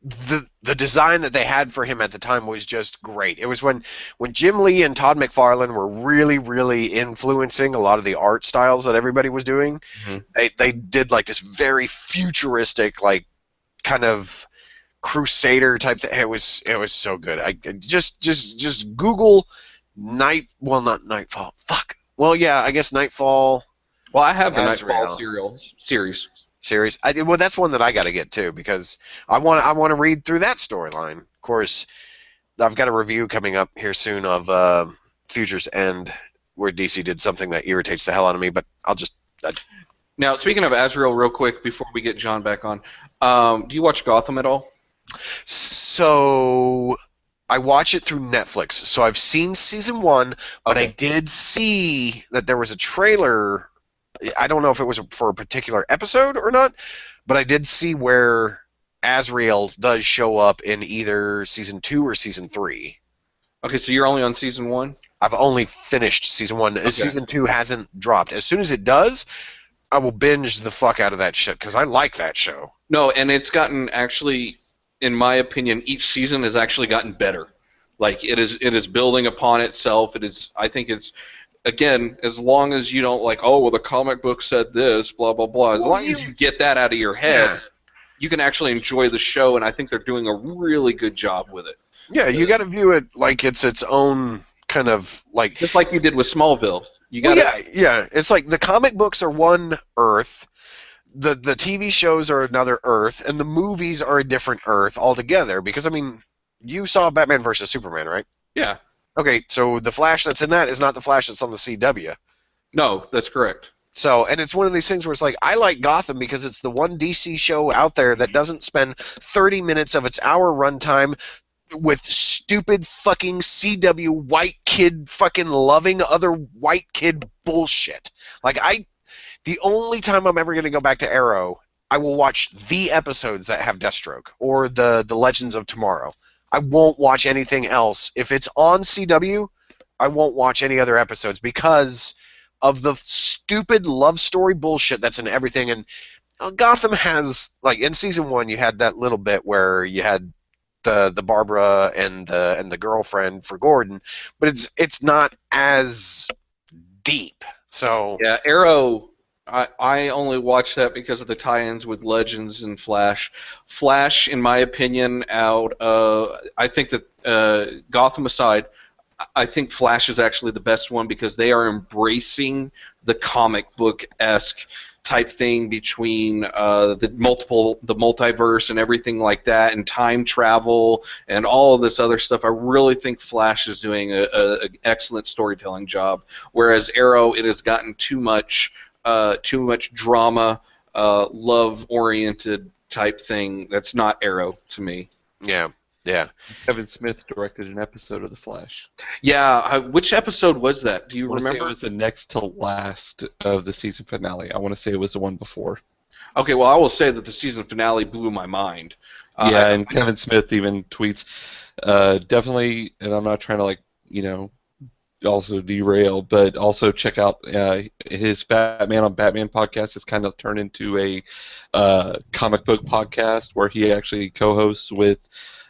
the design that they had for him at the time was just great. It was when Jim Lee and Todd McFarlane were really, really influencing a lot of the art styles that everybody was doing. Mm-hmm. They did like this very futuristic, like, kind of... Crusader type thing. It was so good. I just Google not Nightfall. Fuck. Well, yeah, I guess Nightfall. Well, I have the Azrael. Nightfall series. Well, that's one that I got to get too because I want to read through that storyline. Of course, I've got a review coming up here soon of Future's End, where DC did something that irritates the hell out of me. But I'll just. Now, speaking of Azrael, real quick before we get John back on, do you watch Gotham at all? So I watch it through Netflix. So I've seen season 1, but I did see that there was a trailer. I don't know if it was for a particular episode or not, but I did see where Azrael does show up in either season 2 or season 3. Okay, so you're only on season 1? I've only finished season 1. Okay. Season 2 hasn't dropped. As soon as it does, I will binge the fuck out of that shit because I like that show. No, and it's gotten actually... In my opinion, each season has actually gotten better. Like it is building upon itself. I think it's again, as long as you don't like, oh well, the comic book said this, blah blah blah. As long as you get that out of your head, you can actually enjoy the show. And I think they're doing a really good job with it. Yeah, you got to view it like it's its own kind of like just like you did with Smallville. You got yeah. It's like the comic books are one Earth. The TV shows are another Earth, and the movies are a different Earth altogether. Because, I mean, you saw Batman vs. Superman, right? Yeah. Okay, so the Flash that's in that is not the Flash that's on the CW. No, that's correct. So, and it's one of these things where it's like, I like Gotham because it's the one DC show out there that doesn't spend 30 minutes of its hour runtime stupid fucking CW white kid fucking loving other white kid bullshit. Like the only time I'm ever gonna go back to Arrow, I will watch the episodes that have Deathstroke or the Legends of Tomorrow. I won't watch anything else. If it's on CW, I won't watch any other episodes because of the stupid love story bullshit that's in everything. And Gotham has, like, in season 1, you had that little bit where you had the Barbara and the girlfriend for Gordon, but it's not as deep. So yeah, Arrow. I only watch that because of the tie-ins with Legends and Flash. Flash, in my opinion, I think that Gotham aside, I think Flash is actually the best one because they are embracing the comic book-esque type thing between the multiverse and everything like that, and time travel and all of this other stuff. I really think Flash is doing an excellent storytelling job, whereas Arrow, it has gotten too much drama, love-oriented type thing. That's not Arrow to me. yeah. Kevin Smith directed an episode of The Flash. Yeah, which episode was that? Do you I want to say remember? it was the next to last of the season finale. I want to say it was the one before. Okay, well, I will say that the season finale blew my mind. Yeah, and Kevin Smith even tweets, definitely, and I'm not trying to, also derail, but also check out his Batman on Batman podcast. It's kind of turned into a comic book podcast where he actually co-hosts with,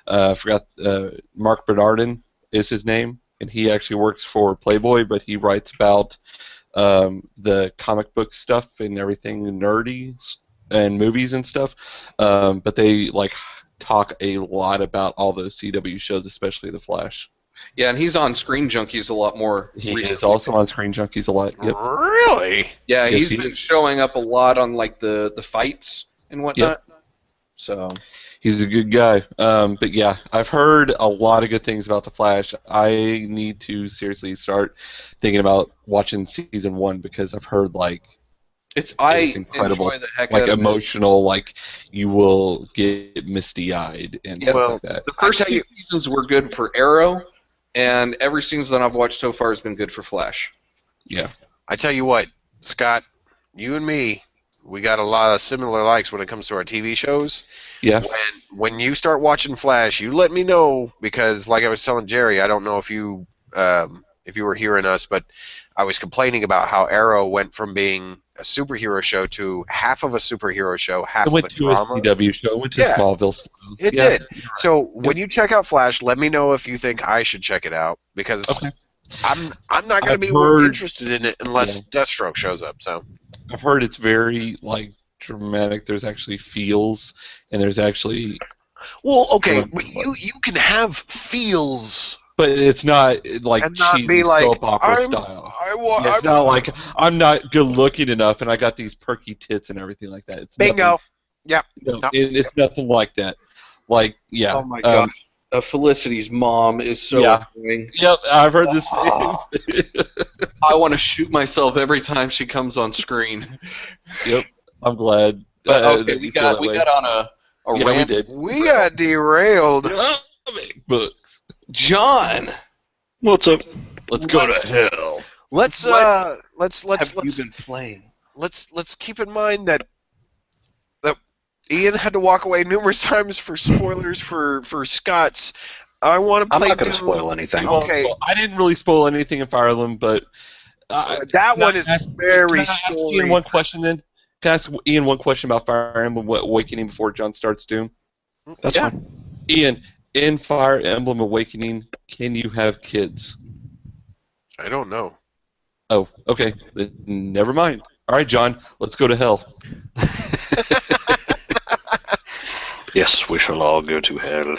Mark Bernardin is his name, and he actually works for Playboy, but he writes about the comic book stuff and everything nerdy and movies and stuff. But they talk a lot about all the CW shows, especially The Flash. Yeah, and he's on Screen Junkies a lot more. He recently. is also on Screen Junkies a lot. Yep. Really? Yeah, Yes, he's he been is. showing up a lot on the fights and whatnot. So He's a good guy. But yeah, I've heard a lot of good things about The Flash. I need to seriously start thinking about watching season 1 because I've heard it's it's incredible, enjoy the heck out of it. emotional, you will get misty-eyed and Yeah, stuff like that. The first I tell two you- seasons were good for Arrow, and every season that I've watched so far has been good for Flash. Yeah. I tell you what, Scott, you and me, we got a lot of similar likes when it comes to our TV shows. Yeah. When you start watching Flash, you let me know because, like I was telling Jerry, I don't know if you were hearing us, but I was complaining about how Arrow went from being a superhero show to half of a superhero show, half It of went a to a drama. CW show. It went to Yeah. Smallville. Stuff. It Yeah. did. So when you check out Flash, let me know if you think I should check it out because Okay. I'm not going to I've be heard- interested in it unless Deathstroke shows up. So I've heard it's very dramatic. There's actually feels, and there's actually, well, okay, Well, but you can have feels but it's not and not cheesy be like soap opera I'm, style. I It's not I'm not good looking enough, and I got these perky tits and everything like that. It's bingo. Yep. Nothing, No. it's nothing like that. Yeah. Oh my god. Felicity's mom is so Yeah. annoying. Yep, I've heard this. I want to shoot myself every time she comes on screen. Yep, I'm glad. Okay, that we you feel got that we way. got on a Yeah, rant. we did. We got derailed. Comic books. John, What's up? Let's go to hell. Let's What let's have you been playing? let's keep in mind that Ian had to walk away numerous times for spoilers for Scott's. I want to I'm play. not going to Doom. spoil anything. Okay. Well, I didn't really spoil anything in Fire Emblem, but That one is very Can I ask Ian story. one question then? Can I ask Ian one question about Fire Emblem Awakening before John starts Doom? That's Yeah. fine. Ian, in Fire Emblem Awakening, can you have kids? I don't know. Oh, okay. Then never mind. All right, John, let's go to hell. Yes, we shall all go to hell.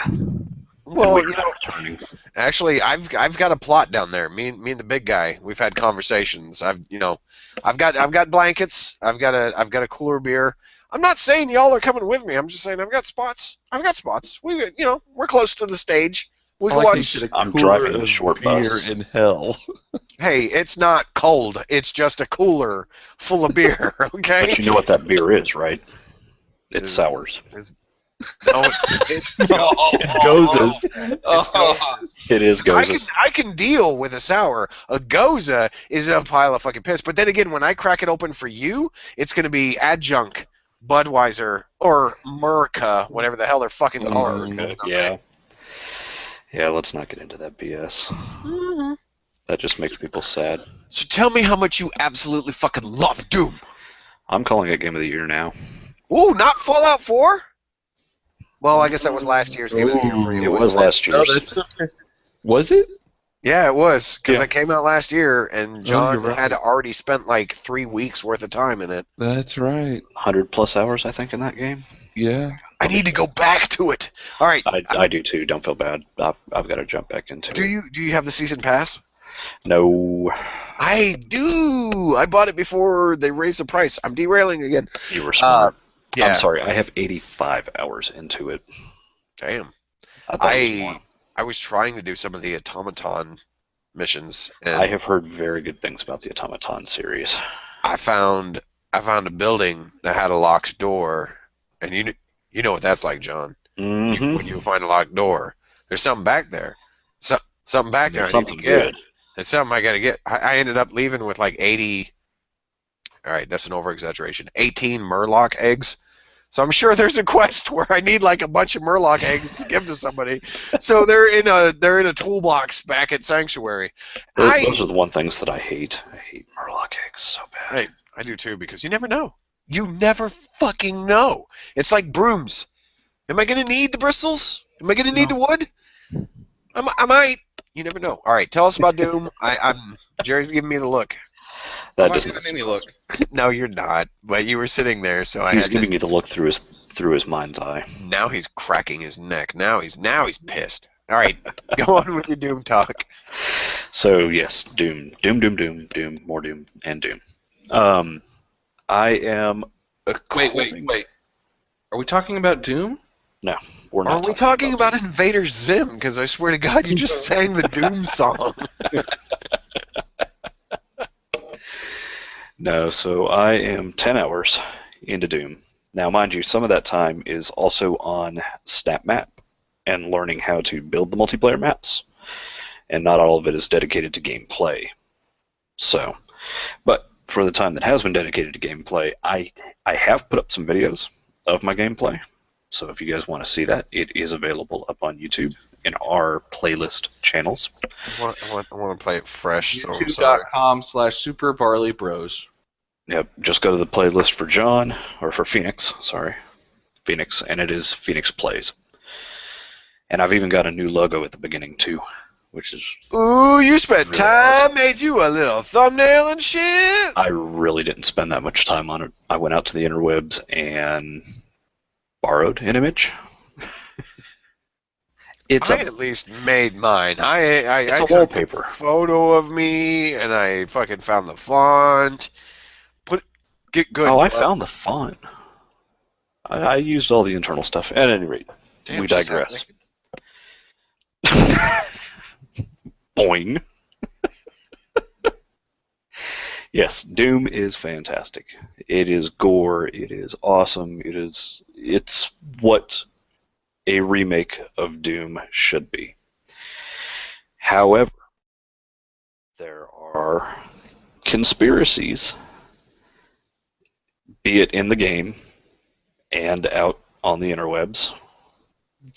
Well, And we you are know, returning. actually, I've got a plot down there. Me and the big guy, we've had conversations. I've got blankets. I've got a cooler beer. I'm not saying y'all are coming with me. I'm just saying I've got spots. We're close to the stage. We I can like how you watch. said a I'm cooler driving the of short beer bus. in hell. Hey, it's not cold. It's just a cooler full of beer. Okay. But you know what that beer is, right? It's sours. No, it's Gozas. It's Gozas. It is So Gozas. I can deal with a sour. A Goza is a pile of fucking piss. But then again, when I crack it open for you, it's going to be Adjunct, Budweiser, or Merca, whatever the hell they're fucking called. Yeah. Yeah, let's not get into that BS. That just makes people sad. So tell me how much you absolutely fucking love Doom. I'm calling it Game of the Year now. Ooh, not Fallout 4? Well, I guess that was last year's Game of the Year for you. It was last No, year's. that's okay. Was it? Yeah, it was, because Yeah. it came out last year, and John you're right. had already spent like 3 weeks worth of time in it. That's right. 100+ hours, I think, in that game. Yeah. I need to go back to it. All right. I do too. Don't feel bad. I've got to jump back into Do it. you have the season pass? No, I do. I bought it before they raised the price. I'm derailing again. you were smart. Yeah. I'm sorry. I have 85 hours into it. Damn. I thought it was more. I was trying to do some of the automaton missions, and I have heard very good things about the Automaton series. I found a building that had a locked door, and you know what that's like, John. Mm-hmm. When you find a locked door, there's something back there. Something back there. There's I need to something get. good. It's something I gotta get. I ended up leaving with like 80. All right, that's an over exaggeration. 18 Murloc eggs. So I'm sure there's a quest where I need like a bunch of Murloc eggs to give to somebody. So they're in a toolbox back at Sanctuary. Those are the one things that I hate. I hate Murloc eggs so bad. I do too, because you never know. You never fucking know. It's like brooms. Am I gonna need the bristles? Am I gonna need the wood? I might. You never know. All right, tell us about Doom. I'm Jerry's giving me the look. That Why doesn't. giving me look? No, you're not. But you were sitting there, so I He's had giving you the look through his mind's eye. Now he's cracking his neck. Now he's pissed. All right, go on with your Doom talk. So yes, Doom, more Doom, and Doom. I am. Wait. Are we talking about Doom? No, we're Are not. we talking about Invader Zim? Because I swear to God, you just sang the Doom song. No, so I am 10 hours into Doom. Now, mind you, some of that time is also on SnapMap and learning how to build the multiplayer maps, and not all of it is dedicated to gameplay. So, but for the time that has been dedicated to gameplay, I have put up some videos of my gameplay. So if you guys want to see that, it is available up on YouTube in our playlist channels. I want to play it fresh, so I'm sorry. YouTube.com/SuperBarleyBros. Yep, just go to the playlist for John, or for Phoenix, sorry. Phoenix, and it is Phoenix Plays. And I've even got a new logo at the beginning, too, which is... Ooh, you spent really time, awesome. made you a little thumbnail and shit. I really didn't spend that much time on it. I went out to the interwebs and borrowed an image. It's I at least made mine. I a took wallpaper. a photo of me, and I fucking found the font. Get good. Oh, I found the font. I used all the internal stuff. At any rate, Damn, we she's digress. half Boing. Yes, Doom is fantastic. It is gore. It is awesome. It's what a remake of Doom should be. However, there are conspiracies, be it in the game and out on the interwebs,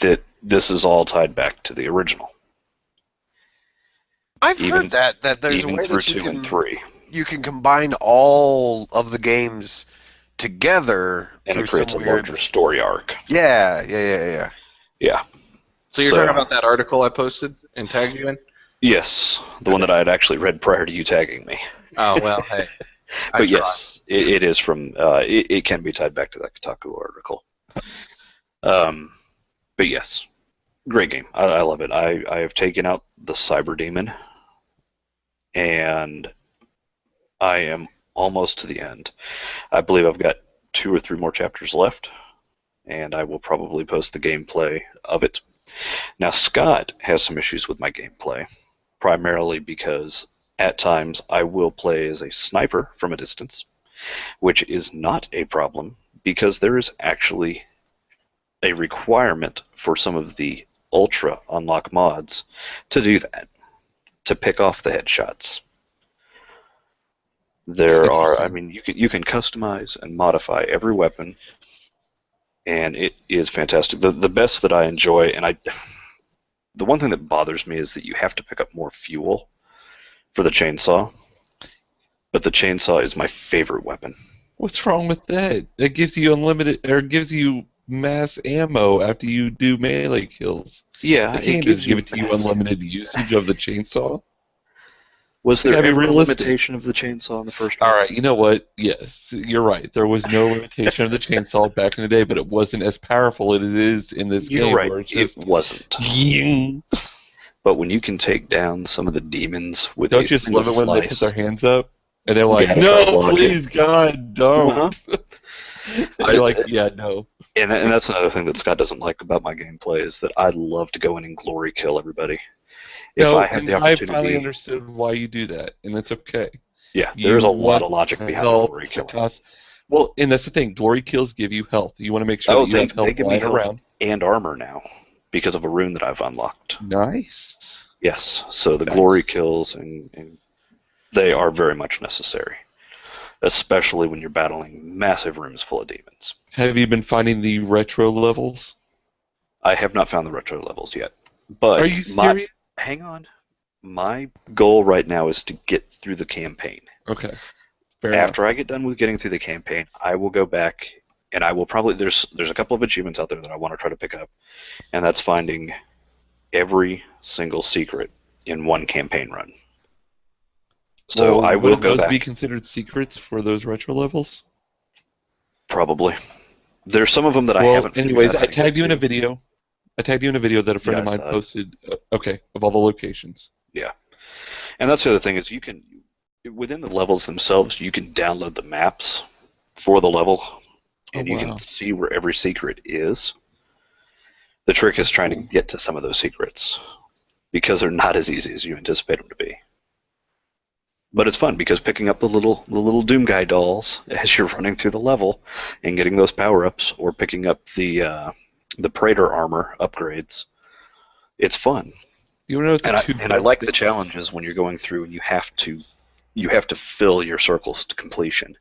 that this is all tied back to the original. I've heard that there's a Even way through that 2 and 3. you can combine all of the games together And through it creates a some weird... larger story arc. Yeah. Yeah. So you're talking about that article I posted and tagged you in? Yes, the one that I had actually read prior to you tagging me. Oh, well, hey. But yes, it is from. It can be tied back to that Kotaku article. But yes, great game. I love it. I have taken out the Cyber Demon, and I am almost to the end. I believe I've got 2 or 3 more chapters left, and I will probably post the gameplay of it. Now, Scott has some issues with my gameplay, primarily because at times I will play as a sniper from a distance, which is not a problem because there is actually a requirement for some of the Ultra unlock mods to do that, to pick off the headshots. There are, I mean, you can customize and modify every weapon, and it is fantastic. The best that I enjoy, and the one thing that bothers me is that you have to pick up more fuel for the chainsaw, but the chainsaw is my favorite weapon. What's wrong with that? It gives you unlimited, or gives you mass ammo after you do melee kills. Yeah, They can't just give it to you unlimited usage of the chainsaw. Was there gotta be ever a realistic. limitation of the chainsaw in the first one? All right, you know what? Yes, you're right. There was no limitation of the chainsaw back in the day, but it wasn't as powerful as it is in this You're game. right. Where it's just, It wasn't. But when you can take down some of the demons with don't a you just single love it when they put slice, their hands up and they're like, Yeah, "No, I like please, God, don't." Uh-huh. And you're like, "Yeah, no." and that's another thing that Scott doesn't like about my gameplay is that I love to go in and glory kill everybody. If No, I have the and I opportunity, finally understood why you do that, and it's okay. yeah, there's a lot of logic behind health glory killing. because- Well, and that's the thing. Glory kills give you health. You want to make sure that you have health they give me lying health around. and armor now because of a rune that I've unlocked. Nice. Yes, so the Nice. glory kills and they are very much necessary, especially when you're battling massive rooms full of demons. Have you been finding the retro levels? I have not found the retro levels yet, but Are you serious? hang on. My goal right now is to get through the campaign. Okay. Fair enough. After I get done with getting through the campaign, I will go back and I will probably there's a couple of achievements out there that I want to try to pick up, and that's finding every single secret in one campaign run. So Well, I will would go those back. be considered secrets for those retro levels? Probably. There's some of them that I Well, haven't figured anyways, out how I to tagged get you in a to. video. I tagged you in a video that a friend Yeah, of I mine saw it. posted. Okay, of all the locations. Yeah. And that's the other thing is you can, within the levels themselves, you can download the maps for the level, and you wow. can see where every secret is. The trick is trying to get to some of those secrets because they're not as easy as you anticipate them to be. But it's fun because picking up the little Doom Guy dolls as you're running through the level and getting those power-ups, or picking up the Praetor armor upgrades, it's fun. You wanna know what the two And I best like the things- challenges when you're going through and you have to fill your circles to completion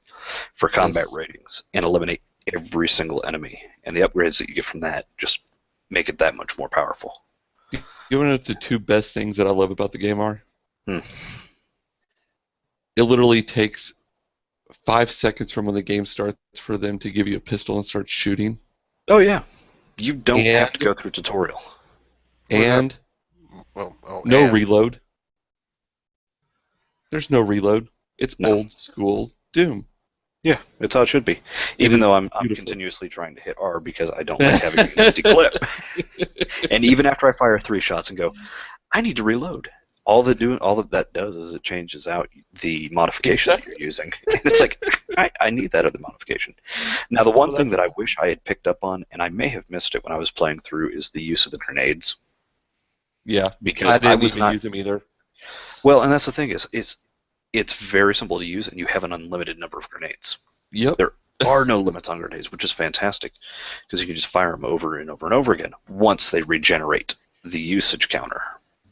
for combat Yes. ratings and eliminate every single enemy. And the upgrades that you get from that just make it that much more powerful. You want to know what the two best things that I love about the game are? Hmm. It literally takes 5 seconds from when the game starts for them to give you a pistol and start shooting. Oh yeah, you don't have to And- go through tutorial. And Oh, no and- reload. There's no reload. It's No. old school Doom. Yeah, it's how it should be. Even is though I'm beautiful. continuously trying to hit R because I don't like having an empty clip. And even after I fire 3 shots and go, I need to reload. All that does is it changes out the modification that you're using. And it's like, I need that other modification. Now, the one thing that I wish I had picked up on, and I may have missed it when I was playing through, is the use of the grenades. Yeah, Because I didn't was even not. use them either. Well, and that's the thing is it's very simple to use, and you have an unlimited number of grenades. Yep. There are no limits on grenades, which is fantastic, because you can just fire them over and over and over again once they regenerate the usage counter.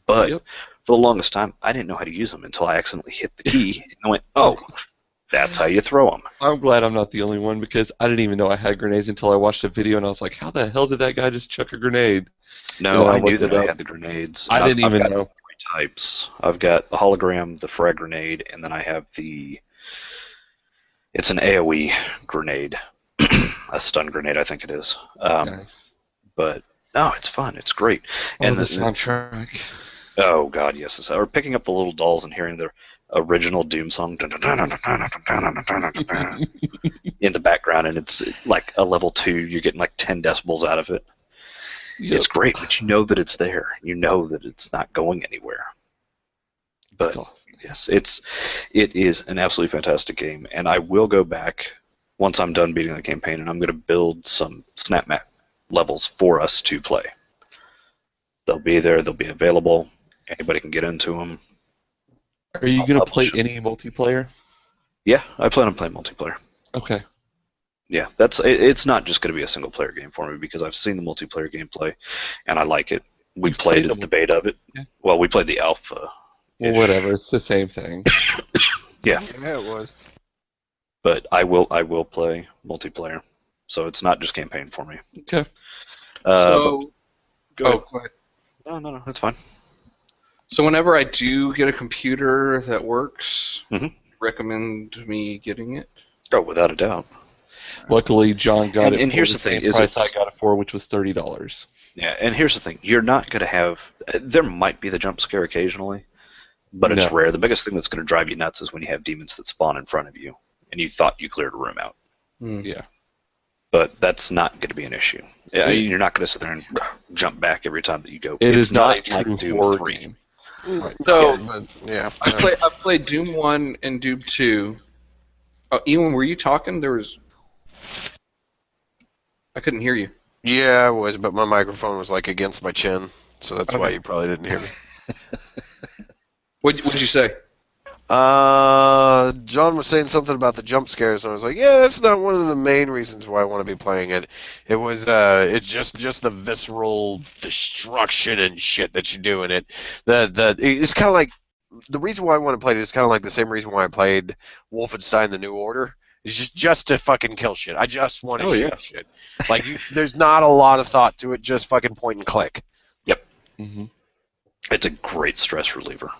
But Yep. for the longest time, I didn't know how to use them until I accidentally hit the key, and I went, oh, that's how you throw them. I'm glad I'm not the only one because I didn't even know I had grenades until I watched a video and I was like, how the hell did that guy just chuck a grenade? No, Yeah, I I knew looked that it I up. had the grenades. I and didn't I've even got know. 3 types. I've got the hologram, the frag grenade, and then I have it's an AoE grenade. A stun grenade, I think it is. Nice. But no, it's fun. It's great. And And the soundtrack. oh god, yes. Or picking up the little dolls and hearing the original Doom song in the background, and it's like a level 2. You're getting like 10 decibels out of it. Yep. It's great, but you know that it's there. You know that it's not going anywhere. But It's awesome. yes, it is an absolutely fantastic game, and I will go back once I'm done beating the campaign, and I'm going to build some snap map levels for us to play. They'll be there. They'll be available. Anybody can get into them. Are you I'll going to play publish it. any multiplayer? Yeah, I plan on playing multiplayer. Okay. Yeah, it's not just going to be a single player game for me because I've seen the multiplayer gameplay, and I like it. We played played the beta of it. Yeah. Well, we played the alpha. Well, whatever. It's the same thing. Yeah, Yeah, it was. but I will play multiplayer, so it's not just campaign for me. Okay. So, go ahead. go ahead. No, that's fine. So whenever I do get a computer that works, Mhm. recommend me getting it? Oh, without a doubt. Luckily, John got it. And for here's the thing: same is price I it's got it for, which was $30. yeah. And here's the thing: you're not going to have. There might be the jump scare occasionally, but it's No. rare. The biggest thing that's going to drive you nuts is when you have demons that spawn in front of you, and you thought you cleared a room out. Yeah. But that's not going to be an issue. Yeah, you're not going to sit there and jump back every time that you go. It It's is not a like true Doom horror 3. game. So But, yeah. I've played Doom 1 and Doom 2. Oh, Ewan, were you talking? I couldn't hear you. Yeah, I was, but my microphone was like against my chin, so that's why Okay. you probably didn't hear me. What'd you say? John was saying something about the jump scares, and I was like, yeah, that's not one of the main reasons why I want to be playing it. It was, it's just the visceral destruction and shit that you do in it. It's kind of like, the reason why I want to play it is kind of like the same reason why I played Wolfenstein: The New Order. It's just to fucking kill shit. I just want to shoot shit. Like, there's not a lot of thought to it, just fucking point and click. Mm-hmm. It's a great stress reliever.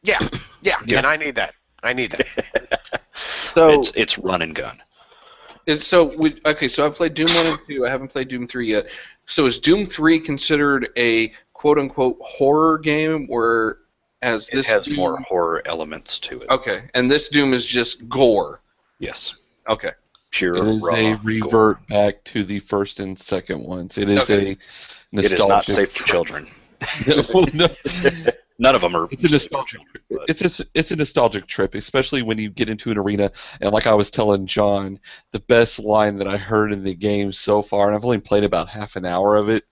Yeah, Yeah. and I need that. So It's run and gun. so I've played Doom 1 and 2. I haven't played Doom 3 yet. So is Doom 3 considered a quote-unquote horror game, whereas It this has Doom... more horror elements to it. Okay, and this Doom is just gore. Yes, Okay. pure It is raw a gore. revert back to the first and second ones. It is Okay. a It nostalgic. is not safe for children. No. None of them are. It's a nostalgic. It's a nostalgic trip, especially when you get into an arena. And like I was telling John, the best line that I heard in the game so far, and I've only played about half an hour of it,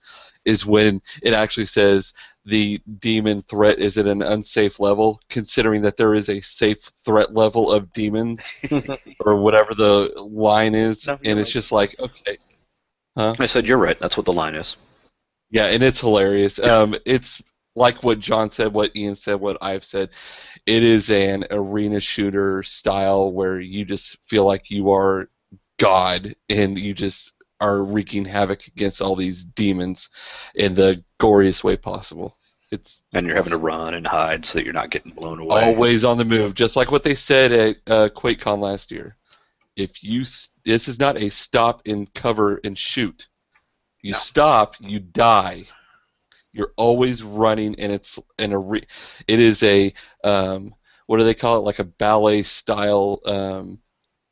is when it actually says the demon threat is at an unsafe level, considering that there is a safe threat level of demons, or whatever the line is. No, you're and it's right. just like, okay. Huh? I said you're right. That's what the line is. Yeah, and it's hilarious. It's like what John said, what Ian said, what I've said. It is an arena shooter style where you just feel like you are God and you just are wreaking havoc against all these demons in the goriest way possible. It's And you're having to run and hide so that you're not getting blown away. always on the move, just like what they said at QuakeCon last year. This is not a stop and cover and shoot. You stop, you die. You're always running, and it is a what do they call it? Like a ballet style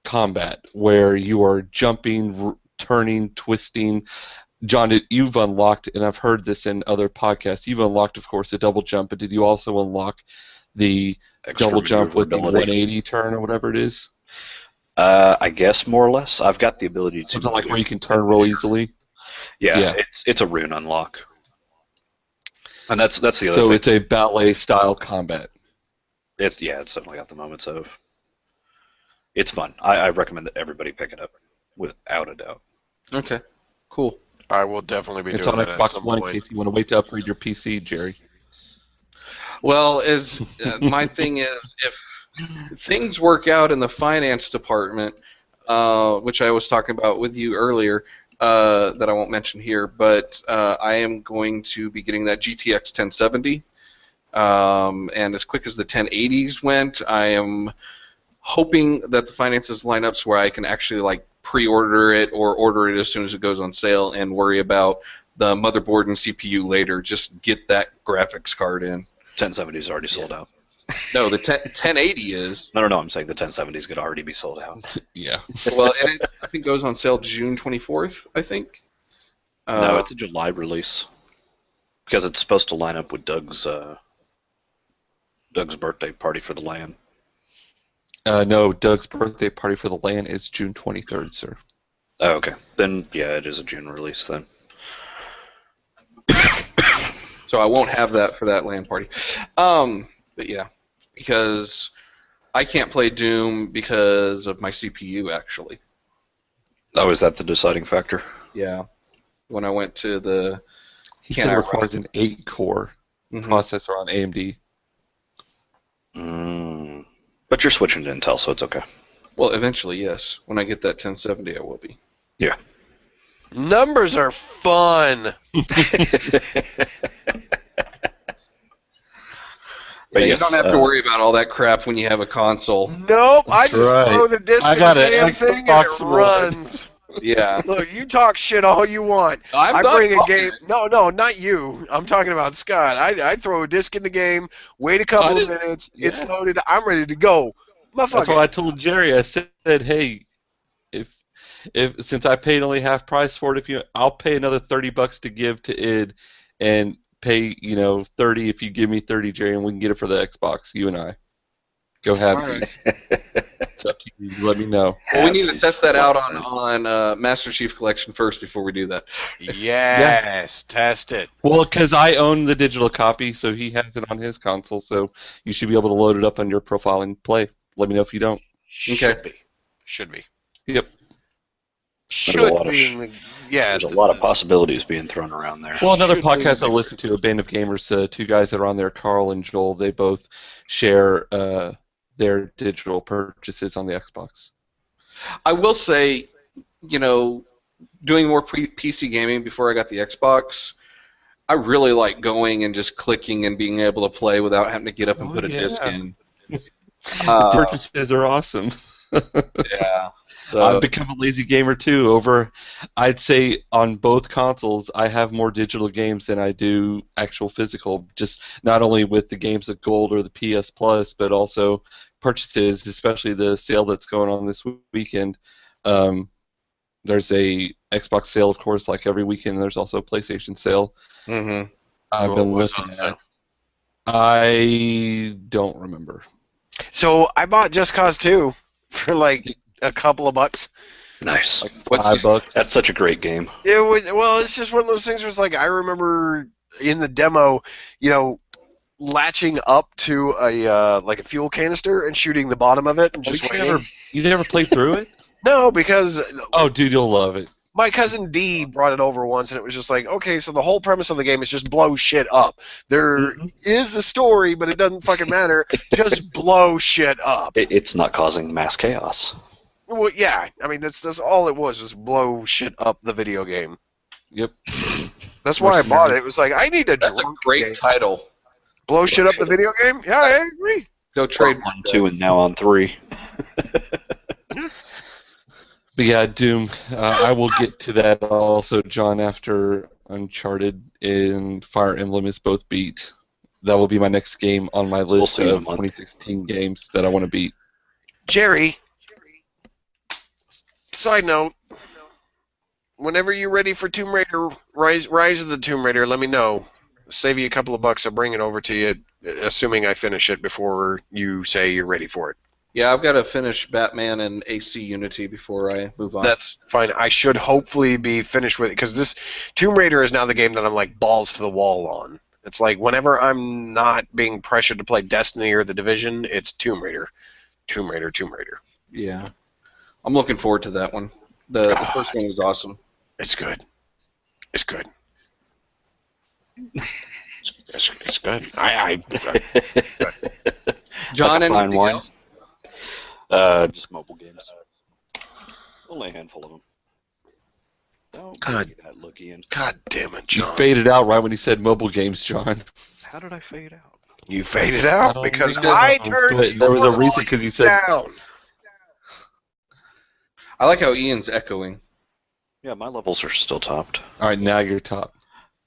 combat where you are jumping, turning, twisting. John, you've unlocked, and I've heard this in other podcasts. You've unlocked, of course, the double jump, but did you also unlock the Extra double jump with the maneuverability. 180 turn or whatever it is? I guess more or less. I've got the ability to. Something like where you can turn real easily. Yeah, Yeah. it's a rune unlock. And that's the other So thing. it's a ballet style combat. It's certainly got the moments of. It's fun. I recommend that everybody pick it up, without a doubt. Okay. Cool. I will definitely be It's doing on that at Xbox some One in point. case you want to wait to upgrade your PC, Jerry. Well, as my thing is, if things work out in the finance department, which I was talking about with you earlier, that I won't mention here, but I am going to be getting that GTX 1070. And as quick as the 1080s went, I am hoping that the finances line up so where I can actually like pre-order it or order it as soon as it goes on sale and worry about the motherboard and CPU later. Just get that graphics card in. 1070 is already sold out. No, the 1080 is. No, I'm saying the 1070 is going to already be sold out. Yeah. Well, and it I think goes on sale June 24th, I think. No, it's a July release. Because it's supposed to line up with Doug's birthday party for the LAN. No, Doug's birthday party for the LAN is June 23rd, sir. Oh, okay. Then, yeah, it is a June release then. So I won't have that for that LAN party. But yeah, because I can't play Doom because of my CPU, actually. Oh, is that the deciding factor? Yeah. When I went to the... He said it requires an 8-core Mhm. processor on AMD. But you're switching to Intel, so it's okay. Well, eventually, yes. When I get that 1070, I will be. Yeah. Numbers are fun. But yes, you don't have to worry about all that crap when you have a console. Nope, I That's just right. throw the disc I in got the it. damn Xbox thing and it One. runs. Yeah. Look, you talk shit all you want. I'm I not bring a talking. game. No, not you. I'm talking about Scott. I throw a disc in the game, wait a couple of minutes, it's yeah. loaded, I'm ready to go. That's Motherfucker. why I told Jerry. I said, "Hey, if since I paid only half price for it, I'll pay another $30 to give to id, and pay 30 if you give me 30, Jerry, and we can get it for the Xbox. You and I go have these. It's up to you. You let me know. Well, we need to test that out on Master Chief Collection first before we do that. Yes, test it. Well, because I own the digital copy, so he has it on his console. So you should be able to load it up on your profile and play. Let me know if you don't. Should be. Should be. Yep. Should be. Yeah. There's a lot of possibilities being thrown around there. Well, another Should podcast be. I listen to, a Band of Gamers, two guys that are on there, Carl and Joel, they both share their digital purchases on the Xbox. I will say, doing more PC gaming before I got the Xbox, I really like going and just clicking and being able to play without having to get up and put a disc in. The purchases are awesome. Yeah. So, I've become a lazy gamer too. I'd say on both consoles, I have more digital games than I do actual physical. Just not only with the games of Gold or the PS Plus, but also purchases, especially the sale that's going on this weekend. There's a Xbox sale, of course, like every weekend. There's also a PlayStation sale. mm-hmm. I've been looking at. I don't remember. So I bought Just Cause 2 for like a couple of bucks. Nice. Like $5. That's such a great game. It's just one of those things where it's like, I remember in the demo, latching up to a fuel canister and shooting the bottom of it and just waiting. You never played through it? No, because Oh, dude, you'll love it. my cousin D brought it over once, and it was just like, okay, so the whole premise of the game is just blow shit up. There is a story, but it doesn't fucking matter. Just blow shit up. It's not causing mass chaos. Well, yeah, I mean, that's all it was, just blow shit up the video game. Yep. That's why I bought it. It was like, I need a That's a drunk great game. title. Blow shit up the video game? Yeah, I agree. Go trade 1, 2, and now on 3. But yeah, Doom. I will get to that also, John, after Uncharted and Fire Emblem is both beat. That will be my next game on my we'll list see in a of month. 2016 games that I want to beat. Jerry, side note, whenever you're ready for Tomb Raider, Rise of the Tomb Raider, let me know. Save you a couple of bucks, I'll bring it over to you, assuming I finish it before you say you're ready for it. Yeah, I've got to finish Batman and AC Unity before I move on. That's fine. I should hopefully be finished with it, because this Tomb Raider is now the game that I'm like balls to the wall on. It's like whenever I'm not being pressured to play Destiny or The Division, it's Tomb Raider. Tomb Raider, Tomb Raider. Yeah. I'm looking forward to that one. The first one was awesome. It's good. It's good. It's good. John, Like a fine anything wine. else? Just mobile games. Only a handful of them. Don't God. give me that look, Ian. God damn it, You John. faded out right when he said mobile games, John. How did I fade out? You faded out I because don't know. I turned But there was a the reason because you said down. I like how Ian's echoing. Yeah, my levels are still topped. All right, now you're top.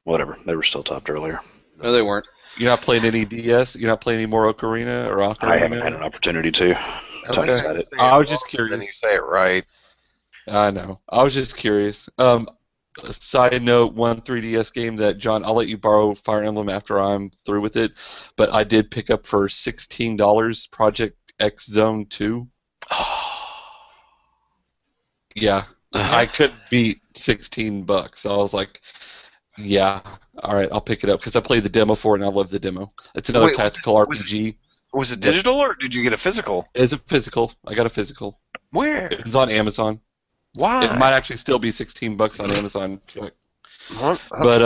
Whatever, they were still topped earlier. No, they weren't. You're not playing any DS. You're not playing any more Ocarina or Ocarina. I haven't had an opportunity to. So I Okay. decided. I was just Then curious. you say it right. I know. I was just curious. A side note: one 3DS game that John, I'll let you borrow Fire Emblem after I'm through with it. But I did pick up for $16 Project X Zone 2. Yeah, I couldn't beat $16. So I was like, yeah, all right, I'll pick it up because I played the demo for it and I love the demo. It's another Wait, was tactical it- was RPG. Was it digital or did you get a physical? It's a physical. I got a physical. Where? It was on Amazon. Why? It might actually still be $16 on Amazon. But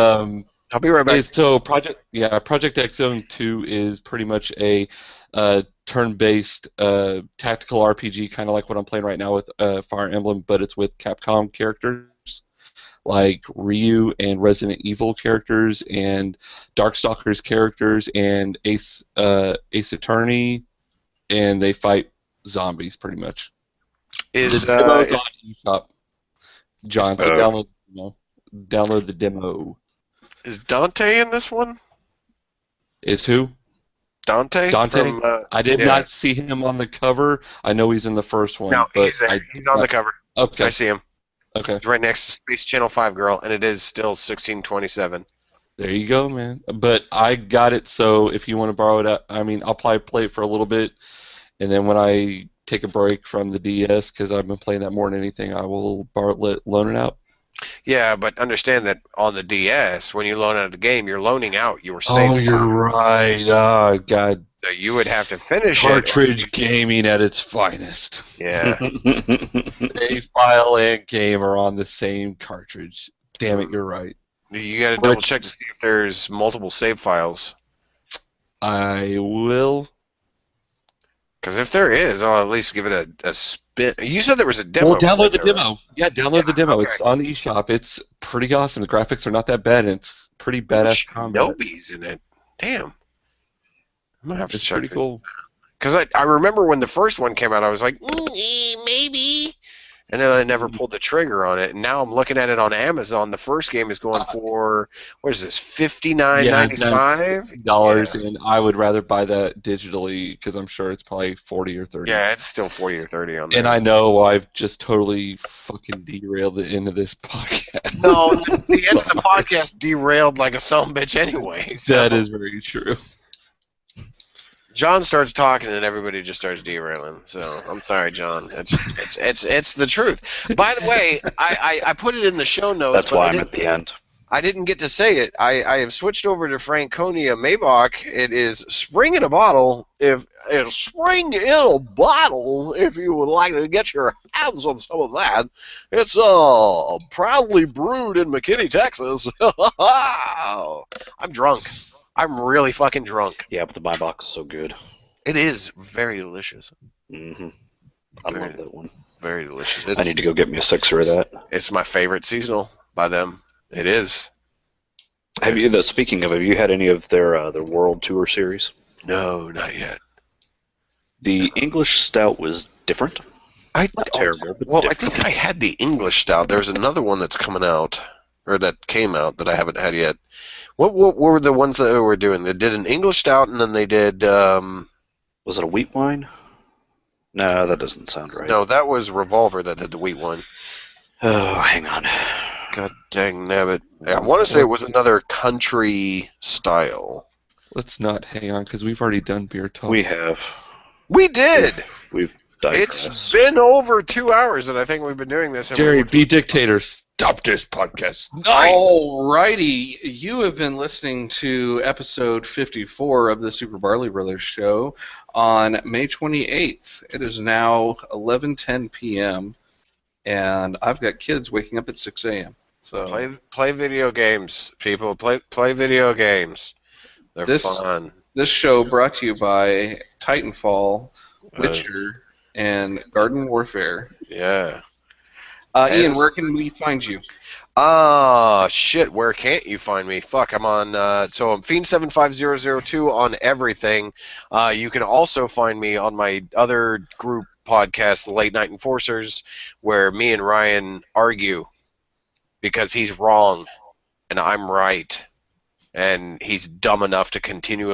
I'll be right back. So Project X Zone 2 is pretty much a turn-based tactical RPG, kind of like what I'm playing right now with Fire Emblem, but it's with Capcom characters like Ryu and Resident Evil characters and Darkstalkers characters and Ace Attorney, and they fight zombies pretty much. Is the demo's on eShop, John? So download the demo. Is Dante in this one? Is who? Dante? From, I did not see him on the cover. I know he's in the first one. No, but he's there. He's on the cover. Okay. I see him. Okay. He's right next to Space Channel 5 Girl, and it is still 1627. There you go, man. But I got it, so if you want to borrow it, I'll probably play it for a little bit, and then when I take a break from the DS, because I've been playing that more than anything, I will loan it out. Yeah, but understand that on the DS, when you loan out the game, you're loaning out your save Oh, you're right. Oh, God. So you would have to finish Cartridge gaming at its finest. Yeah. Save file and game are on the same cartridge. Damn it, you're right. You got to double check to see if there's multiple save files. I will. Because if there is, I'll at least give it a spin. You said there was a demo. Well, download the demo. Yeah, download the demo. Okay. It's on the eShop. It's pretty awesome. The graphics are not that bad, and it's pretty badass combat. Nobody's in it. Damn. I'm going to have to check. It's pretty cool. Because I remember when the first one came out, I was like, maybe. And then I never pulled the trigger on it. And now I'm looking at it on Amazon. The first game is going for, what is this, $59.95? $59, and I would rather buy that digitally because I'm sure it's probably 40 or 30. Yeah, it's still 40 or 30 on there. And I know I've just totally fucking derailed the end of this podcast. No, the end of the podcast derailed like a sumbitch anyway. So. That is very true. John starts talking and everybody just starts derailing. So I'm sorry, John. It's the truth. By the way, I put it in the show notes. That's why I'm at the end. I didn't get to say it. I have switched over to Franconia Maybach. It is spring in a bottle. If you would like to get your hands on some of that, it's proudly brewed in McKinney, Texas. I'm drunk. I'm really fucking drunk. Yeah, but the buy box is so good. It is very delicious. Mm-hmm. I love that one. Very delicious. I need to go get me a sixer of that. It's my favorite seasonal by them. It is. Speaking of, have you had any of their World Tour series? No, not yet. The English Stout was different. Not terrible, but different. I think I had the English Stout. There's another one that's coming out, or that came out that I haven't had yet. What were the ones that they were doing? They did an English Stout, and then they did... was it a wheat wine? No, that doesn't sound right. No, that was Revolver that did the wheat wine. Oh, hang on. God dang nabbit. I want to say it was another country style. Let's not hang on, because we've already done beer talk. We have. We did! We've digressed. It's been over 2 hours that I think we've been doing this. Jerry, be dictators. Stop this podcast. Alrighty, you have been listening to episode 54 of the Super Barley Brothers show on May 28th. It is now 11:10 p.m. and I've got kids waking up at 6 a.m. So play video games, people. Play video games. They're fun. This show brought to you by Titanfall, Witcher, and Garden Warfare. Yeah. Ian, where can we find you? Shit, where can't you find me? Fuck, I'm on, so I'm Fiend75002 on everything. You can also find me on my other group podcast, The Late Night Enforcers, where me and Ryan argue because he's wrong and I'm right. And he's dumb enough to continue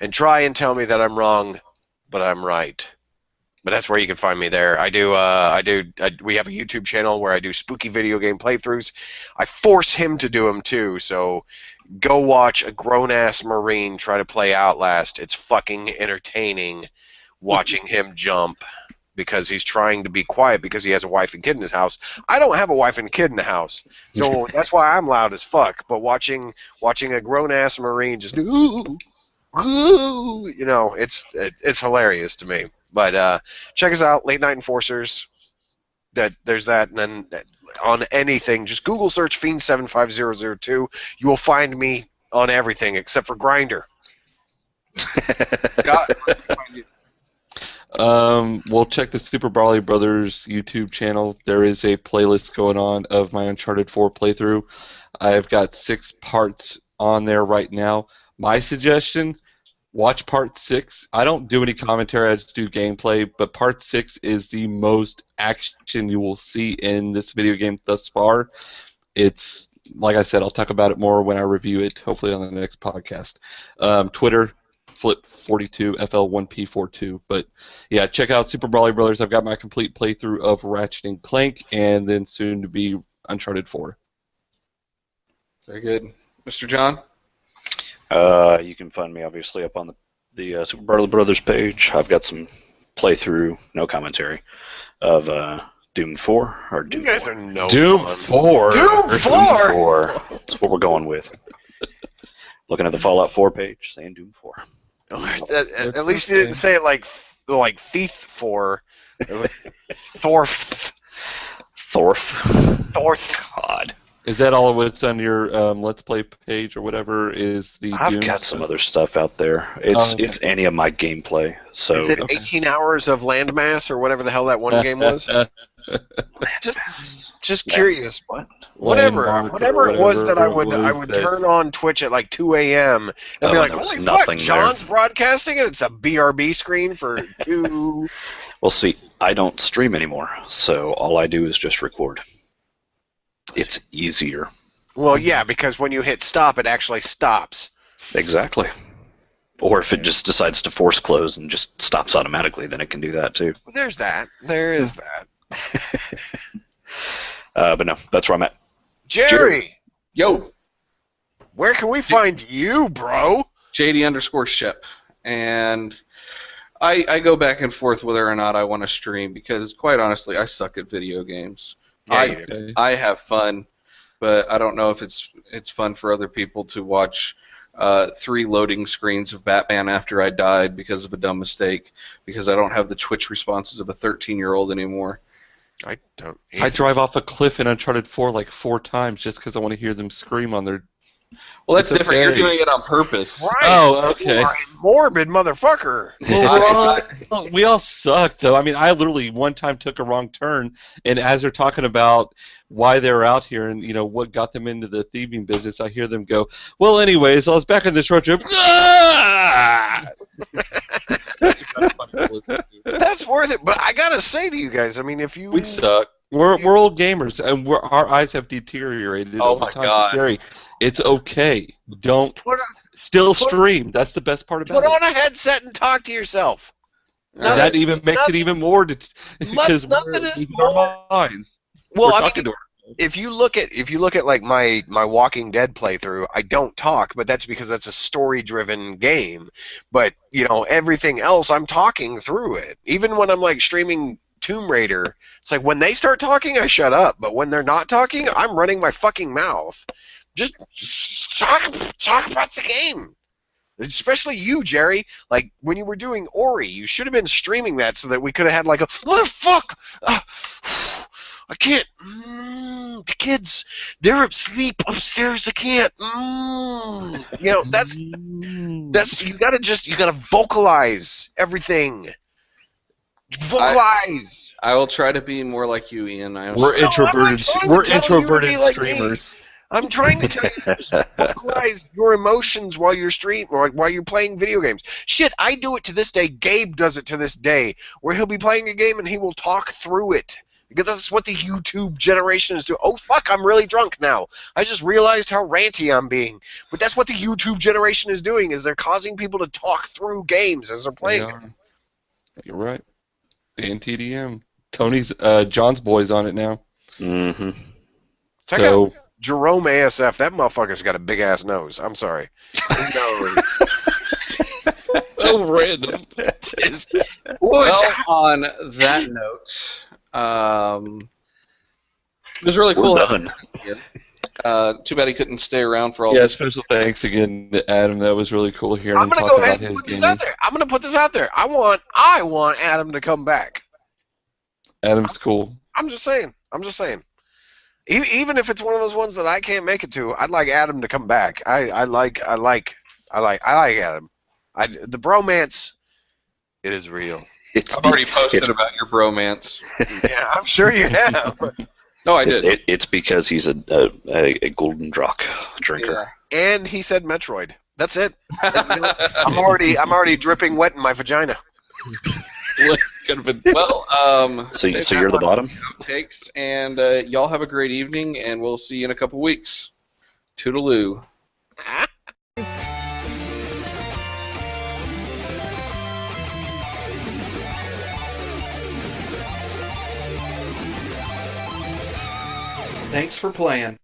and try and tell me that I'm wrong, but I'm right. But that's where you can find me there. We have a YouTube channel where I do spooky video game playthroughs. I force him to do them too, so go watch a grown-ass Marine try to play Outlast. It's fucking entertaining watching him jump because he's trying to be quiet because he has a wife and kid in his house. I don't have a wife and kid in the house, so that's why I'm loud as fuck. But watching a grown-ass Marine just do, it's hilarious to me. But check us out, Late Night Enforcers. there's that, and then on anything, just Google search Fiend75002. You will find me on everything except for Grindr. We'll check the Super Barley Brothers YouTube channel. There is a playlist going on of my Uncharted 4 playthrough. I've got 6 parts on there right now. My suggestion, watch part 6. I don't do any commentary, I just do gameplay, but part 6 is the most action you will see in this video game thus far. It's, like I said, I'll talk about it more when I review it, hopefully on the next podcast. Twitter, Flip42, FL1P42. But yeah, check out Super Barley Brothers. I've got my complete playthrough of Ratchet and Clank, and then soon to be Uncharted 4. Very good. Mr. John? You can find me obviously up on the Super Barley Brothers page. I've got some playthrough, no commentary, of Doom 4 or Doom. You guys 4. are no Doom fun. 4. Doom 4. Doom 4. That's what we're going with. Looking at the Fallout 4 page, saying Doom 4. At least you didn't say it like Thief 4. Thorf. God. Is that all what's on your Let's Play page or whatever? Is the I've Doom got some stuff? other stuff out there. It's any of my gameplay. So Is it 18 hours of landmass or whatever the hell that one game was? Just curious. What? Whatever Landmark it was that I it would was that- turn on Twitch at like 2 a.m. and be like, there was holy fuck, nothing there. John's broadcasting and it's a BRB screen for 2. Well, see, I don't stream anymore, so all I do is just record. It's easier. Well, yeah, because when you hit stop, it actually stops. Exactly. Or if it just decides to force close and just stops automatically, then it can do that too. There's that. There is that. But no, that's where I'm at. Jerry, Yo, where can we find you, bro? JD_Ship. And I go back and forth whether or not I want to stream because, quite honestly, I suck at video games. Yeah, you do. Okay. I have fun, but I don't know if it's fun for other people to watch 3 loading screens of Batman after I died because of a dumb mistake, because I don't have the Twitch responses of a 13-year-old anymore. I don't. I drive off a cliff in Uncharted 4 like 4 times just because I want to hear them scream on their... Well, that's It's different. You're okay. doing it on purpose. Christ, Oh, okay. you are a morbid motherfucker. Well, we all suck, though. I mean, I literally one time took a wrong turn, and as they're talking about why they're out here and, you know, what got them into the thieving business, I hear them go, well, anyways, I was back in this road trip. Ah! That's worth it. But I gotta say to you guys, I mean, if you We suck. We're old gamers, and our eyes have deteriorated Oh over my time. God. Jerry, it's okay. Don't put still stream. That's the best part about on it. a headset and talk to yourself. That even makes it even more because nothing we're is losing our minds. Well, we're I talking mean, to our if you look at like my Walking Dead playthrough, I don't talk, but that's because that's a story-driven game. But you know, everything else, I'm talking through it. Even when I'm like streaming Tomb Raider, it's like when they start talking, I shut up. But when they're not talking, I'm running my fucking mouth. Just talk about the game. Especially you, Jerry. Like when you were doing Ori, you should have been streaming that so that we could have had like a what the fuck. I can't. The kids, they're asleep upstairs. I can't. You know, that's you gotta vocalize everything. Vocalize. I will try to be more like you, Ian. We're introverted. We're introverted like streamers. I'm trying to tell you to just vocalize your emotions while you're while you're playing video games. Shit, I do it to this day. Gabe does it to this day, where he'll be playing a game and he will talk through it. Because that's what the YouTube generation is doing. Oh, fuck, I'm really drunk now. I just realized how ranty I'm being. But that's what the YouTube generation is doing, is they're causing people to talk through games as they're playing them. You're right. Dan TDM. Tony's, John's boy's on it now. Mm-hmm. Check out Jerome ASF. That motherfucker's got a big-ass nose. I'm sorry. His nose. So random. Well, on that note, it was really cool. We're done. Too bad he couldn't stay around for all Yeah, this. special thanks again to Adam. That was really cool hearing I'm him gonna talk go about ahead and his put this gaming. out there. I'm gonna put this out there. I want Adam to come back. Adam's cool. I'm just saying. Even if it's one of those ones that I can't make it to, I'd like Adam to come back. I like Adam. The bromance, it is real. I've already posted about your bromance. Yeah, I'm sure you have. No, I did. It's because he's a golden rock drinker. Yeah. And he said Metroid. That's it. I'm already dripping wet in my vagina. Could have been. Well, So you're the bottom? Takes, and y'all have a great evening, and we'll see you in a couple weeks. Toodaloo. Thanks for playing.